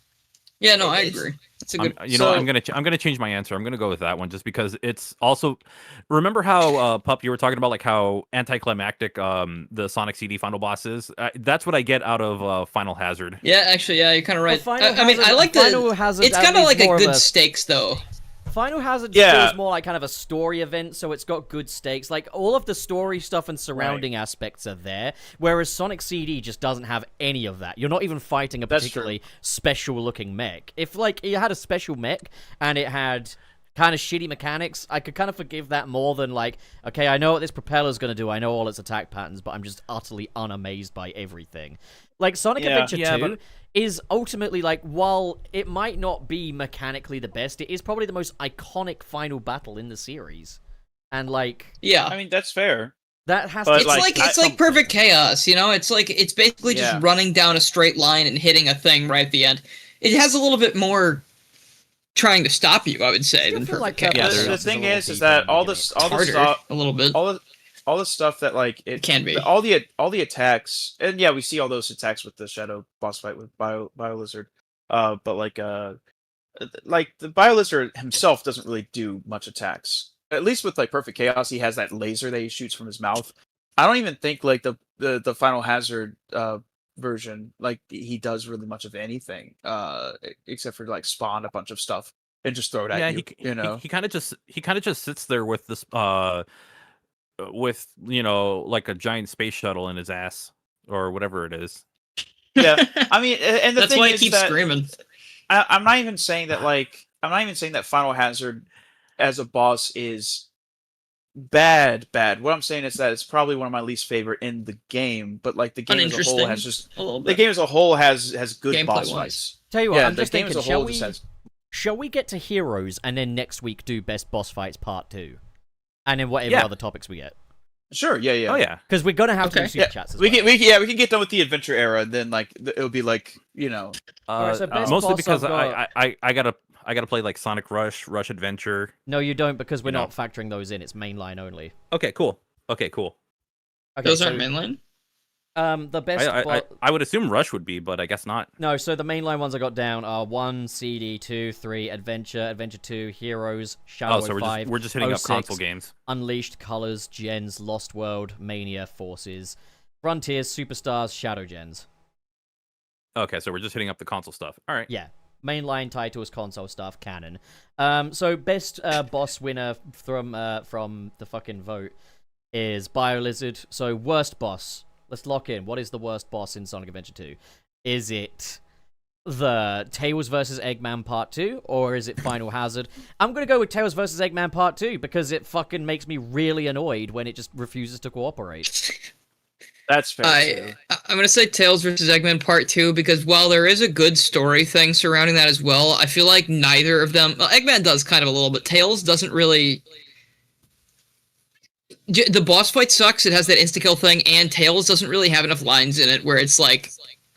Yeah, no, I
It's-
agree. It's a good.
You know,
So-
I'm gonna change my answer. I'm gonna go with that one just because it's also. Remember how Pup, you were talking about like how anticlimactic the Sonic CD final boss is. That's what I get out of Final Hazard.
Yeah, actually, yeah, you're kind of right.
Final
I mean, I like the.
Final Hazard
It's
at
kind of
least
like a
more of
good stakes, though.
Final Hazard
Yeah.
feels more like kind of a story event, so it's got good stakes. Like, all of the story stuff and surrounding aspects are there, whereas Sonic CD just doesn't have any of that. You're not even fighting a
That's true.
particularly special-looking mech. If, like, you had a special mech, and it had kind of shitty mechanics, I could kind of forgive that more than, like, okay, I know what this propeller's gonna do, I know all its attack patterns, but I'm just utterly unamazed by everything. Like, Sonic
Yeah.
Adventure
Yeah,
2
but-
is ultimately, like, while it might not be mechanically the best, it is probably the most iconic final battle in the series. And, like,
Yeah.
I mean, that's fair.
that has
But,
to
It's
like,
like perfect chaos, you know? It's like it's basically
Yeah.
just running down a straight line and hitting a thing right at the end. It has a little bit more trying to stop you, I would say, than
feel like
perfect
that
chaos.
was-
the
there's a
thing
little
is
deeper
that
in the
all
beginning.
this all the
Harder
stuff
a little bit.
all the stuff that like it
Can be.
all the attacks, and yeah, we see all those attacks with the Shadow boss fight with BioLizard. But like the BioLizard himself doesn't really do much attacks. At least with like Perfect Chaos, he has that laser that he shoots from his mouth. I don't even think like the Final Hazard version, like he does really much of anything, except for like spawn a bunch of stuff. and just throw it at you. You know,
he kind of just sits there with this with like a giant space shuttle in his ass or whatever it is.
yeah. I mean, and the
That's
thing
why
is
he keeps
that
screaming.
I'm not even saying that I'm not even saying that Final Hazard as a boss is bad. What I'm saying is that it's probably one of my least favorite in the game. But like the game as a whole has just
a little
the
bit.
game as a whole has good
Gameplay
boss
wise.
fights.
Tell you what,
Yeah,
I'm
the
just
game as
thinking,
a whole just has.
shall we get to Heroes and then next week do Best Boss Fights Part 2? And then whatever other topics we get.
Sure, yeah.
Oh yeah.
Because we're going to have to do Super
Yeah,
Chats as
we
well.
can get done with the adventure era, and then like it'll be like
Alright, so best
Mostly
boss
because
I've
I gotta play like Sonic Rush Adventure.
No, you don't, because we're
You know.
not factoring those in. It's mainline only.
Okay, cool.
Okay,
Those
so,
aren't mainline?
the best...
I would assume Rush would be, but I guess not.
No, so the mainline ones I got down are 1, CD, 2, 3, Adventure, Adventure 2, Heroes, Shadow
Oh, so
5,
we're just hitting up
06,
console games.
Unleashed, Colors, Gens, Lost World, Mania, Forces, Frontiers, Superstars, Shadow Gens.
Okay, so we're just hitting up the console stuff. All right.
Yeah. Mainline titles, console stuff, canon. So best boss winner from the fucking vote is BioLizard. So worst boss. Let's lock in. What is the worst boss in Sonic Adventure 2? Is it the Tails vs. Eggman Part 2, or is it Final Hazard? I'm gonna go with Tails vs. Eggman Part 2 because it fucking makes me really annoyed when it just refuses to cooperate.
that's fair.
I'm gonna say Tails vs. Eggman Part 2 because while there is a good story thing surrounding that as well, I feel like neither of them. Well, Eggman does kind of a little, but Tails doesn't really. The boss fight sucks. It has that insta-kill thing, and Tails doesn't really have enough lines in it where it's like,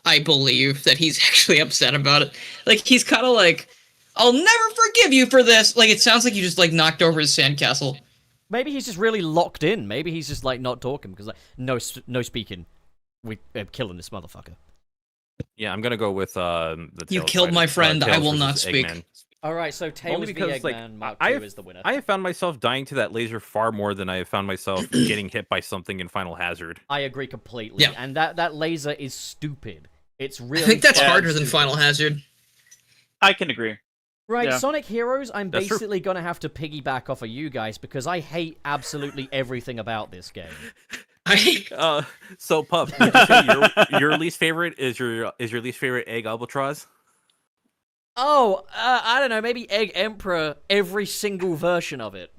I believe that he's actually upset about it. Like, he's kind of like, I'll never forgive you for this. Like, it sounds like you just, like, knocked over his sandcastle.
Maybe he's just really locked in. Maybe he's just, like, not talking because, like, no speaking. We're killing this motherfucker.
Yeah, I'm gonna go with the.
You
Tails
killed
fight-
my friend. I
Tails
will
versus
not speak.
Eggman.
All right, so Tails
Only
v.
because, like,
Eggman Mark
I
2
have-
is the winner.
I have found myself dying to that laser far more than I have found myself getting hit by something in Final Hazard.
I agree completely.
Yeah.
And that laser is stupid. It's really
I think that's
fucking
harder than
stupid.
Final Hazard.
I can agree.
Right,
Yeah.
Sonic Heroes, I'm
That's true.
basically gonna have to piggyback off of you guys because I hate absolutely everything about this game.
So Pup, would you say your least favorite is your least favorite Egg Albatross?
Oh, I don't know, maybe Egg Emperor, every single version of it.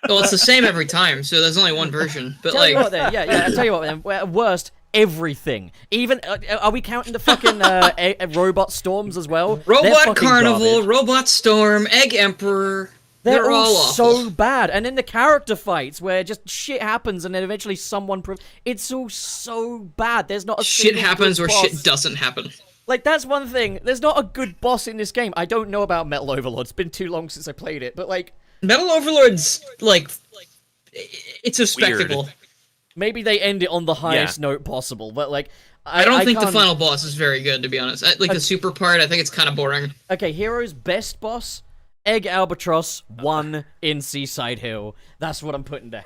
Well, it's the same every time, so there's only one version. But
Tell you
like,
what then, yeah, I'll tell you what then, worst, everything. Even, are we counting the fucking robot storms as well? They're
Robot
fucking
Carnival,
garbage.
Robot Storm, Egg Emperor.
They're
all
all
awful.
so bad. And then the character fights where just shit happens and then eventually someone... It's all so bad. There's not a
Shit
single
happens
good
or
boss.
shit doesn't happen.
Like, that's one thing. There's not a good boss in this game. I don't know about Metal Overlord. It's been too long since I played it. But, like...
Metal Overlord's, like, it's a spectacle.
Maybe they end it on the highest note possible. But, like...
I don't think the
can't-
final boss is very good, to be honest. Like, the super part, I think it's kind of boring.
Okay, Hero's best boss... Egg Albatross 1 in Seaside Hill. That's what I'm putting down.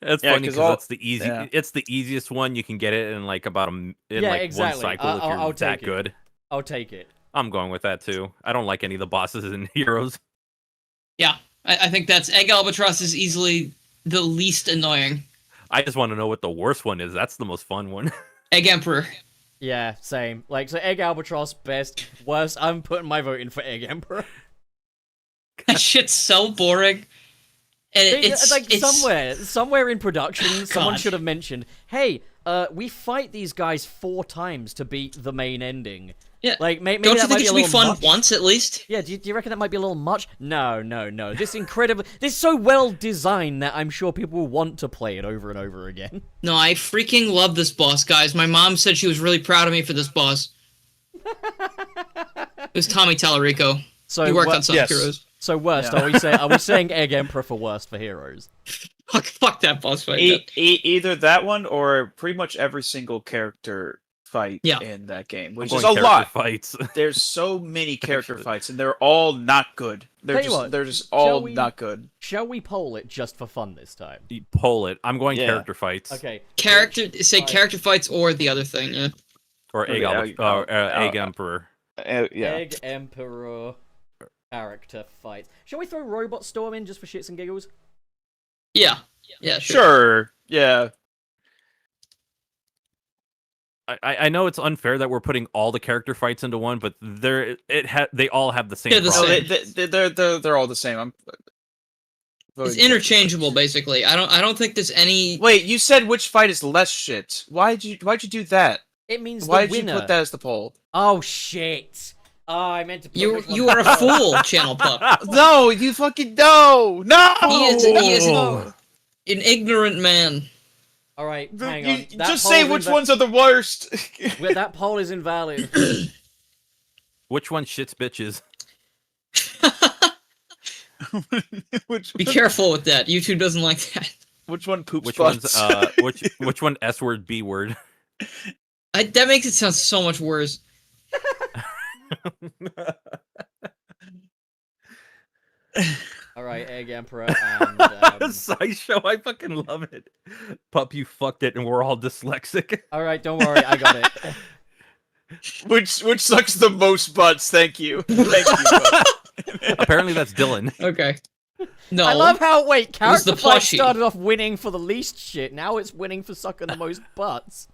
It's
Yeah,
funny
'cause
because it's the easy.
yeah.
It's the easiest one. You can get it in like about
exactly.
one cycle if you're
I'll
that
take it.
good.
I'll take it.
I'm going with that too. I don't like any of the bosses in Heroes.
Yeah, I think that's Egg Albatross is easily the least annoying.
I just want to know what the worst one is. That's the most fun one.
Egg Emperor.
Yeah, same. Like, so Egg Albatross, best. Worst, I'm putting my vote in for Egg Emperor.
That shit's so boring. And it's
like,
it's,
somewhere in production, someone
God.
should have mentioned, hey, we fight these guys 4 times to beat the main ending.
Yeah.
Like, maybe
Don't you
that might
think it
be a
should be
little
fun
much.
once at least?
Yeah, do you reckon that might be a little much? No. This is so well designed that I'm sure people will want to play it over and over again.
No, I freaking love this boss, guys. My mom said she was really proud of me for this boss. It was Tommy Tallarico.
So
He worked
wor-
on Sonic
yes.
Heroes.
So worst,
Yeah.
are we saying Egg Emperor for worst for Heroes?
Fuck that boss fight.
Either that one or pretty much every single character fight
Yeah.
in that game,
I'm
which
going
is a
character
lot.
Fights.
There's so many character fights, and they're all not good.
Tell you what,
They're just
shall
all
we-
not good.
Shall we poll it just for fun this time?
Pull it. I'm going
Yeah.
character fights.
Okay.
Character fights or the other thing, yeah.
Or Egg, Egg Emperor.
Yeah.
Egg Emperor character fights. Shall we throw Robot Storm in just for shits and giggles?
Yeah. Yeah.
Sure. Yeah.
I know it's unfair that we're putting all the character fights into one, but they all have the same.
They're the
problem.
same.
They're all the same.
It's interchangeable, basically. I don't think there's any.
Wait, you said which fight is less shit. Why'd you do that?
It means
Why'd
the winner.
you put that as the poll?
Oh shit! Oh, I meant to. Put
You are a fool, Channel Pup.
No, you fucking no!
He is an ignorant man.
All right, hang on. That
Just say which ones are the worst.
Well, that poll is invalid.
Which one shits bitches?
Be careful with that. YouTube doesn't like that.
Which one poops
Which
butts?
one's which one S word B word?
That makes it sound so much worse.
All right, Egg Emperor and.
Sideshow, I fucking love it. Pup, you fucked it, and we're all dyslexic.
All right, don't worry, I got it.
Which sucks the most butts? Thank you. Thank you.
Apparently, that's Dylan.
Okay. No.
I love how character
the
fight
plushie.
started off winning for the least shit. Now it's winning for sucking the most butts.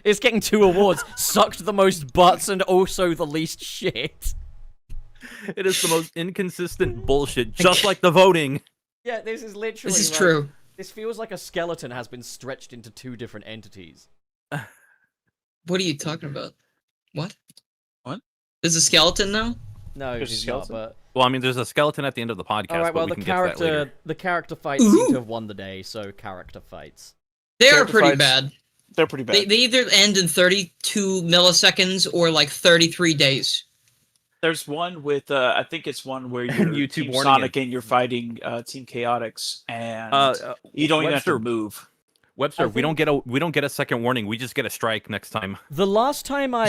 It's getting 2 awards: sucked the most butts and also the least shit.
It is the most inconsistent bullshit, just like the voting.
Yeah, this is literally.
This is
like,
true.
This feels like a skeleton has been stretched into 2 different entities.
What are you talking about? What?
What?
There's a skeleton now?
No,
There's a
he's not.
skeleton?
But
Well, I mean, there's a skeleton at the end of the podcast.
all right, well,
but
the
we can get to that later.
character fights seem to have won the day. So character fights.
They are
Character
pretty
fights.
bad.
They're pretty bad.
They either end in 32 milliseconds or like 33 days.
There's one with I think it's one where you're
YouTube
Team
warning
Sonic
it.
and you're fighting Team Chaotix, and you don't even have to
Webster,
move.
Webster,
I
we don't get a second warning. We just get a strike next time.
The last time I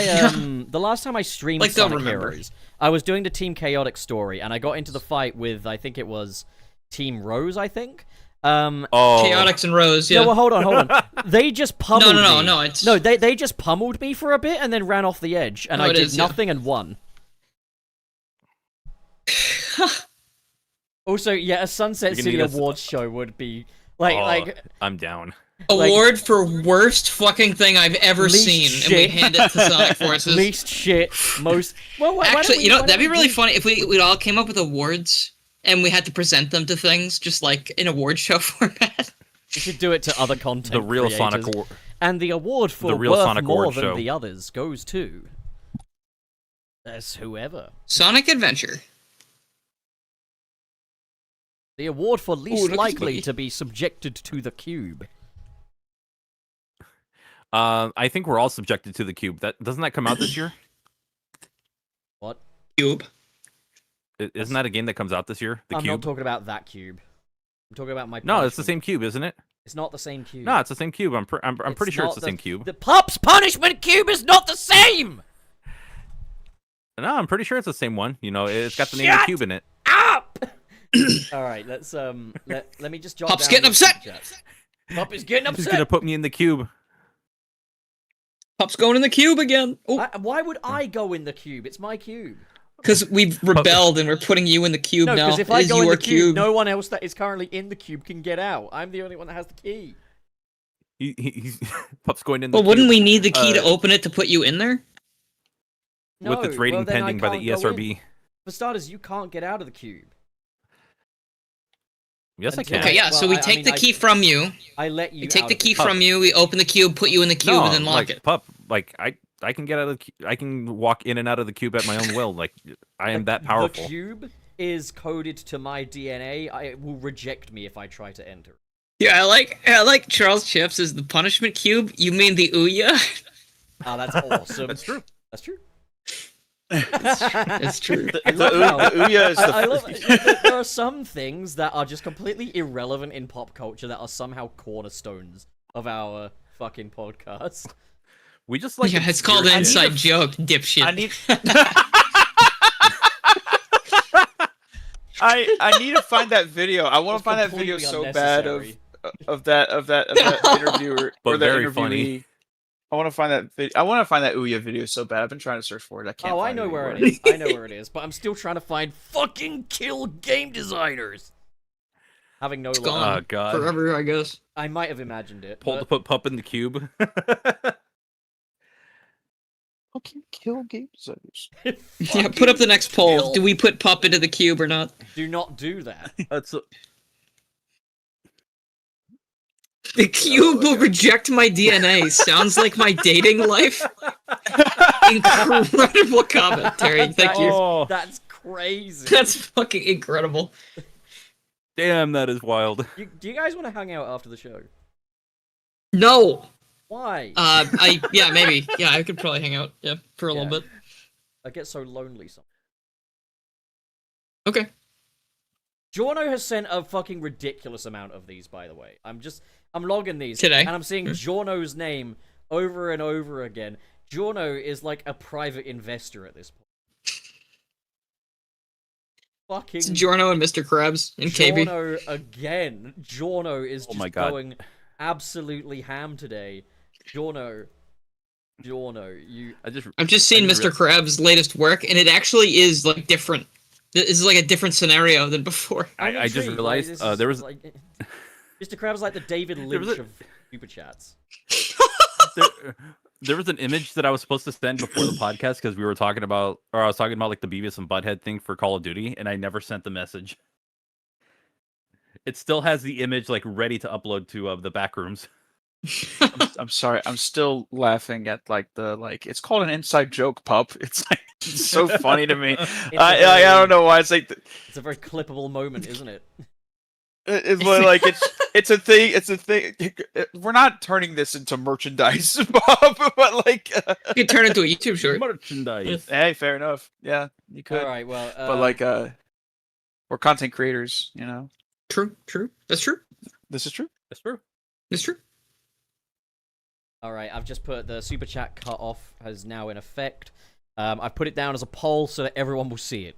streamed
Like, don't
Sonic
remember.
Heroes, I was doing the Team Chaotic story, and I got into the fight with I think it was Team Rose. I think.
Oh,
Chaotix and Rose, yeah.
No, well, hold on. They just pummeled me.
No, it's...
No, they just pummeled me for a bit and then ran off the edge, and
No,
I
it
did
is, yeah.
nothing and won. Also, yeah, a Sunset
You're gonna
City
need a s-
Awards show would be like
I'm down.
Award for worst fucking thing I've ever
Least
seen,
shit.
and we hand it to Sonic Forces.
least shit, most. Well, why don't
Actually,
we-
you know,
why
that'd
don't
be
we
really
do-
funny if we all came up with awards and we had to present them to things, just like in award show format.
We should do it to other content.
The real
creators.
Sonic Award.
And the award for
The real
worth
Sonic
more
Award
than
show.
the others goes to. That's whoever.
Sonic Adventure.
The award for least
look at
likely
me.
to be subjected to the cube.
I think we're all subjected to the cube. Doesn't that come out this year?
What?
Cube.
Isn't that a game that comes out this year? The
I'm not
cube.
talking about that cube. I'm talking about my.
No, it's the
punishment.
same cube, isn't it?
It's not the same cube.
No, it's the same cube. I'm pretty sure
not
it's the same cube.
The Pup's punishment cube is not the same.
No, I'm pretty sure it's the same one. You know, it's got the name of the
Shut
cube in it.
Up. All right, let's let me just jot
Pup's
down
getting
these
upset!
chats. Pup is getting
He's
upset.
gonna put me in the cube.
Pup's going in the cube again. Oh,
Why would I go in the cube? It's my cube.
because we've rebelled and we're putting you in the cube
No,
now.
because if
It
I
is
go in
your
the cube, no one else that is currently in the cube can get out. I'm the only one that has the key.
He's Pup's going in the
Well,
cube.
wouldn't we need the key to open it to put you in there?
with its
No,
rating
well, then I
pending by the
can't go in.
ESRB?
For starters, you can't get out of the cube.
Yes, I
Until-
can.
Okay, yeah, so
Well,
we
I
take
mean,
the key from you.
I let you.
We take
out
the
of
key
Pup.
from you, we open the cube, put you in the cube,
No,
and then lock
like,
it.
Pup, like I can get out of I can walk in and out of the cube at my own will. Like I am that powerful.
The cube is coded to my DNA. It will reject me if I try to enter.
Yeah, I like Charles Chips as the punishment cube. You mean the Ouya?
Oh, that's awesome.
That's true.
That's true.
It's true.
I love how-
The Ouya is the.
I love, there are some things that are just completely irrelevant in pop culture that are somehow cornerstones of our fucking podcast.
We just like
Yeah, it's called an
obscure shit.
inside joke, dipshit.
I need. I need to find that video. I want to
It's
find that video
completely
so bad
unnecessary.
of that interviewer
But
or that
very
interviewee.
funny.
I want to find that. I want to find that Ouya video so bad. I've been trying to search for it. I can't.
Oh, I
find
know
it
where it
anywhere.
is. I know where it is, but I'm still trying to find fucking kill game designers. Having no
It's
luck.
gone
Oh, God.
forever, I guess.
I might have imagined it.
Pulled to
but-
put Pup in the cube.
Fucking kill game designers.
Yeah, put up the next poll.
kill.
Do we put Pup into the cube or not?
Do not do that.
That's
The cube will reject my DNA. Sounds like my dating life. Incredible comment, Terry. Thank you.
Oh,
That's crazy.
That's fucking incredible.
damn, that is wild.
Do you guys want to hang out after the show?
No.
Why?
Yeah, maybe. Yeah, I could probably hang out. Yeah, for a little
Yeah.
bit.
I get so lonely sometimes.
Okay.
Giorno has sent a fucking ridiculous amount of these, by the way. I'm logging these
Today?
and I'm seeing Giorno's name over and over again. Giorno is like a private investor at this point. Fucking
It's Giorno and Mr. Krabs and KB.
Giorno again. Giorno is
Oh
just
my God.
going absolutely ham today. Giorno, you.
I'm just seeing
I didn't
Mr. Krabs' latest work, and it actually is like different. This is like a different scenario than before.
I'm
I just
intrigued,
realized,
this
there
is
was-
like, Mr. Krabs like the David
There was
Lynch
a-
of super chats.
There was an image that I was supposed to send before the podcast because we were talking about, or I was talking about like the Beavis and Butthead thing for Call of Duty, and I never sent the message. It still has the image like ready to upload to the back rooms.
I'm sorry. I'm still laughing at it's called an inside joke, pup. It's like it's so funny to me. I don't know why it's like
It's a very clippable moment, isn't it?
it's like it's a thing. It's a thing. We're not turning this into merchandise, Bob. But like,
You could turn it into a YouTube short.
Merchandise.
hey, fair enough. Yeah, you could.
All right, well,
But like, we're content creators. You know,
True. That's true.
this is true.
That's true.
That's true.
all right, I've just put the super chat cut off has now in effect. I've put it down as a poll so that everyone will see it.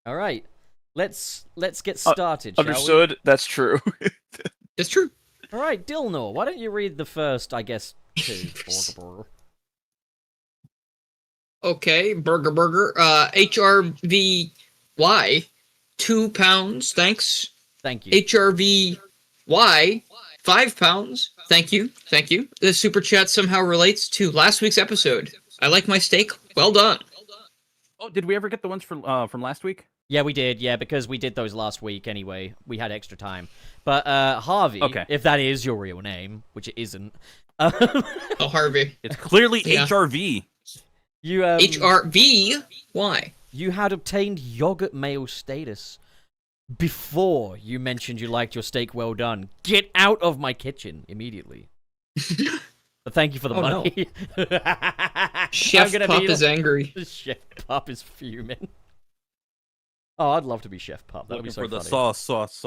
All right, let's get started. Shall we?
Understood. That's true.
It's true.
All right, Dilnor, why don't you read the first, I guess, two?
Okay, burger. HRVY, £2. Thanks.
Thank you.
HRVY, £5. Thank you. The super chat somehow relates to last week's episode. I like my steak. Well done.
Oh, did we ever get the ones from last week?
Yeah, we did. Yeah, because we did those last week anyway. We had extra time. But Harvey,
Okay.
if that is your real name, which it isn't,
Oh, Harvey.
It's clearly
Yeah.
HRV.
you
HRVY.
you had obtained yogurt mail status before you mentioned you liked your steak well done. Get out of my kitchen immediately. But thank you for the
Oh, no.
money.
Chef
I'm gonna
Pup
be
is angry.
Chef Pup is fuming. Oh, I'd love to be Chef Pup. That would be
Looking
so
for the
funny.
sauce.
Sauce.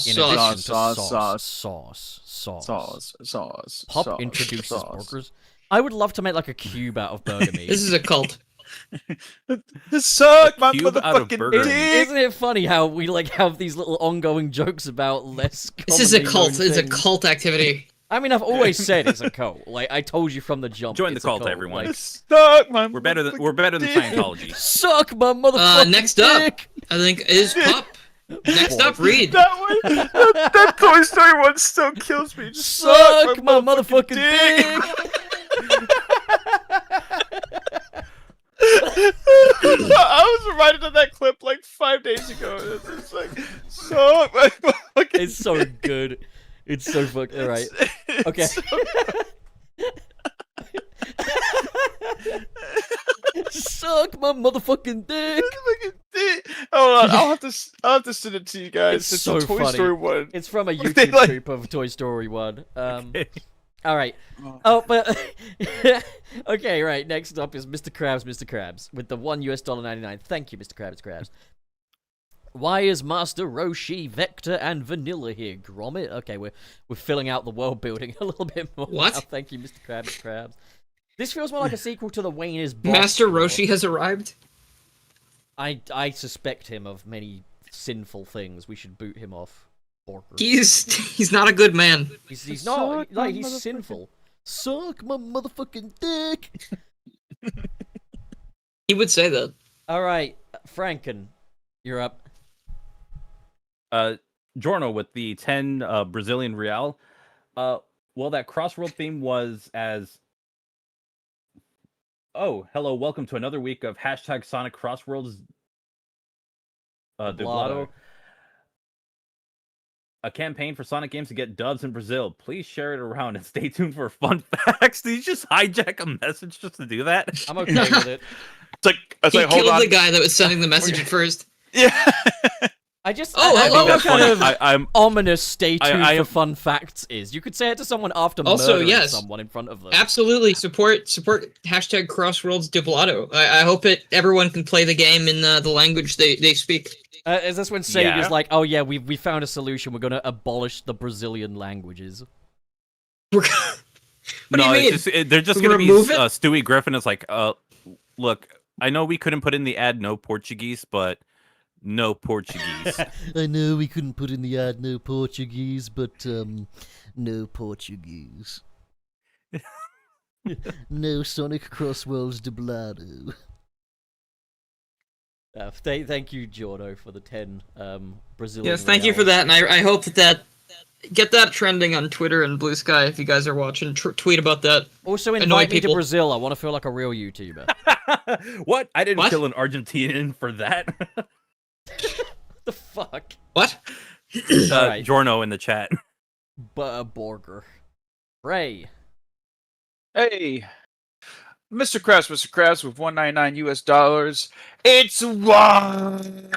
In addition
Sauce.
to
sauce.
sauce. Pup introduces burgers. I would love to make like a cube out of burger meat.
This is a cult.
Suck my
cube out of
motherfucking
burger.
dick.
Isn't it funny how we like have these little ongoing jokes about less?
This is a
commonly
cult.
known
It's a
things?
cult activity.
I mean, I've always said it's a cult. Like I told you from the jump.
Join the
it's a
cult,
cult.
everyone.
Like,
Suck my
We're better than
motherfucking dick.
Scientology.
suck my motherfucking
Next up,
dick.
I think is Pup. Next up, Reed.
That one, that Toy Story one still kills me. Just
Suck my motherfucking dick.
I was reminded of that clip like 5 days ago. It's just like, suck my motherfucking
It's so good. It's so fucking alright.
It's
Okay.
so-
Suck my motherfucking dick.
fucking dick. Hold on, I'll have to send it to you guys.
It's so
a Toy
funny.
Story one.
It's from a
They
YouTube
like-
clip of Toy Story 1.
Okay.
All right.
Oh.
Oh, but okay, right. Next up is Mr. Krabs, with the $1.99. Thank you, Mr. Krabs. Why is Master Roshi, Vector, and Vanilla here? Gromit? Okay, we're filling out the world building a little bit more.
What?
Now. Thank you, Mr. Krabs. This feels more like a sequel to the Wayne is Boss.
Master
lore.
Roshi has arrived.
I suspect him of many sinful things. We should boot him off. Borger.
He's not a good man.
He's not like he's sinful. Suck my motherfucking dick.
He would say that.
All right, Franken, you're up.
Jorno with the 10 Brazilian real. Well, that Crossworld theme was as... Oh, hello, welcome to another week of hashtag Sonic Crossworlds Dublado. A campaign for Sonic games to get dubs in Brazil. Please share it around and stay tuned for fun facts. Did you just hijack a message just to do that?
I'm okay with it.
It's like,
He
hold
killed
on.
the guy that was sending the message at first.
Yeah.
I just
Oh,
I
hello,
love what kind
funny.
of
I'm
ominous stay tuned
I
for
am-
fun facts is. You could say it to someone after
Also,
murdering
yes.
someone in front of them.
Absolutely support hashtag Crossworlds Dublado. I hope everyone can play the game in the language they speak.
Is this when Sage
Yeah.
is like, oh yeah, we found a solution, we're gonna abolish the Brazilian languages?
What do you mean?
It's just, they're just
We're
going to
gonna
be
remove it?
Stewie Griffin is like, look, I know we couldn't put in the ad no Portuguese, but no Portuguese.
I know we couldn't put in the ad no Portuguese, but no Portuguese. No Sonic Crossworlds Dublado.
Thank you, Jordo, for the 10 Brazilian.
Yes, thank you for that, and I hope that get that trending on Twitter and Blue Sky if you guys are watching. Tweet about that.
Also,
Annoy
invite me to
people.
Brazil. I want to feel like a real YouTuber.
What? I didn't
What?
kill an Argentinian for that.
The fuck?
What?
Alright.
Jorno in the chat.
Borger. Trey.
Hey, Mr. Krabs with $199. It's one.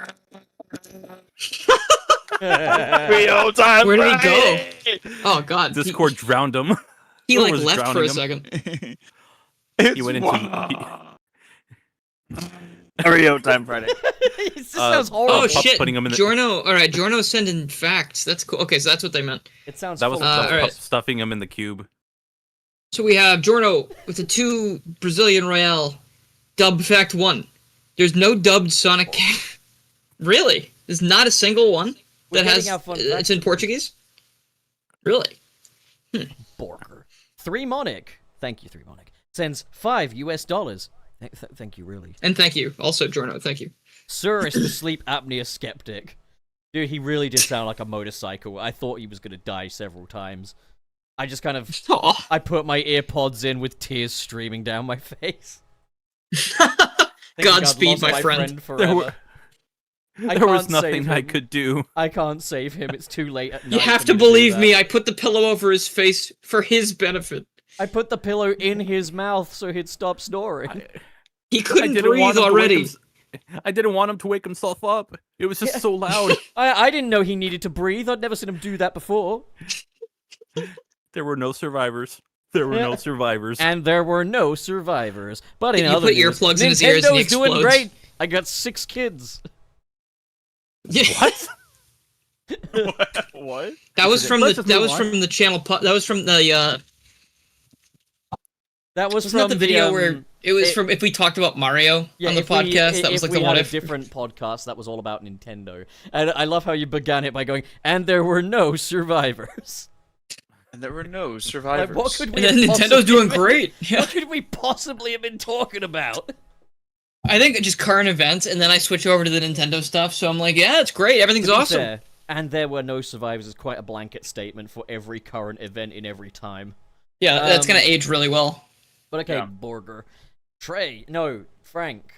Real time.
Where did he
Friday.
Oh God,
Discord drowned him.
He
Or
like
was
left for a
drowning him.
second.
It's
He went into-
Real time Friday.
This sounds horrible.
Oh
Pups
shit,
putting him in the-
Giorno. All right, Giorno sending facts. That's cool. Okay, so that's what they meant.
It sounds
That was
full
Uh,
of-
alright.
stuffing him in the cube.
So we have Giorno with the 2 Brazilian Real. Dub fact 1. There's no dubbed Sonic game. Really? There's not a single one
We're
that
getting
has.
our fun
It's
facts.
in Portuguese. Really?
Borger. 3 Monic. Thank you, 3 Monic. Sends $5. Thank you, really.
And thank you, also Giorno. Thank you.
Surus, the sleep apnea skeptic. Dude, he really did sound like a motorcycle. I thought he was gonna die several times. I just kind of...
Aw.
I put my earpods in with tears streaming down my face. Thinking I'd
Godspeed,
lost
my friend.
forever. I
There was
can't save
nothing I
him.
could do.
I can't save him. It's too late at night.
You have
for
to
do
believe
that.
me. I put the pillow over his face for his benefit.
I put the pillow in his mouth so he'd stop snoring.
He couldn't breathe
him to
already.
I didn't want him to wake himself up. It was just
Yeah.
so loud.
I didn't know he needed to breathe. I'd never seen him do that before.
There were no survivors. There were no
Yeah.
survivors.
And there were no survivors. But in
You
other
put
news,
earplugs in his ears and he
Nintendo's doing
explodes.
great. I got 6 kids.
Yeah.
What?
What?
That was from
Let's
the
just
that
move
was
on.
from the channel. That was from the.
That was
Wasn't
from
that the video where it was
it-
from? If we talked about Mario on the
if we-
podcast, that was
if
like the
we
what
had
if.
a different podcast that was all about Nintendo. And I love how you began it by going, and there were no survivors.
And there were no
Like,
survivors.
what could we
And then
have
Nintendo's
possibly
doing
been-
great. Yeah.
What could we possibly have been talking about?
I think just current events, and then I switch over to the Nintendo stuff. So I'm like, yeah, it's great. Everything's
To be
awesome.
fair, and there were no survivors is quite a blanket statement for every current event in every time.
Yeah, that's
Um,
gonna age really well.
But okay,
Yeah.
Borger. Trey, no, Frank.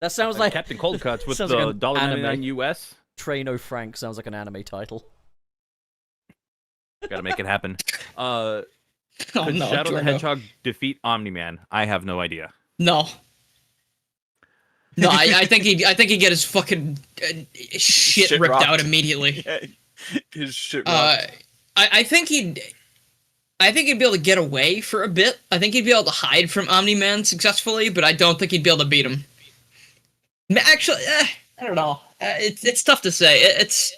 That sounds like
Captain Cold Cuts with
sounds
the
like an
$1.99
anime.
US.
Trey no Frank sounds like an anime title.
Gotta make it happen.
Oh
Could
no,
Shadow the
Jordan.
Hedgehog defeat Omni-Man? I have no idea.
No. No, I think he'd get his fucking shit
Shit
ripped
rocked.
out immediately.
His shit rocked.
I think he'd be able to get away for a bit. I think he'd be able to hide from Omni-Man successfully, but I don't think he'd be able to beat him. Actually, I don't know. It's tough to say. It's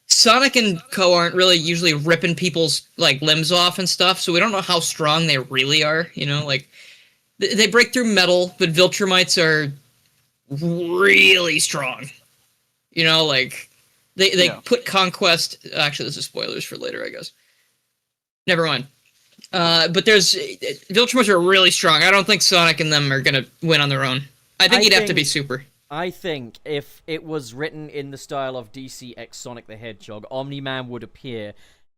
Sonic and Co aren't really usually ripping people's like limbs off and stuff, so we don't know how strong they really are. You know, like they break through metal, but Viltrumites are really strong. You know, like they
Yeah.
put Conquest. Actually, this is spoilers for later, I guess. Never mind. But there's Viltrumites are really strong. I don't think Sonic and them are gonna win on their own. I think he'd have to be super.
I think if it was written in the style of DC X Sonic the Hedgehog, Omni-Man would appear,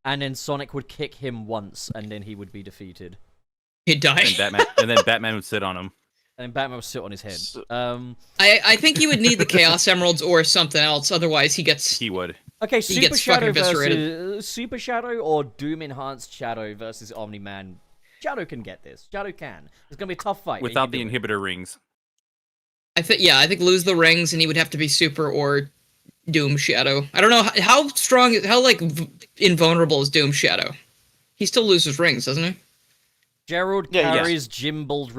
and then Sonic would kick him once, and then he would be defeated.
He'd die.
And then Batman would sit on him.
And Batman would sit on his head.
I think he would need the Chaos Emeralds or something else. Otherwise,
He would.
Okay,
He
Super
gets
Shadow
fucking eviscerated.
versus Super Shadow or Doom Enhanced Shadow versus Omni-Man. Shadow can get this. Shadow can. It's gonna be a tough fight. but he
Without the
can do it.
inhibitor rings.
I think lose the rings and he would have to be super or Doom Shadow. I don't know how strong, invulnerable is Doom Shadow. He still loses rings, doesn't he?
Gerald
Yeah,
carries Jim carries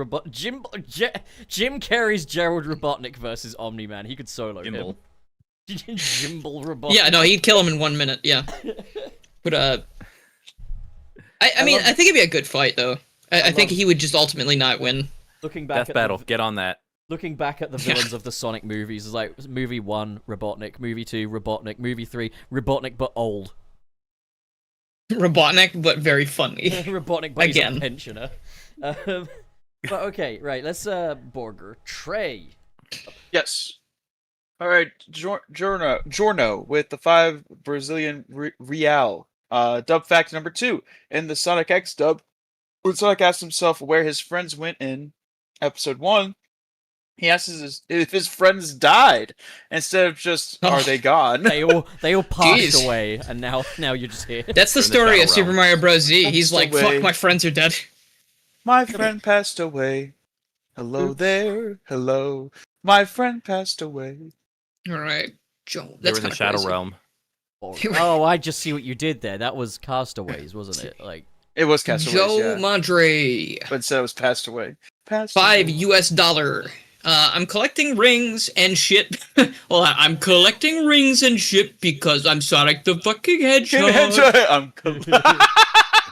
Gerald Robotnik versus Omni-Man. He could solo him. Jimble Robotnik.
Yeah, no, he'd kill him in 1 minute. Yeah, but I mean, I think it'd be a good fight though. I think he would just ultimately not win.
Looking back
Death battle. Get on that.
Looking back at the villains of the Sonic movies, it's like movie 1, Robotnik, movie 2, Robotnik, movie 3, Robotnik but old.
Robotnik, but very funny.
Robotnik but
Again.
he's a pensioner. But okay, right, let's Borger. Trey.
Yes. All right, Giorno with the 5 Brazilian real. Dub fact number 2. In the Sonic X dub, when Sonic asked himself where his friends went in episode 1, he asks if his friends died instead of just are they gone?
They all passed
Jeez.
away, and now you're just here.
That's the
in the
story of
Shadow
Super
Realm.
Mario Bros. Z. He's
Passed
like,
away.
fuck, my friends are dead.
My friend passed away. Hello there. Hello. My friend passed away.
All right, Joe.
They
That's
were in
kind
the
of
Shadow
crazy.
Realm.
Oh, I just see what you did there. That was Castaways, wasn't it? Like,
It was Castaways,
Joe
yeah.
Madre.
But instead it was passed away. Passed
$5
away.
US. I'm collecting rings and shit. Well, I'm collecting rings and shit because I'm Sonic the fucking Hedgehog.
I'm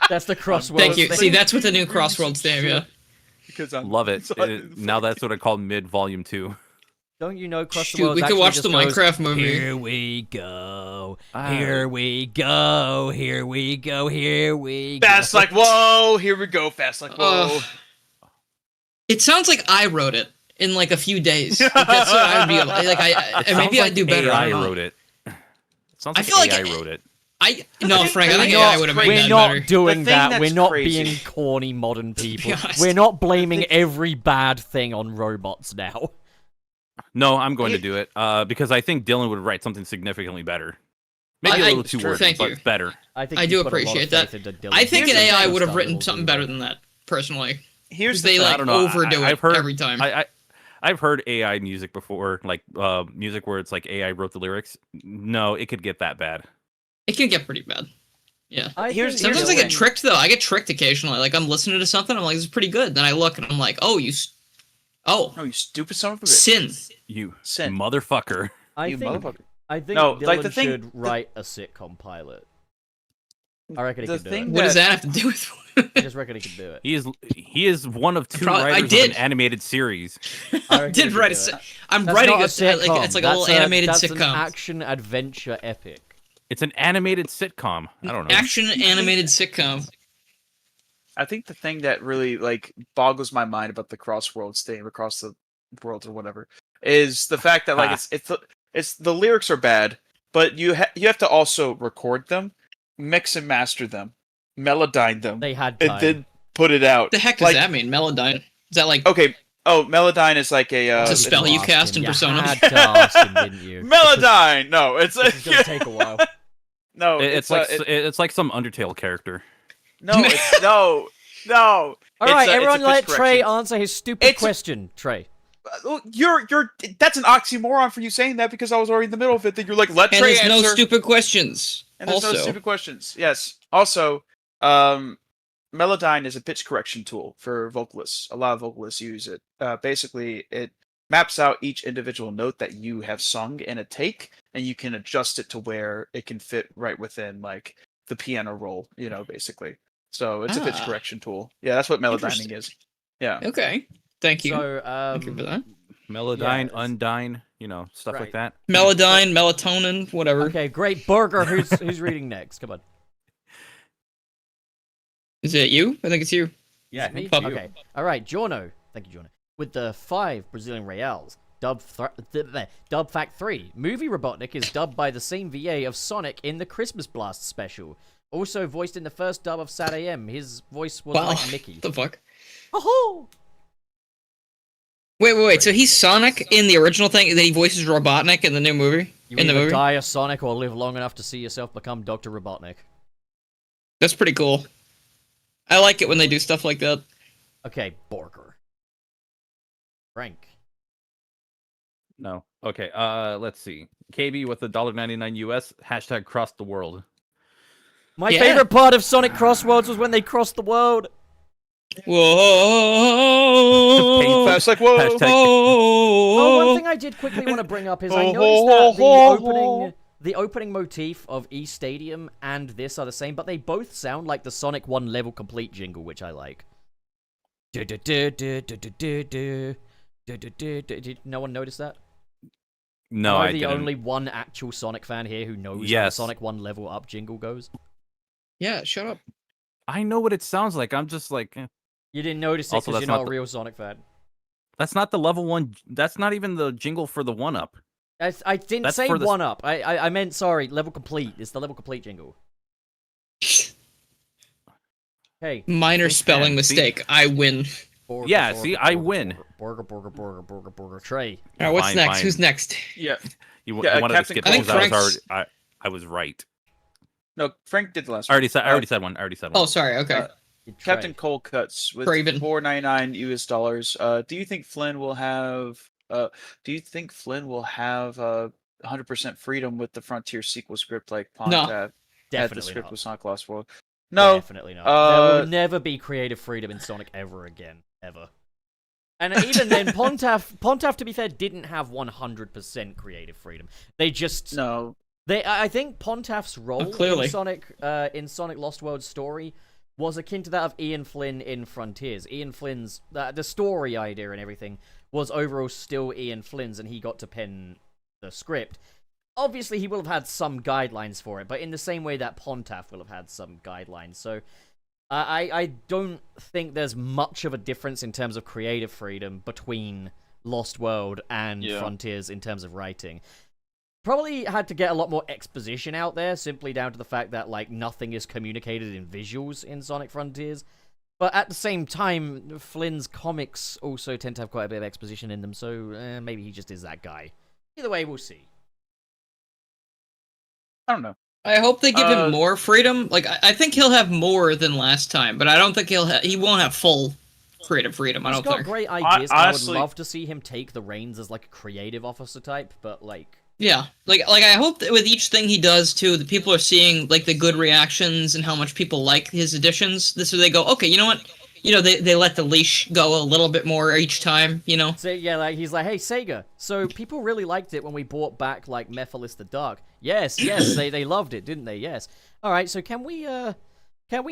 that's the crossword.
Thank you.
thing.
See, that's what the new Crossroads name, yeah.
because I'm
Love it.
Sonic the
Now that's what I call mid volume 2.
Don't you know Cross the
Shoot,
Worlds
we could
actually
watch
just
the
goes,
Minecraft movie.
Here we go.
Ah.
Here we go. Here we go. Here we go.
Fast like whoa, here we go. Fast like whoa.
It sounds like I wrote it in like a few days. Like, that's what I'd be like. And maybe I'd do better. I
AI
don't know.
wrote it. It sounds
I
like
feel like
AI
it-
wrote it.
No, Frank, I think
We're
AI
not-
would have
we're
made
We're
that
not
better.
doing
The thing
that.
that's
We're not
crazy-
being corny modern people.
honest.
We're not blaming every bad thing on robots now.
No, I'm going to do it because I think Dylan would write something significantly better. Maybe
I-
a little too
true.
wordy,
Thank
but
you.
better.
I think
I
you
do
put a lot of
appreciate that.
faith into Dylan.
I think an
Here's the
AI
thing,
would have
Stuff
written
will
something
do
better
that.
than that, personally.
Here's
They
the
like
I don't know.
overdo it
I've heard,
every time.
I've heard AI music before, like music where it's like AI wrote the lyrics. No, it could get that bad.
It can get pretty bad. Yeah.
Here's
Sometimes
the
I get
thing.
tricked though. I get tricked occasionally. Like I'm listening to something, I'm like, "This is pretty good." Then I look and I'm like, "Oh, oh,
No, you stupid son of a bitch.
sin."
You
Sin.
motherfucker.
You motherfucker.
I think
No,
Dylan
like, the thing-
should write a sitcom pilot. I reckon he
The
could do
thing
it.
What does that have to do with?
I just reckon he could do it.
He is one of 2
I
writers of
did.
an animated series.
I
I
reckon he
did
could
write
do
a.
it.
I'm
That's
writing
not
a.
sitcom.
It's like a little
That's
animated
that's an
sitcom.
action adventure epic.
It's an animated sitcom. I don't know.
Action animated sitcom.
I think the thing that really like boggles my mind about the Crossworlds thing, across the world or whatever, is the fact that like it's the lyrics are bad, but you have to also record them, mix and master them, melodyne them,
They had time.
and then put it out.
What the heck does
Like-
that mean? Melodyne? Is that like
Okay. Oh, melodyne is like a.
It's a
it's
spell you
asked
cast
him.
in Persona?
You had to ask him, didn't you?
Melodyne. No, it's
It's gonna take a while.
no.
It's like some Undertale character.
no. It's no. No.
All right,
It's a
everyone,
pitch
let Trey
correction.
answer his stupid
It's-
question. Trey.
Well, you're that's an oxymoron for you saying that because I was already in the middle of it. That you're like, let
and
Trey
there's
answer.
no stupid questions.
And there's
Also,
no stupid questions. Yes. Also, Melodyne is a pitch correction tool for vocalists. A lot of vocalists use it. Basically, it maps out each individual note that you have sung in a take, and you can adjust it to where it can fit right within like the piano roll. You know, basically. So it's a pitch
Ah.
correction tool. Yeah, that's what melodyning
Interesting.
is. Yeah.
okay. Thank you.
So,
Thank you for that.
Melodyne,
Yeah,
Undyne, stuff
Right.
like that.
Melodyne, melatonin, whatever.
Okay, great. Burger, who's reading next? Come on.
Is it you? I think it's you.
Yeah, I
Me?
think it's you.
Okay. All right, Jorno. Thank you, Jorno. With the 5 Brazilian reals, dub fact 3. Movie Robotnik is dubbed by the same VA of Sonic in the Christmas Blast special. Also voiced in the first dub of Sad AM. His voice was
Wow.
like Mickey.
The fuck?
Oh!
Wait. So he's Sonic in the original thing, and then he voices Robotnik in the new movie?
You
in the
either
movie?
die a Sonic or live long enough to see yourself become Dr. Robotnik.
That's pretty cool. I like it when they do stuff like that.
Okay, Borger. Frank.
No. Okay. Let's see. KB with the $1.99 US hashtag cross the world.
My
Yeah.
favorite part of Sonic Crossworlds was when they crossed the world.
Whoa!
Fast like whoa.
Hashtag-
Oh, one thing I did quickly want to bring up is I noticed that the opening motif of E Stadium and this are the same, but they both sound like the Sonic 1 level complete jingle, which I like. Did no one notice that?
No,
Am
I
the
didn't.
only one actual Sonic fan here who knows how the
Yes.
Sonic 1 level up jingle goes?
Yeah, shut up.
I know what it sounds like. I'm just like,
You didn't notice it
Also,
because
that's
you're not
not
a
the-
real Sonic fan.
that's not the level 1. That's not even the jingle for the 1-up.
I didn't
That's
say
for the-
1-up. I meant, sorry, level complete. It's the level complete jingle. Hey.
Minor spelling
see?
mistake. I win.
Burger,
Yeah,
burger,
see, I
burger,
win.
Burger. Trey.
All right, what's
Fine,
next?
fine.
Who's next?
Yeah.
You
Yeah,
wanted
Captain
to skip
Cold.
because I was
Frank's-
already. I was right.
No, Frank did the last
I already
one.
said. I already said one. I already said one.
Oh, sorry. Okay.
Uh, Captain Cold Cuts with
Craven.
$4.99 US. Do you think Flynn will have 100% freedom with the Frontier sequel script like Pontiac had the
Definitely
script
not.
with Sonic Lost World? No.
Definitely not. There will
uh,
never be creative freedom in Sonic ever again. Ever. And even then, Pontiac, to be fair, didn't have 100% creative freedom. They just...
No.
I think Pontiac's role
clearly.
in Sonic Lost World's story was akin to that of Ian Flynn in Frontiers. Ian Flynn's... the story idea and everything was overall still Ian Flynn's, and he got to pen the script. Obviously, he will have had some guidelines for it, but in the same way that Pontiac will have had some guidelines. So, I don't think there's much of a difference in terms of creative freedom between Lost World and Frontiers in terms of writing. Probably had to get a lot more exposition out there, simply down to the fact that, like, nothing is communicated in visuals in Sonic Frontiers. But at the same time, Flynn's comics also tend to have quite a bit of exposition in them, so maybe he just is that guy. Either way, we'll see.
I don't know.
I hope they give him more freedom. Like, I think he'll have more than last time, but I don't think he won't have full creative freedom. I
He's
don't
got
think.
great ideas.
honestly-
I would love to see him take the reins as, like, a creative officer type, but, like...
Yeah, like I hope that with each thing he does too, the people are seeing like the good reactions and how much people like his additions. This is they go, okay, you know what? You know, they let the leash go a little bit more each time. You know.
So, yeah, like, he's like, hey, Sega, so people really liked it when we brought back, like, Mephiles the Dark. Yes, they loved it, didn't they? Yes. Alright, so can we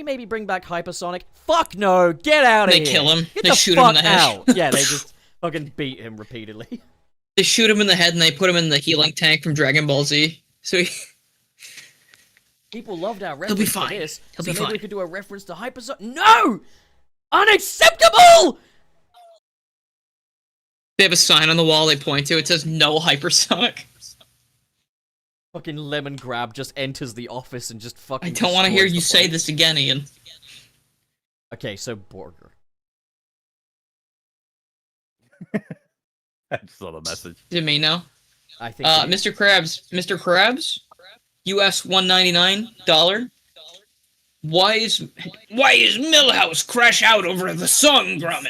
maybe bring back Hypersonic? Fuck no! Get out of
They
here!
kill him.
Get
They
the
shoot him in
fuck
the head.
out! Yeah, they just fucking beat him repeatedly.
They shoot him in the head and they put him in the healing tank from Dragon Ball Z. So
People loved our
be
reference to
fine.
this,
He'll
so
be
maybe we
fine.
could do a reference to Hypersonic. No! Unacceptable!
they have a sign on the wall they point to. It says "No Hypersonic."
Fucking Lemon Grab just enters the office and just fucking.
I don't want to hear
destroys
you
the
say
place.
this again, Ian.
Okay, so Borger.
I just saw the message.
To me now.
I think.
Mr. Krabs, US $199. Why is Millhouse crash out over the song, Gromit?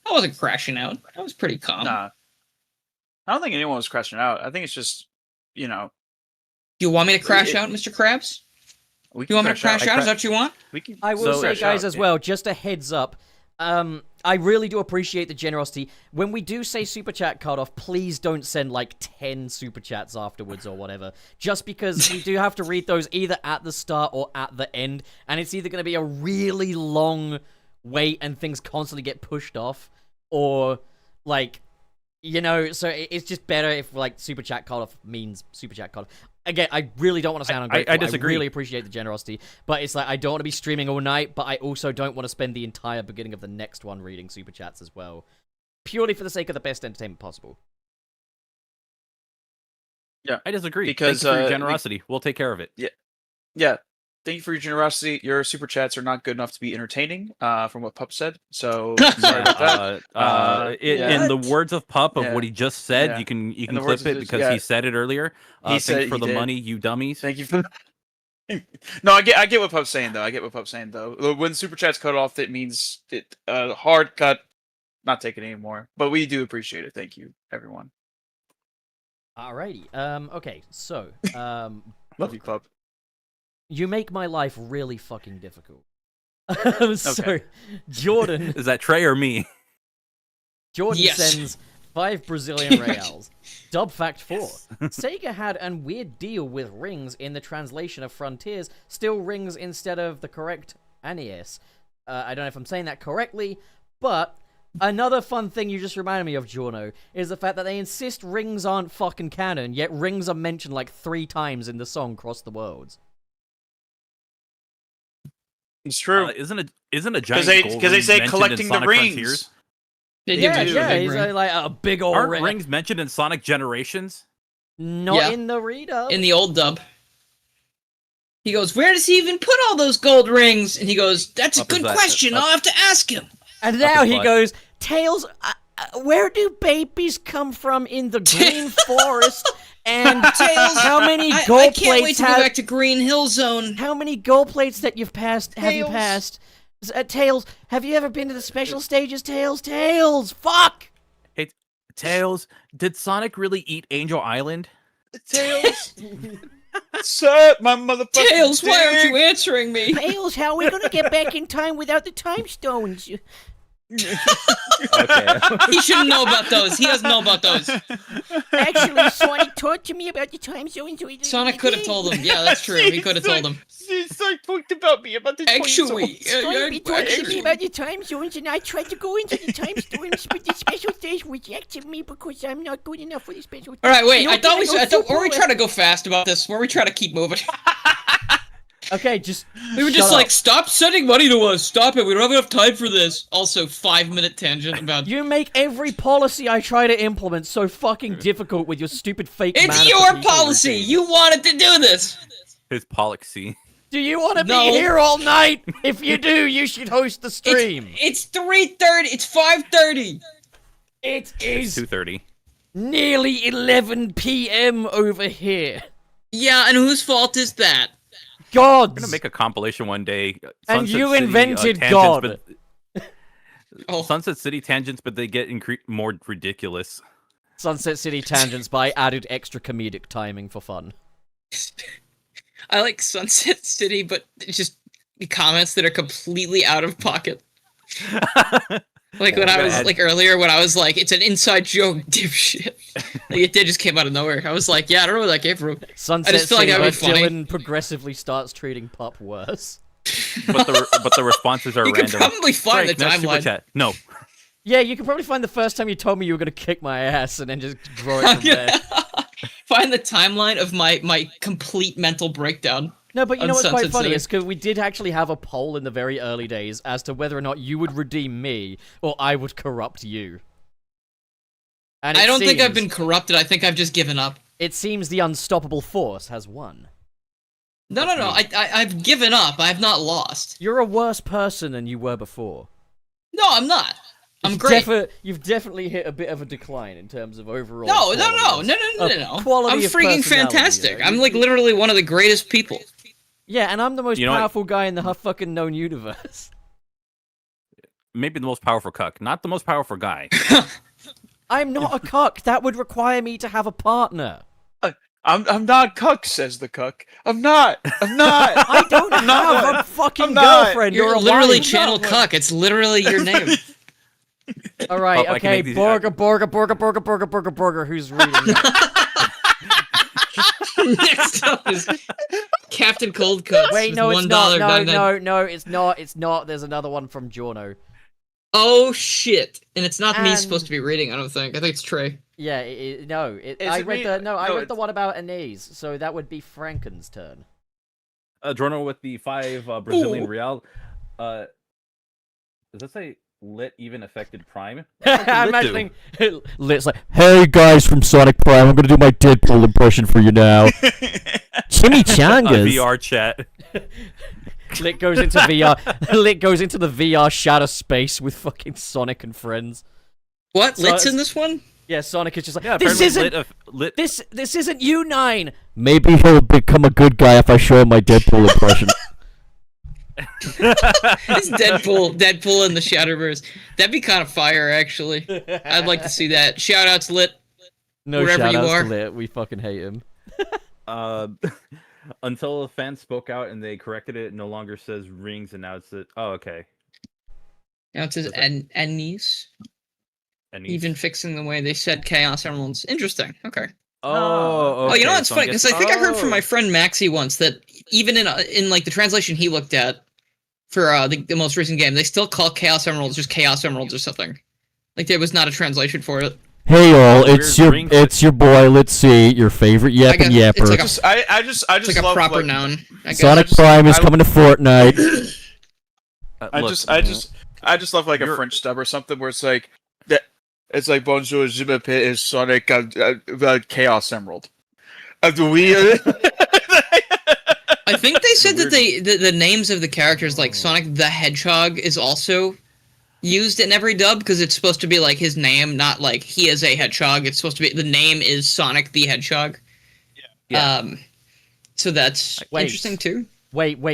I wasn't crashing out. I was pretty calm.
Nah. I don't think anyone was crashing out. I think it's just, you know,
You want me to crash out, Mr. Krabs?
we
You want me to crash out? Is that what you want?
We can.
I will
So-
say,
Crash
guys,
out,
as
yeah.
well, just a heads up. I really do appreciate the generosity. When we do say super chat cutoff, please don't send like 10 super chats afterwards or whatever. Just because we do have to read those either at the start or at the end, and it's either going to be a really long wait and things constantly get pushed off, or like You know, so it's just better if like super chat cutoff means super chat cutoff. Again, I really don't want to sound ungrateful.
I disagree.
I really appreciate the generosity, but it's like I don't want to be streaming all night, but I also don't want to spend the entire beginning of the next one reading super chats as well, purely for the sake of the best entertainment possible.
Yeah,
I disagree.
because
Thank you for your generosity. We'll take care of it.
Yeah. Thank you for your generosity. Your super chats are not good enough to be entertaining, from what Pup said. So sorry about that.
In the words of Pup of
Yeah.
what he just said,
Yeah.
you can
In the
clip
words of
it
his-
because
yeah.
he said it earlier.
He said
Thanks for
he
the
did.
money, you dummies.
Thank you for. No, I get what Pup's saying though. When super chats cut off, it means it hard cut, not taking anymore. But we do appreciate it. Thank you, everyone.
Alrighty. Okay. So,
Love you, Pup.
you make my life really fucking difficult. So,
Okay.
Jordan.
Is that Trey or me?
Jordan
Yes.
sends 5 Brazilian reals. Dub fact 4. Sega had a weird deal with rings in the translation of Frontiers. Still rings instead of the correct NES. I don't know if I'm saying that correctly, but another fun thing you just reminded me of, Jorno, is the fact that they insist rings aren't fucking canon, yet rings are mentioned like 3 times in the song Cross the Worlds.
It's true.
Isn't a giant
they-
gold
'cause they
ring
say
mentioned
collecting
in
the
Sonic
rings.
Frontiers?
They do
Yeah,
mention
yeah,
the big
he's
ring.
like a big old
Aren't
ring.
rings mentioned in Sonic Generations?
Not
Yeah.
in the read-up.
In the old dub. He goes, where does he even put all those gold rings? And he goes, that's a
Up his
good
butt.
question.
Up-
I'll have to ask him.
And now
his
he
butt.
goes, Tails, where do babies come from in the green forest? And
Tails,
how many
I
gold
can't wait
plates
to go back to Green Hill Zone.
How many gold plates that you've passed have you
Tails.
passed? Tails, have you ever been to the special stages, Tails? Tails, fuck!
Hey, Tails, did Sonic really eat Angel Island?
Tails. Sup, my motherfucker.
Tails, why aren't you answering me?
Tails, how are we gonna get back in time without the time stones?
Okay.
He shouldn't know about those. He doesn't know about those.
Actually, Sonic talked to me about the time zones.
Sonic could have told him. Yeah, that's true. He could have told him.
Sonic talked about me about the
Actually,
Sonic be talking to me
actually-
about the time zones, and I tried to go into the time zones, but the special stage rejected me because I'm not good enough for the special.
All right, wait.
You
I
know,
thought were we trying to go fast about this? Were we trying to keep moving?
Okay, just
We were
shut
just
up.
like, stop sending money to us. Stop it. We don't have enough time for this. Also, 5-minute tangent about.
You make every policy I try to implement so fucking difficult with your stupid fake.
It's
mana
your
for people
policy.
routine.
You wanted to do this.
His policy.
Do you want to
No.
be here all night? If you do, you should host the stream.
It's 3:30. It's 5:30.
It is
2:30.
nearly 11 p.m. over here.
Yeah, and whose fault is that?
God's.
I'm gonna make a compilation one day.
And
Sunset
you
City,
invented
tangents,
God.
Oh,
Sunset City tangents, but they get more ridiculous.
Sunset City tangents, but I added extra comedic timing for fun.
I like Sunset City, but it's just comments that are completely out of pocket. Like when I was
Bad.
like earlier when I was like, it's an inside joke, dipshit. Like it just came out of nowhere. I was like, yeah, I don't know where that came from.
Sunset
just feel like
City,
that
where
would be funny.
Dylan progressively starts treating Pup worse.
But the responses are
You can
random.
probably find
Frank,
the
next super
timeline.
chat. No.
Yeah, you can probably find the first time you told me you were gonna kick my ass and then just grow it from there.
Find the timeline of my complete mental breakdown.
No, but you know what's quite
Sunset
funny
City.
is because we did actually have a poll in the very early days as to whether or not you would redeem me or I would corrupt you. And
I
it
don't think I've
seems-
been corrupted. I think I've just given up.
It seems the unstoppable force has won.
No. I've given up. I have not lost.
You're a worse person than you were before.
No, I'm not. I'm
You've
great.
You've definitely hit a bit of a decline in terms of overall.
No.
Quality
I'm
of
freaking
personality,
fantastic.
you know?
I'm like literally one of the greatest people.
Yeah, and I'm the most
You know what?
powerful guy in the fucking known universe.
Maybe the most powerful cuck, not the most powerful guy.
I'm not a cuck. That would require me to have a partner.
I'm not cuck, says the cuck. I'm not.
I don't
I'm not
have
one.
a fucking
I'm not.
girlfriend.
You're
a
literally
wife.
channel cuck. It's literally your name.
All right,
Pop, I can
okay.
make these-
Borga. Who's reading that?
Next up is Captain Cold Cuts.
Wait,
with
no, it's not.
$1.99.
No, it's not. It's not. There's another one from Jorno.
Oh shit! And it's not me
And-
supposed to be reading. I don't think. I think it's Trey.
Yeah, no.
Is
I
it
read
me?
the I
No,
read the one about Anise, so that would be Franken's turn.
Drono with the 5 Brazilian
Ooh.
real. Does that say lit even affected Prime?
I'm
Lit do?
imagining Lit's like, "Hey guys from Sonic Prime, I'm gonna do my Deadpool impression for you now." Chimichangas.
VR chat.
Lit goes into VR. Lit goes into the VR shadow space with fucking Sonic and friends.
What?
So
Lit's
it's-
in this one?
Yeah, Sonic is just like,
Yeah,
"This
apparently
isn't
lit.
this isn't you, Nine." Maybe he'll become a good guy if I show him my Deadpool impression.
It's Deadpool in the Shadowverse. That'd be kind of fire, actually. I'd like to see that. Shout outs, Lit.
No
Wherever you
shout-outs to
are.
Lit. We fucking hate him.
Until a fan spoke out and they corrected it, it no longer says rings, and now it's oh, okay.
Now it says Anise.
And
Even fixing the way they said Chaos Emeralds. Interesting. Okay.
oh,
Oh, you know
okay,
what's
so
funny?
I'm
Because I think I heard from my
oh.
friend Maxi once that even in like the translation he looked at for the most recent game, they still call Chaos Emeralds just Chaos Emeralds or something. Like there was not a translation for it.
Hey all,
Weird
it's your
ring-
boy. Let's see your favorite
I
yapping
guess it's
yapper.
like a-
I just
It's like a
love,
proper
like,
noun. I guess.
Sonic Prime is coming to Fortnite.
Look,
I just love like a
You're-
French dub or something where it's like that. It's like bonjour, je m'appelle is Sonic Chaos Emerald. We.
I think they said that
weird-
the names of the characters like Sonic the Hedgehog is also used in every dub because it's supposed to be like his name, not like he is a hedgehog. It's supposed to be the name is Sonic the Hedgehog.
Yeah.
So that's
Wait.
interesting too.
Wait. I've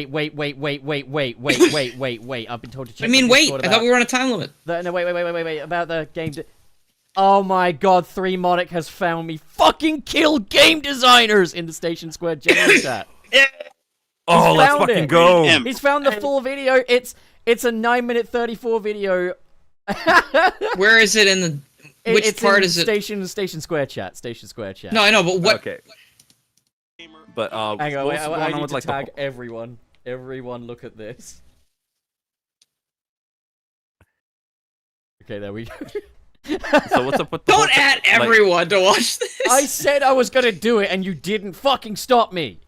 been told to check.
I mean,
the
wait.
Discord
I thought
about
we were on a time limit.
no, wait. About the game. Oh my god, 3Monic has found me. Fucking kill game designers in the Station Square general chat.
oh, let's
found
fucking
it.
go.
He's found the full video. It's a 9-minute 34 video.
Where is it in the? Which
It's
part
in
is it?
Station Square chat. Station Square chat.
No, I know, but what?
Okay. But
Hang on,
what's
I
going on
need
with
to
like
tag
the
everyone. Everyone, look at this. Okay, there we go.
so what's up with the
Don't
whole
add
thing? Like,
everyone to watch this.
I said I was gonna do it, and you didn't fucking stop me.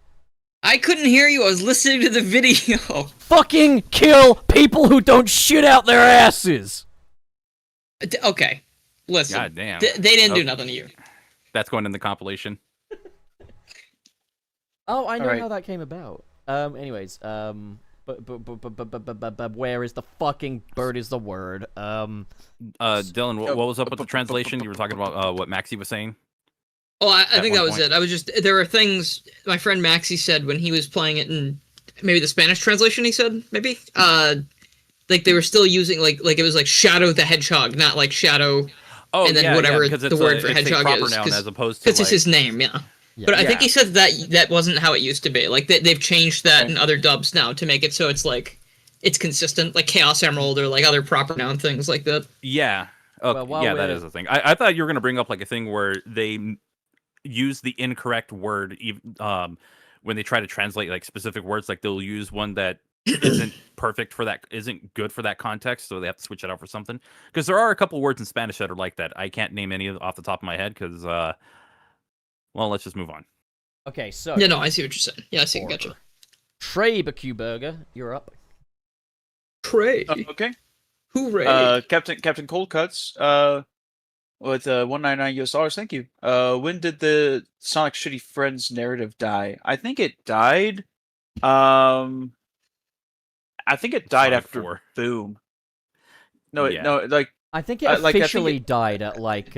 I couldn't hear you. I was listening to the video.
Fucking kill people who don't shit out their asses.
Okay, listen.
God damn.
They didn't do
Okay.
nothing to you.
That's going in the compilation.
Oh, I know
Alright.
how that came about. Anyways, but where is the fucking bird is the word?
Dylan, what was up with the translation? You were talking about what Maxi was saying.
Oh, I
At
think
one
that was
point.
it. I was just there were things my friend Maxie said when he was playing it in maybe the Spanish translation. He said maybe like they were still using like it was like Shadow the Hedgehog, not like Shadow.
Oh,
And then
yeah,
whatever
yeah, because
the
it's
word
a,
for
it's
hedgehog
a proper
is,
noun
'cause-
as opposed to
Because it's
like,
his name, yeah.
Yeah.
But I think
Yeah.
he said that wasn't how it used to be. Like they've changed that in other dubs now to make it so it's like it's consistent, like Chaos Emerald or like other proper noun things like that.
Yeah. Okay.
Well, while
Yeah, that
we're-
is a thing. I thought you were gonna bring up like a thing where they use the incorrect word when they try to translate like specific words. Like they'll use one that isn't perfect for that, isn't good for that context, so they have to switch it out for something. Because there are a couple words in Spanish that are like that. I can't name any off the top of my head because, well, let's just move on.
Okay, so
Yeah, no, I see what you're saying. Yeah, I see. Gotcha.
Trey Burger, you're up.
Trey,
Okay.
hooray!
Captain Cold Cuts. With $199 US. Thank you. When did the Sonic Shitty Friends narrative die? I think it died. I think it died
Sonic
after
4.
Boom. No,
Yeah.
no, like
I think it
like, I think
officially
it-
died at like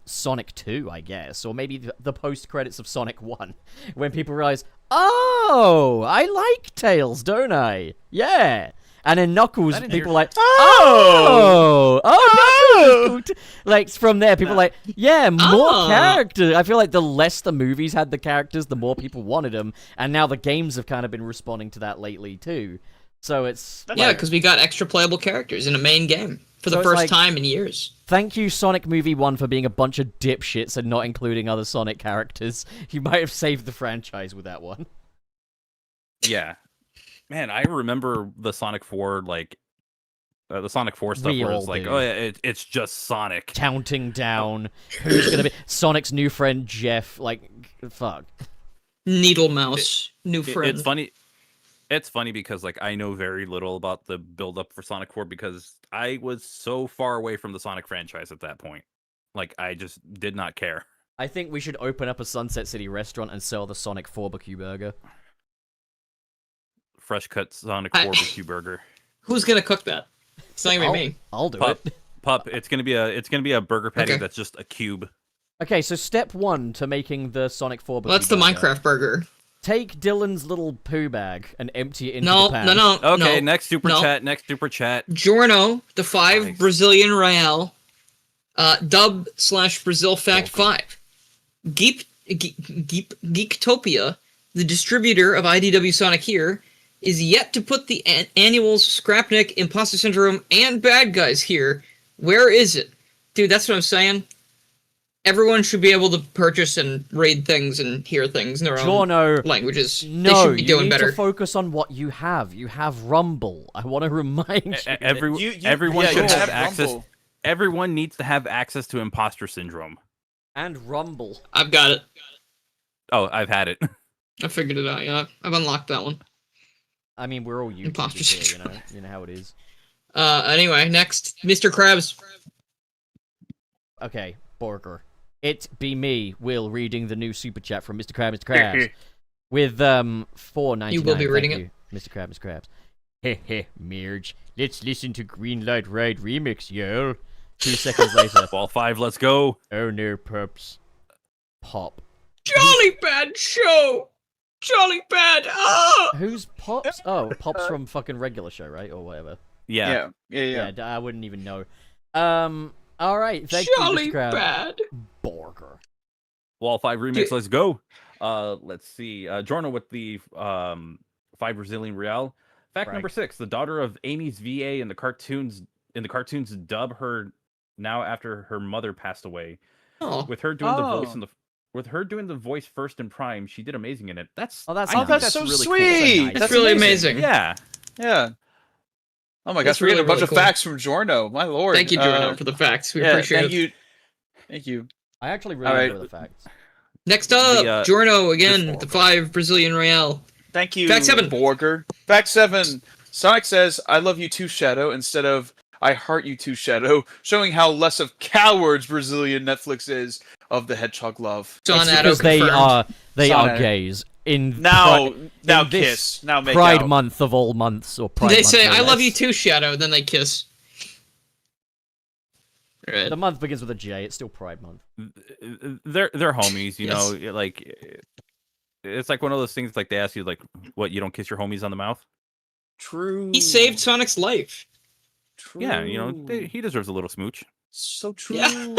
Sonic 2, I guess, or maybe the post credits of Sonic 1, when people realize, oh, I like Tails, don't I? Yeah. And then Knuckles,
I didn't
people
hear-
like, oh, Knuckles. Like from there, people like, yeah, more
Oh.
characters. I feel like the less the movies had the characters, the more people wanted them, and now the games have kind of been responding to that lately too. So it's
Yeah, because we got extra playable characters in a main game for
So
the
it's
first
like-
time in years.
thank you, Sonic Movie 1, for being a bunch of dipshits and not including other Sonic characters. You might have saved the franchise with that one.
Yeah. Man, I remember the Sonic 4 like the Sonic 4 stuff
We
where
all
it's like,
do.
oh yeah, it's just Sonic.
Counting down. Who's gonna be Sonic's new friend Jeff? Like, fuck.
Needle Mouse, new friend.
It's funny. It's funny because like I know very little about the build up for Sonic 4 because I was so far away from the Sonic franchise at that point. Like I just did not care.
I think we should open up a Sunset City restaurant and sell the Sonic 4 barbecue burger.
Fresh cut Sonic 4 barbecue burger.
Who's gonna cook that? It's not gonna be me.
I'll do
Pup,
it.
pup. It's gonna be a burger patty
Okay.
that's just a cube.
Okay, so step 1 to making the Sonic 4 barbecue
Well, that's the
burger.
Minecraft burger.
Take Dylan's little poo bag and empty it into
No,
the pan.
no.
Okay,
no,
next super
no.
chat. Next super chat.
Giorno, the 5
Nice.
Brazilian real, dub/Brazil fact 5. Geektopia, the distributor of IDW Sonic here, is yet to put the annuals, Scrapnik, Imposter Syndrome, and Bad Guys here. Where is it? Dude, that's what I'm saying. Everyone should be able to purchase and raid things and hear things in their own
Giorno,
languages. They
no,
should be
you
doing
need
better.
to focus on what you have. You have Rumble. I want to remind you.
Everyone
yeah,
should
you
have
have
access.
Rumble.
Everyone needs to have access to imposter syndrome.
And Rumble.
I've got it.
Oh, I've had it.
I figured it out, yeah. I've unlocked that one.
I mean, we're all
Imposter
YouTubers here,
syndrome.
you know how it is.
Anyway, next, Mr. Krabs.
Okay, Borger. It be me, Will, reading the new super chat from Mr. Krabs, Mr. Krabs. With, $4.99.
You will be reading
Thank you, Mr. Krabs, Mr. Krabs. Heh heh, Mirge. Let's listen to Greenlight Ride remix, yo. 2 seconds later.
Ball 5, let's go.
Oh no, pups. Pop.
Jolly bad show! Jolly bad! Ah!
Who's Pops? Oh, Pops from fucking regular show, right? Or whatever.
Yeah.
Yeah.
I wouldn't even know. Alright, thank
Jolly
you, Mr. Krabs.
bad!
Borger.
Wall 5 remix, let's go. Let's see. Jorno with the 5 Brazilian real. Fact
Right.
number 6: the daughter of Amy's VA in the cartoons dub her now after her mother passed away.
Oh,
With her doing the voice
Oh.
in the with her doing the voice first in Prime, she did amazing in it. That's
Oh, that's
I
nice.
think
that's so
really
sweet.
Cool.
Nice.
that's really amazing.
Yeah.
Yeah. Oh my
That's
gosh, we're getting a
really,
bunch
really
of
cool.
facts from Giorno. My lord.
Thank you, Giorno, for the facts. We
yeah,
appreciate
thank
it.
you. Thank you.
I actually really
Alright.
enjoy the facts.
Next up,
The,
Giorno again,
this-
the 5 Brazilian real.
Thank you,
Fact 7.
Borger. Fact 7. Sonic says, I love you too, Shadow, instead of I heart you too, Shadow, showing how less of cowards Brazilian Netflix is of the hedgehog love.
John
It's
Addo
because they
confirmed.
are
Sonic.
gays. In
Now
in this
kiss. Now make
Pride
out.
Month of all months, or Pride
They
Month,
say,
no
I love
less.
you too, Shadow, then they kiss. Right.
The month begins with a J. It's still Pride Month.
They're homies, you
Yes.
know, like it's like one of those things like they ask you like what, you don't kiss your homies on the mouth?
True.
He saved Sonic's life.
True.
Yeah, you know, he deserves a little smooch.
So true.
Yeah.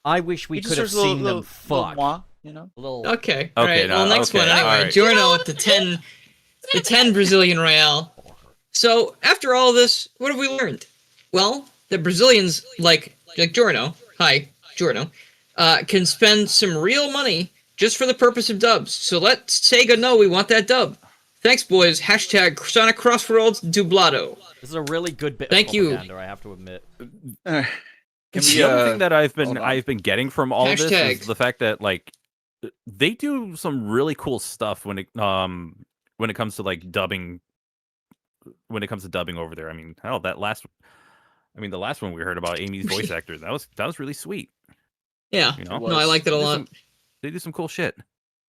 I wish we
He
could have
deserves a
seen them fuck.
mwah, you know?
A little.
Okay.
Okay,
Alright,
no,
well, next
okay,
one, anyway.
alright.
Giorno with the 10 Brazilian real. So, after all this, what have we learned? Well, that Brazilians, like Giorno, hi, Giorno, can spend some real money just for the purpose of dubs. So let Sega know we want that dub. Thanks, boys. Hashtag Sonic Crossworlds Dublado.
This is a really good bit
Thank
of
you.
propaganda, I have to admit.
Can we,
The other thing that I've
hold on.
been getting from all of this
Hashtag.
is the fact that like they do some really cool stuff when it comes to like dubbing. When it comes to dubbing over there, I mean, hell, the last one we heard about Amy's voice actor, that was really sweet.
Yeah.
You know,
No, I liked it a
They do
lot.
some- They do some cool shit.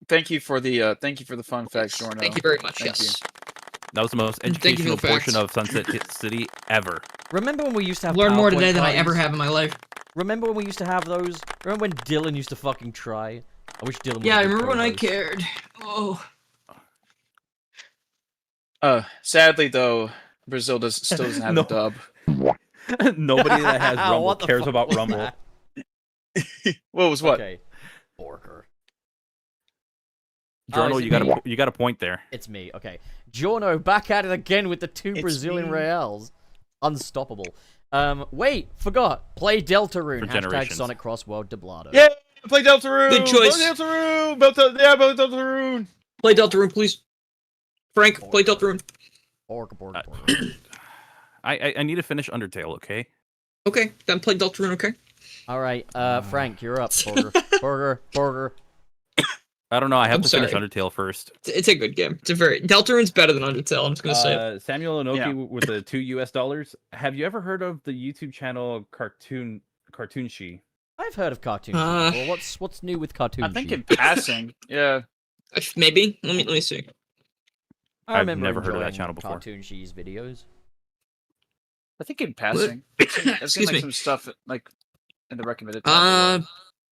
thank you for the fun facts, Giorno.
Thank you very much,
Thank
yes.
That was the most
Thank you for
educational
the
portion
facts.
of Sunset City ever.
Remember when we used to have
I've learned more
PowerPoint
today than I
cards?
ever have in my life.
Remember when we used to have those? Remember when Dylan used to fucking try? I wish Dylan.
Yeah, I
was a good
remember when I
co-host.
cared. Oh.
Sadly though, Brazil still doesn't have
No.
a dub.
Nobody that has Rumble
What the
cares
fuck
about
was
Rumble.
that?
What was what?
Okay. Borker.
Journal,
is it
you got a point there.
It's me. Okay. Giorno back at it again with the 2
It's
Brazilian
me.
reals. Unstoppable. Wait, forgot. Play Deltarune.
For
Hashtag
generations.
Sonic Crossworld Dublado.
Yeah, play Deltarune.
Good choice.
Play Deltarune. Play Deltarune.
Play Deltarune, please. Frank, play Deltarune.
Borker.
I need to finish Undertale. Okay.
Okay, then play Deltarune. Okay.
All right, Frank, you're up. Burger.
I don't know. I have
I'm
to finish
sorry.
Undertale first.
It's a good game. Deltarune's better than Undertale. I'm just gonna say it.
Samuel Inoki
Yeah.
with the $2. Have you ever heard of the YouTube channel Cartoonshi?
I've heard of Cartoon.
Uh,
Well, what's new with Cartoon?
I think in passing, yeah.
Maybe. Let me see.
I
I've
remember
never heard of that
enjoying
channel before.
Cartoon She's videos.
I think in passing. I've seen
Excuse
like
me.
some stuff like in the recommended tab.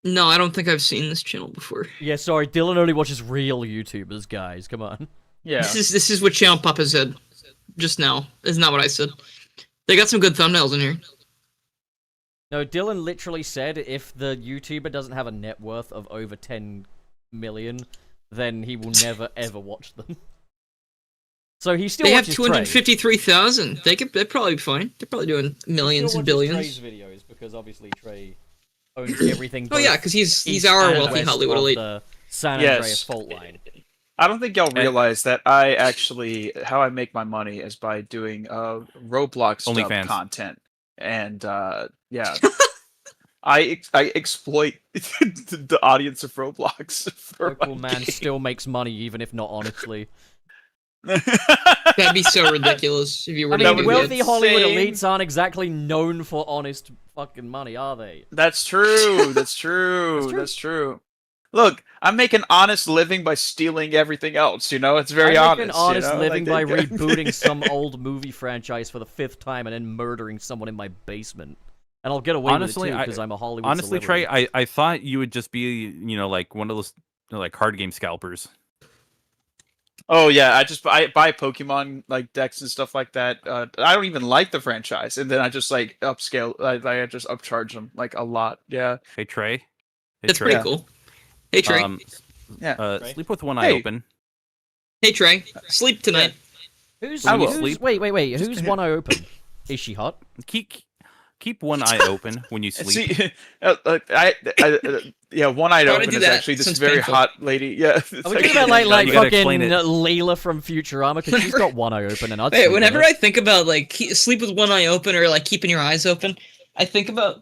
No, I don't think I've seen this channel before.
Yeah, sorry, Dylan only watches real YouTubers, guys. Come on.
Yeah.
This is what Channel Papa said just now. Isn't that what I said? They got some good thumbnails in here.
No, Dylan literally said if the YouTuber doesn't have a net worth of over 10 million, then he will never ever watch them. So he still
They have
watches Trey.
253,000. They'd probably be fine. They're probably doing millions
Still
and
watches
billions.
Trey's videos because obviously Trey owns everything.
Oh yeah,
both
because he's
east
our
and
wealthy
west
Hollywood
of
elite.
the San
Yes.
Andreas fault line.
I don't think y'all realize that I actually how I make my money is by doing Roblox dub
OnlyFans.
content, and yeah, I exploit the audience of Roblox for
Local
my
man
game.
still makes money even if not honestly.
That'd be so ridiculous if you were
I
to
mean,
do
wealthy
that.
Hollywood
insane.
elites aren't exactly known for honest fucking money, are they?
That's true. That's true.
That's true.
That's true. Look, I make an honest living by stealing everything else. You know, it's very
I
honest.
make an honest
you know?
living by
Like,
rebooting some old movie franchise for the 5th time and then murdering someone in my basement. And I'll get away
Honestly,
with it too because I'm a Hollywood
Honestly,
celebrity.
Trey, I thought you would just be, like one of those like card game scalpers.
Oh yeah, I buy Pokemon like decks and stuff like that. I don't even like the franchise, and then I just like upscale. I just upcharge them like a lot. Yeah.
Hey Trey. Hey,
That's
Trey.
pretty cool. Hey Trey.
Yeah.
Sleep with one eye
Hey.
open.
Hey Trey. Sleep tonight.
Who's,
I will.
who's wait, who's one eye open? Is she hot?
Keep one eye open when you sleep.
See, yeah, one eye
Why would I
open
do
is
that?
actually this
Sounds
very
painful.
hot lady. Yeah. it's
Are we
actually
talking about
very
like
You gotta
fucking
explain it.
Leela from Futurama? Because she's got one eye open and I'd
Wait,
sleep with
whenever
her.
I think about like sleep with one eye open or like keeping your eyes open, I think about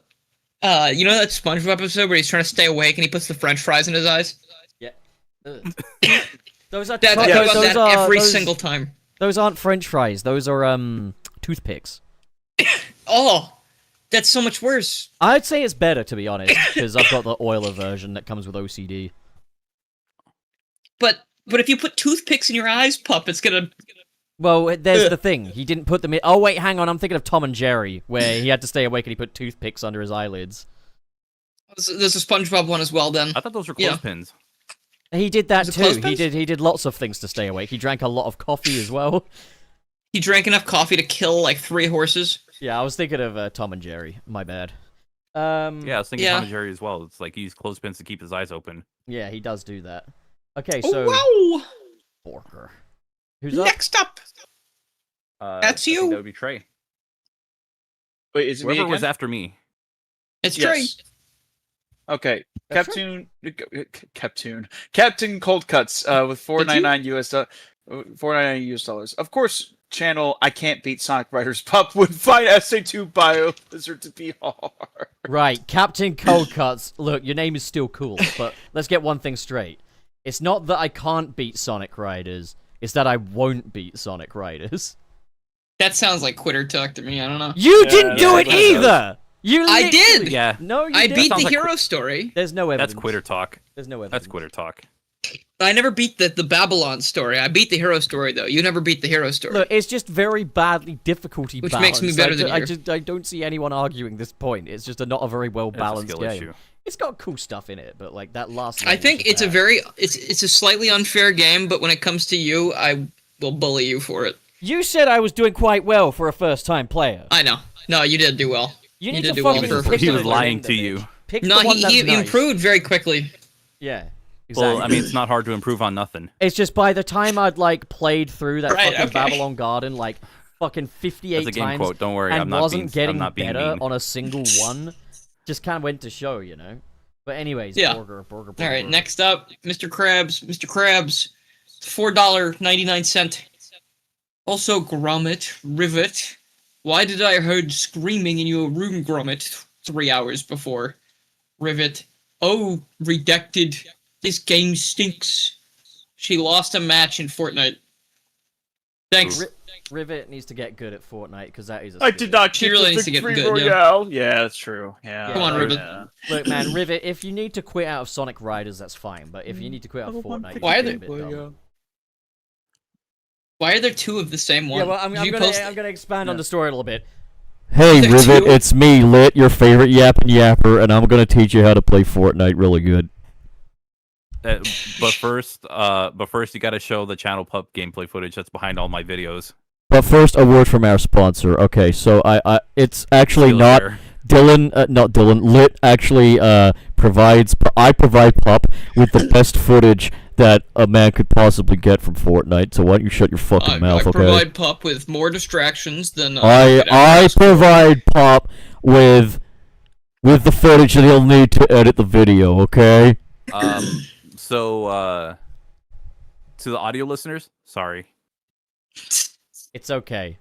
you know that SpongeBob episode where he's trying to stay awake and he puts the French fries in his eyes.
Ugh. those are
That, I
those,
think about
those
that
are
every
those,
single time.
Those aren't French fries. Those are toothpicks.
Oh, that's so much worse.
I'd say it's better to be honest because I've got the oiler version that comes with OCD.
But if you put toothpicks in your eyes, pup, it's gonna.
Well, there's the thing. He didn't put them in. Oh wait, hang on. I'm thinking of Tom and Jerry, where he had to stay awake and he put toothpicks under his eyelids.
There's a SpongeBob one as well. Then
I thought those were
Yeah.
clothespins.
He did that
Was it
too.
clothespins?
He did lots of things to stay awake. He drank a lot of coffee as well.
he drank enough coffee to kill like 3 horses.
Yeah, I was thinking of Tom and Jerry. My bad.
Yeah, I was thinking
Yeah.
Tom and Jerry as well. It's like he used clothespins to keep his eyes open.
Yeah, he does do that. Okay,
Oh
so
wow!
Borger. Who's up?
Next up, That's
I think
you.
That would be Trey.
Wait, is it me
Whoever
again?
was after me.
it's Trey.
Yes. Okay.
That's
Captain Cold Cuts with $4.99 US. Of course, channel I can't beat Sonic Riders Pup would find SA2 Bio Lizard to be hard.
Right, Captain Cold Cuts. Look, your name is still cool, but let's get one thing straight. It's not that I can't beat Sonic Riders, it's that I won't beat Sonic Riders.
That sounds like quitter talk to me. I don't know.
You
Yeah,
didn't do
yeah,
it
that
either! You
I
literally-
did!
Yeah.
No, you
I
didn't.
beat
sounds
the
like
hero story.
There's no evidence.
That's quitter talk.
There's no evidence.
That's quitter talk.
I never beat the Babylon story. I beat the hero story though. You never beat the hero story.
Look, it's just very badly difficulty
Which
balanced.
makes me better than
I
you.
I don't see anyone arguing this point. It's just not a very well
It's a
balanced
skill
game.
issue.
It's got cool stuff in it, but like that last.
I
level
think
was just
it's a
bad.
very it's a slightly unfair game, but when it comes to you, I will bully you for it.
You said I was doing quite well for a first-time player.
I know. No, you did do well.
You need
did
to
do well
fucking
for a
pick
first
He
the
was
time.
lying
one
to
that
you.
bitch. Pick
No,
the one that's
he
nice.
improved very quickly.
Yeah. Exactly.
Well, I mean, it's not hard to improve on nothing.
It's just by the time I'd like played through that
Right,
fucking
okay.
Babylon Garden like fucking 58
That's a game
times
quote. Don't worry,
and
I'm not
wasn't
being.
getting
I'm not being
better
mean.
on a single one, just kind of went to show, you know. But anyways,
Yeah.
burger.
All right, next up, Mr. Krabs. Mr. Krabs, $4.99. Also, Grommet, Rivet, Why did I heard screaming in your room, Gromit, 3 hours before? Rivet. Oh, redacted. This game stinks. She lost a match in Fortnite. Thanks.
Rivet needs to get good at Fortnite because that is a
I
skill.
did not
She
get
really
the
needs to get
victory
good, yeah.
royale. Yeah, that's true. Yeah.
Come on, Rivet.
Yeah.
Look, man, Rivet, if you need to quit out of Sonic Riders, that's fine. But if you need to quit out of Fortnite, you
Why are
can
they-
be a bit dumb.
Why are there two of the same one?
Yeah, well, I'm
Did you
gonna
post-
expand on the story a little bit.
Hey,
There
Rivet,
too?
it's me, Lit, your favorite yappin' yapper, and I'm gonna teach you how to play Fortnite really good.
But first, you got to show the channel pup gameplay footage that's behind all my videos.
But first, a word from our sponsor. Okay, so it's actually
Still
not
there.
Dylan, not Dylan. Lit actually provides. I provide Pup with the best footage that a man could possibly get from Fortnite. So why don't you shut your fucking mouth,
I
okay?
provide Pup with more distractions than
I provide Pup with the footage that he'll need to edit the video. Okay.
So to the audio listeners, sorry.
It's okay.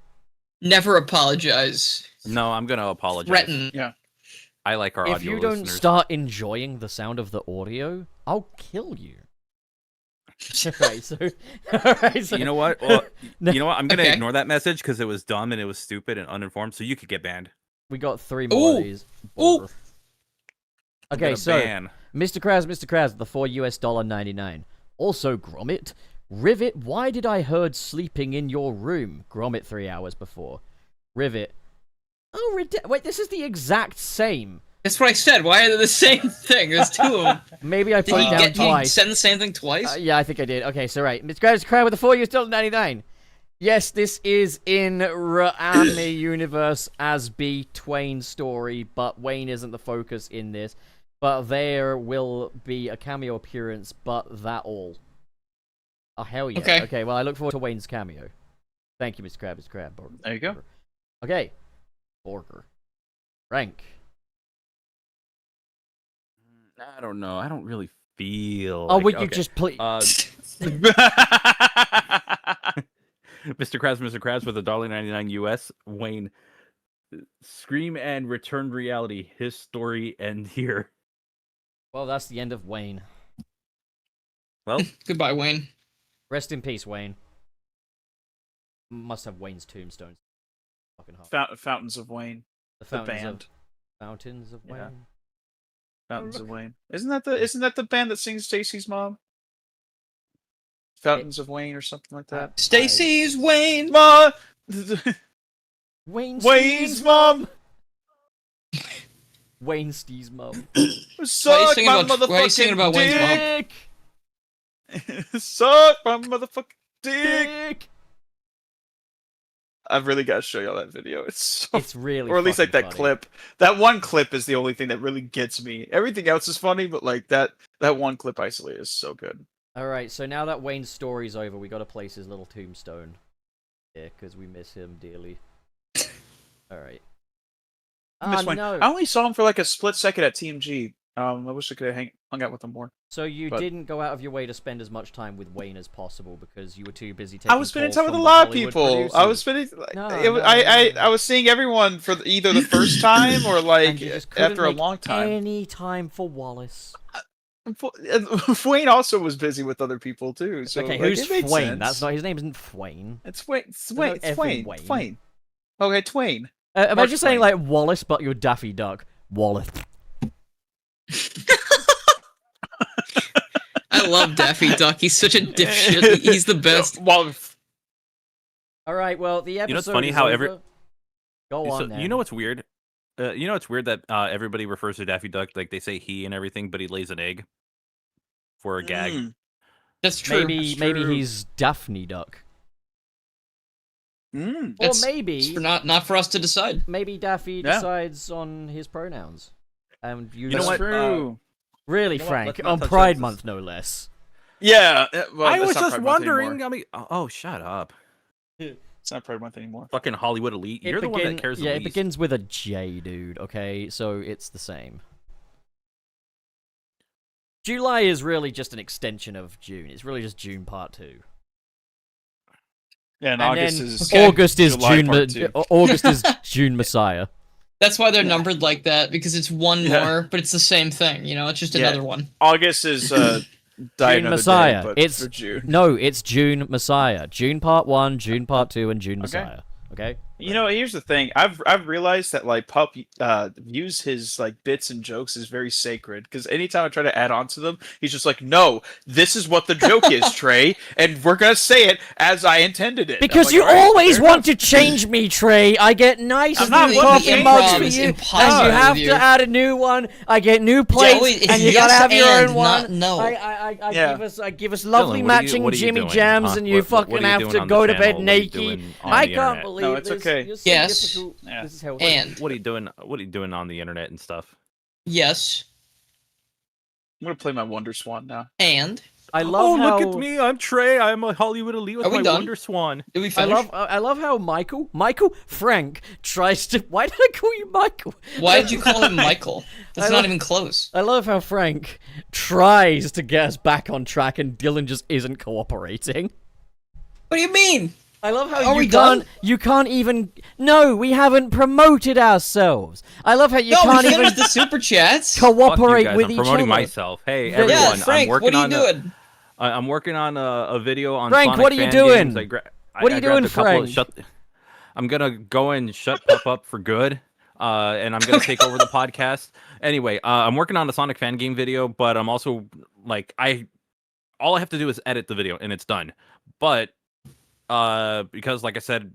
Never apologize.
No, I'm gonna apologize.
Threaten.
I like our
If
audio
you don't
listeners.
start enjoying the sound of the audio, I'll kill you. Alright, so... Alright, so...
You know what? Well,
No.
you know what? I'm gonna
Okay.
ignore that message because it was dumb and it was stupid and uninformed. So you could get banned.
We got 3 more of
Ooh.
these.
Ooh.
Okay,
Get a
so...
ban.
Mr. Kraz, the $4.99. Also, Gromit, Rivet, why did I heard sleeping in your room? Gromit 3 hours before. Rivet. Oh, wait, this is the exact same.
That's what I said. Why are they the same thing? There's two of them.
Maybe I
Did
put
he
it down
get? Did he
twice.
send the same thing twice?
Yeah, I think I did. Okay, so right. Mr. Kraz with the $4.99. Yes, this is in Rami universe as B. Twain story, but Wayne isn't the focus in this. But there will be a cameo appearance, but that all. Oh, hell yeah.
Okay.
Okay, well, I look forward to Wayne's cameo. Thank you, Mr. Krab. Mr. Krab.
There you go.
Okay. Borger. Rank.
I don't know. I don't really feel.
Oh,
like,
would you
okay.
just please...
Mr. Krabs with $1.99 US. Wayne, scream and return reality. His story end here.
Well, that's the end of Wayne.
Well,
Goodbye, Wayne.
Rest in peace, Wayne. Must have Wayne's tombstone. Fucking hard.
Fountains of Wayne.
The
The
Fountains
band.
Fountains of Wayne.
Yeah. Fountains of Wayne. Isn't that the band that sings Stacy's mom? Fountains of Wayne or something like that.
Stacy's Wayne.
Ma!
Wayne
Wayne's mom!
Wayne Steve's mum.
Suck
singing
my
about- why are you singing
motherfucking
about Wayne's mom?
dick! Suck my motherfucking dick!
Dick!
I've really got to show y'all that video. It's so
It's really
or at least like that
fucking funny.
clip. That one clip is the only thing that really gets me. Everything else is funny, but like that one clip isolated is so good.
Alright, so now that Wayne's story's over, we gotta place his little tombstone. Yeah, because we miss him dearly. Alright.
I miss
Ah,
Wayne.
no.
I only saw him for like a split second at TMG. I wish I could have hung out with him more.
So you
but-
didn't go out of your way to spend as much time with Wayne as possible because you were too busy taking
I was spending
calls
time with a
from the
lot of
Hollywood
people. I
producers.
was spending. Like,
No,
I was seeing everyone for either the first time or like
And you just couldn't
after a
make
long time.
any time for Wallace.
Wayne also was busy with other people too. So
Okay,
like,
who's
it made
Fwain?
sense.
That's not his name. Isn't Fwain?
It's Wayne. It's
no
Wayne. It's
effing
Wayne.
Wayne.
Twain. Okay, Twain.
Imagine saying
Twain.
like Wallace, but you're Daffy Duck. Wallace.
I love Daffy Duck. He's such a dipshit. He's the best.
Well,
All right. Well, the episode.
You know, it's funny
is
how
over. Go on.
So,
then.
you know what's weird? You know it's weird that everybody refers to Daffy Duck like they say he and everything, but he lays an egg for a gag.
mm,
That's true.
Maybe
That's true.
he's Daphne Duck,
mm.
or
It's
maybe
not for us to decide.
maybe Daffy
Yeah.
decides on his pronouns. And you
know
know
what?
True.
Really,
You know what?
Frank,
Let's not
on
touch
Pride
this.
Month, no less.
Yeah. Well,
I
it's
was
not
just
Pride Month
wondering.
anymore.
I mean, oh, shut up,
It's not Pride Month anymore.
fucking Hollywood elite. You're the one that cares
Yeah,
the
it
least.
begins with a J, dude. Okay, so it's the same. July is really just an extension of June. It's really just June Part 2.
Yeah, and
And
August
then
is
August is
July
June.
part 2.
August is June Messiah.
That's why they're numbered like that, because it's one
Yeah.
more, but it's the same thing. You know, it's just
Yeah.
another one.
August is Die
June
Another
Messiah.
Day, but
It's
for June.
No, it's June Messiah. June Part 1, June Part 2, and June
Okay.
Messiah. Okay.
You know, here's the thing. I've realized that like Pup views his like bits and jokes as very sacred, because anytime I try to add on to them, he's just like, "No, this is what the joke is, Trey, and we're gonna say it as I intended it."
Because
I'm like,
you
"All right,
always
fair
want
enough."
to change me, Trey. I get nice
I'm not
new
wanting to
coffee
change
mugs
you.
for
It's
you, and
impossible
you have
with
to
you.
add a new one. I get new plates,
always- it's
and you
yes
gotta have your
and,
own
not
one.
no.
I
Yeah.
give us lovely
Dylan,
matching
what are you
Jimmy
doing?
Jams,
Huh?
and you
What are
fucking
you
have
doing
to
on
go
the
to bed
channel? What are you
naked.
doing on
I
the
can't
internet?
believe
No, it's
this.
okay.
You're so
Yes.
difficult.
Yeah.
This is how.
And
What are you doing? What are you doing on the internet and stuff?
yes,
I'm gonna play my Wonder Swan now.
and
I love how.
Look at me! I'm Trey. I'm a Hollywood elite with
Are we
my
done?
Wonder Swan.
did we
I
finish?
love how Michael Frank tries to. Why did I call you Michael?
Why did you call him Michael? That's
I
not
love-
even close.
I love how Frank tries to get us back on track and Dylan just isn't cooperating.
What do you mean?
I love how
Are
you
we
can't
done?
you can't even. No, we haven't promoted ourselves. I love how you
No, we
can't even
finished the super chats.
Fuck you
cooperate
guys.
with
I'm
each
promoting
other.
myself. Hey,
Yeah,
everyone!
Yeah, Frank,
I'm working
what are you
on
doing?
I'm working on a video on
Frank,
Sonic
what are you
fan
doing?
games.
What are you doing, Frank?
I'm gonna go and shut Pup up for good. And I'm gonna take over the podcast. Anyway, I'm working on a Sonic fan game video, but I'm also like all I have to do is edit the video and it's done. But because like I said,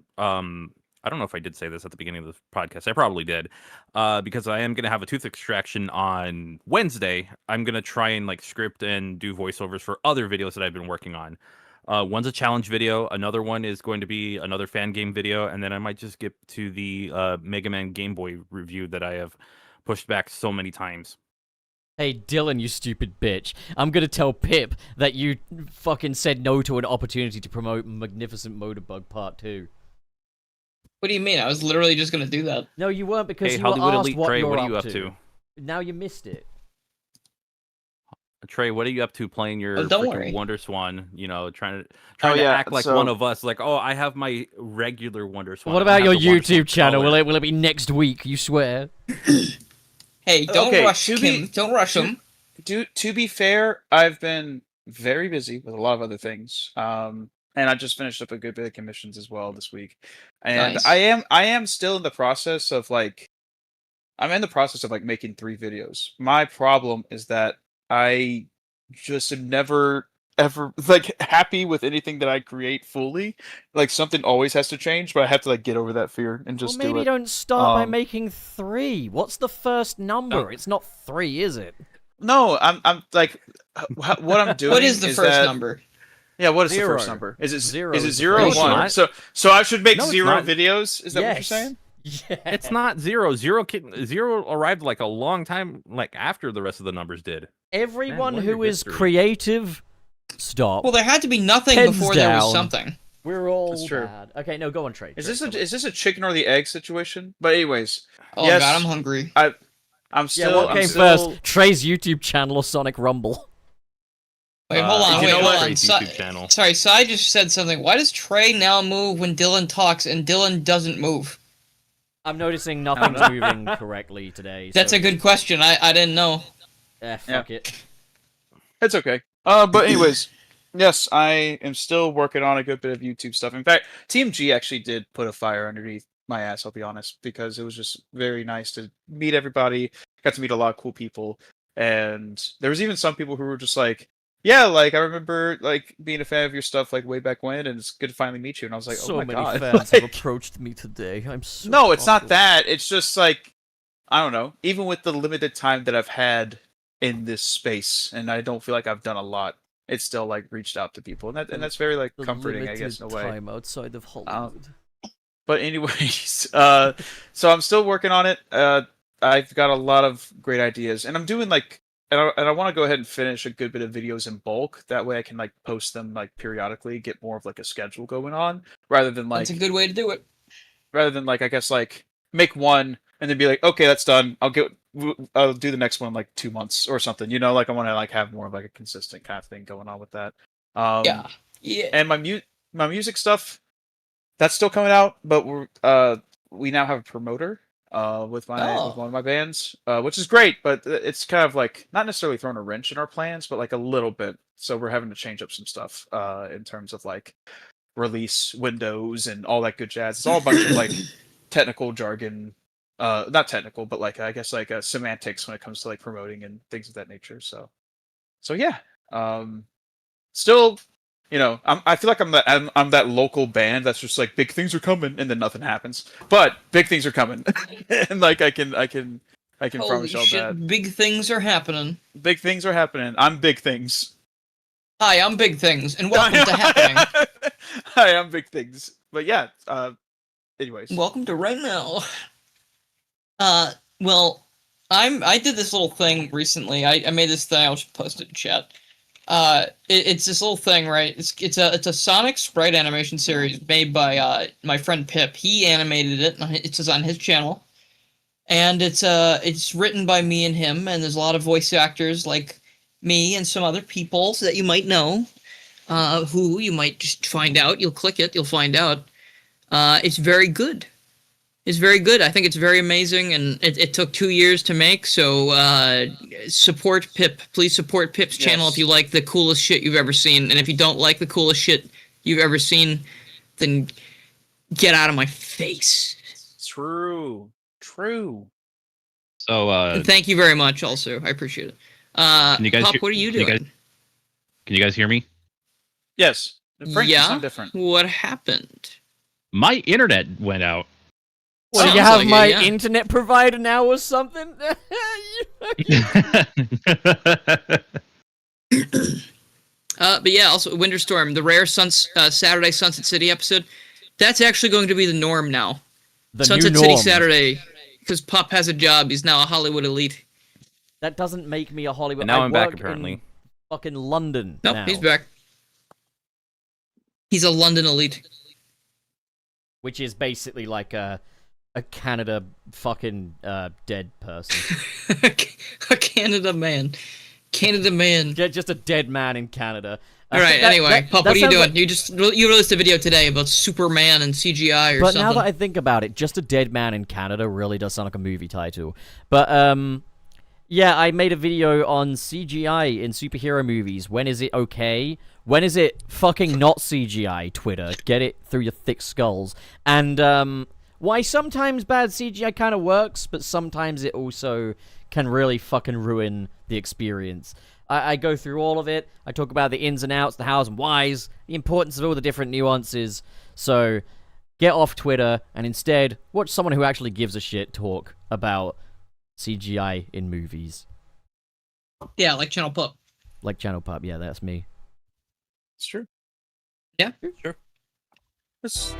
I don't know if I did say this at the beginning of the podcast. I probably did. Because I am gonna have a tooth extraction on Wednesday. I'm gonna try and like script and do voiceovers for other videos that I've been working on. One's a challenge video. Another one is going to be another fan game video, and then I might just get to the Mega Man Game Boy review that I have pushed back so many times.
Hey Dylan, you stupid bitch. I'm gonna tell Pip that you fucking said no to an opportunity to promote Magnificent Motorbug Part 2.
What do you mean? I was literally just gonna do that.
No, you weren't, because
Hey,
you were
Hollywood
asked
Elite
what
Trey,
you're
what are you
up
up to?
Now you missed it.
Trey, what are you up to playing your
Oh, don't
freaking
worry.
Wonder Swan? You know, trying
Oh,
to
yeah,
act like
so-
one of us. Like, oh, I have my regular Wonder Swan.
What
I don't
about your
have the Wonder Swan
YouTube channel?
color."
Will it be next week? You swear?
Hey, don't
Okay,
rush
to
him.
be-
Don't rush him.
To be fair, I've been very busy with a lot of other things. And I just finished up a good bit of commissions as well this week. And
Nice.
I am still in the process of like making 3 videos. My problem is that I just am never ever like happy with anything that I create fully. Like something always has to change, but I have to like get over that fear and just
Well, maybe
do it.
don't start by
Um,
making 3. What's the first number?
No.
It's not 3, is it?
No, I'm like what I'm doing.
What is the first
that-
number?
Yeah, what is the
Zero.
first number? Is it
Zero
Is it
is the
0
first
or
number.
1? So I should make
No, it's
0
not.
videos? Is that what you're
Yes.
saying?
Yeah.
It's not 0. Zero arrived like a long time, like after the rest of the numbers did.
Everyone
Man,
who
wonder
is
history.
creative, stop.
Well, there had to be nothing
Heads
before there was
down.
something.
We're all
That's true.
bad. Okay, no, go on, Trey.
Is
Trey,
this
come on.
is this a chicken or the egg situation? But anyways,
Oh
Yes.
god, I'm hungry.
I'm
Yeah,
still.
what
I'm
came
still,
first? Trey's YouTube channel or Sonic Rumble?
Wait, hold on.
you
Wait,
know
hold
what?
on.
Trey's YouTube channel.
Sorry, Sai just said something. Why does Trey now move when Dylan talks and Dylan doesn't move?
I'm noticing nothing's moving correctly today.
That's
so
a good question. I didn't know.
fuck it.
It's okay. But anyways, yes, I am still working on a good bit of YouTube stuff. In fact, Team G actually did put a fire underneath my ass. I'll be honest, because it was just very nice to meet everybody. Got to meet a lot of cool people, and there was even some people who were just like, "Yeah, like I remember like being a fan of your stuff like way back when, and it's good to finally meet you." And I was like,
so
"Oh my
many
god!"
fans have
Like,
approached me today. I'm so
no, it's not
humbled.
that. It's just like I don't know. Even with the limited time that I've had in this space, and I don't feel like I've done a lot, it's still like reached out to people, and that's very like
The
comforting, I guess, in a
limited
way.
time outside of Hollywood.
But anyways, so I'm still working on it. I've got a lot of great ideas, and I'm doing like, and I want to go ahead and finish a good bit of videos in bulk. That way, I can like post them like periodically, get more of like a schedule going on, rather than like
That's a good way to do it.
I guess like make one and then be like, okay, that's done. I'll do the next one in like 2 months or something. You know, like I want to like have more of like a consistent kind of thing going on with that.
Yeah. Yeah.
And my music stuff, that's still coming out, but we now have a promoter with one of my bands, which is great, but it's kind of like not necessarily throwing a wrench in our plans, but like a little bit. So we're having to change up some stuff in terms of like release windows and all that good jazz. It's all a bunch of like technical jargon, not technical, but like I guess like semantics when it comes to like promoting and things of that nature. So yeah, still, I feel like I'm that local band that's just like big things are coming and then nothing happens, but big things are coming, and like I can
Holy
promise y'all
shit,
that
big things are happening.
big things are happening. I'm big things.
Hi, I'm Big Things, and welcome to Happening.
Hi, I'm big things. But yeah, anyways.
Welcome to right now. Well, I did this little thing recently. I made this thing. I'll just post it in chat. It's this little thing, right? It's a Sonic sprite animation series made by my friend Pip. He animated it. It's on his channel, and it's written by me and him. And there's a lot of voice actors like me and some other people that you might know, who you might just find out. You'll click it, you'll find out. It's very good. It's very good. I think it's very amazing, and it took 2 years to make, so support Pip. Please support Pip's channel if you like the coolest shit you've ever seen, and if you don't like the coolest shit you've ever seen, then get out of my face.
True.
So,
And thank you very much, also. I appreciate it.
can you guys
Pop,
hear-
what are you
can
doing?
Can you guys hear me?
Yes. Frank, you
Yeah?
sound different.
What happened?
My internet went out.
Well,
Sounds
you have
like it,
my
yeah.
internet provider now or something?
But yeah, also Winter Storm, the rare Saturday Sunset City episode. That's actually going to be the norm now.
The
Sunset
new
City
norm.
Saturday, because Pop has a job. He's now a Hollywood elite.
That doesn't make me a Hollywood.
And now
I
I'm back,
work
apparently.
in fucking London.
Nope,
now,
he's back. He's a London elite.
which is basically like a Canada fucking dead person.
A Canada man. Canada man.
Just a dead man in Canada.
All right. Anyway, Pop, what are you
sounds
doing?
like-
You released a video today about Superman and CGI or
But
something.
now that I think about it, just a dead man in Canada really does sound like a movie title. But yeah, I made a video on CGI in superhero movies. When is it okay? When is it fucking not CGI? Twitter, get it through your thick skulls. And why sometimes bad CGI kind of works, but sometimes it also can really fucking ruin the experience. I go through all of it. I talk about the ins and outs, the hows and whys, the importance of all the different nuances. So get off Twitter and instead watch someone who actually gives a shit talk about CGI in movies.
Yeah, like Channel Pup.
Like Channel Pop, yeah, that's me.
It's true.
Yeah.
Sure. It's...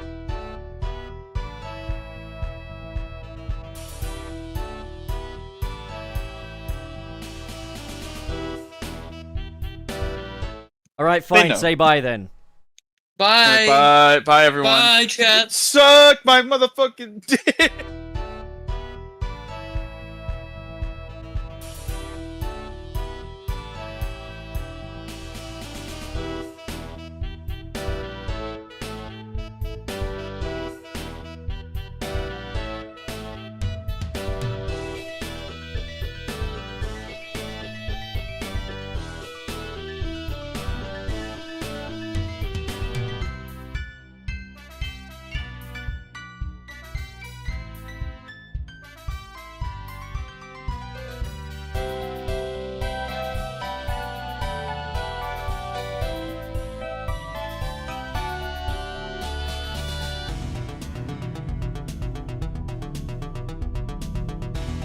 Alright, fine,
know.
say bye then.
Bye.
Bye, everyone.
Bye, chat.
Suck my motherfucking dick.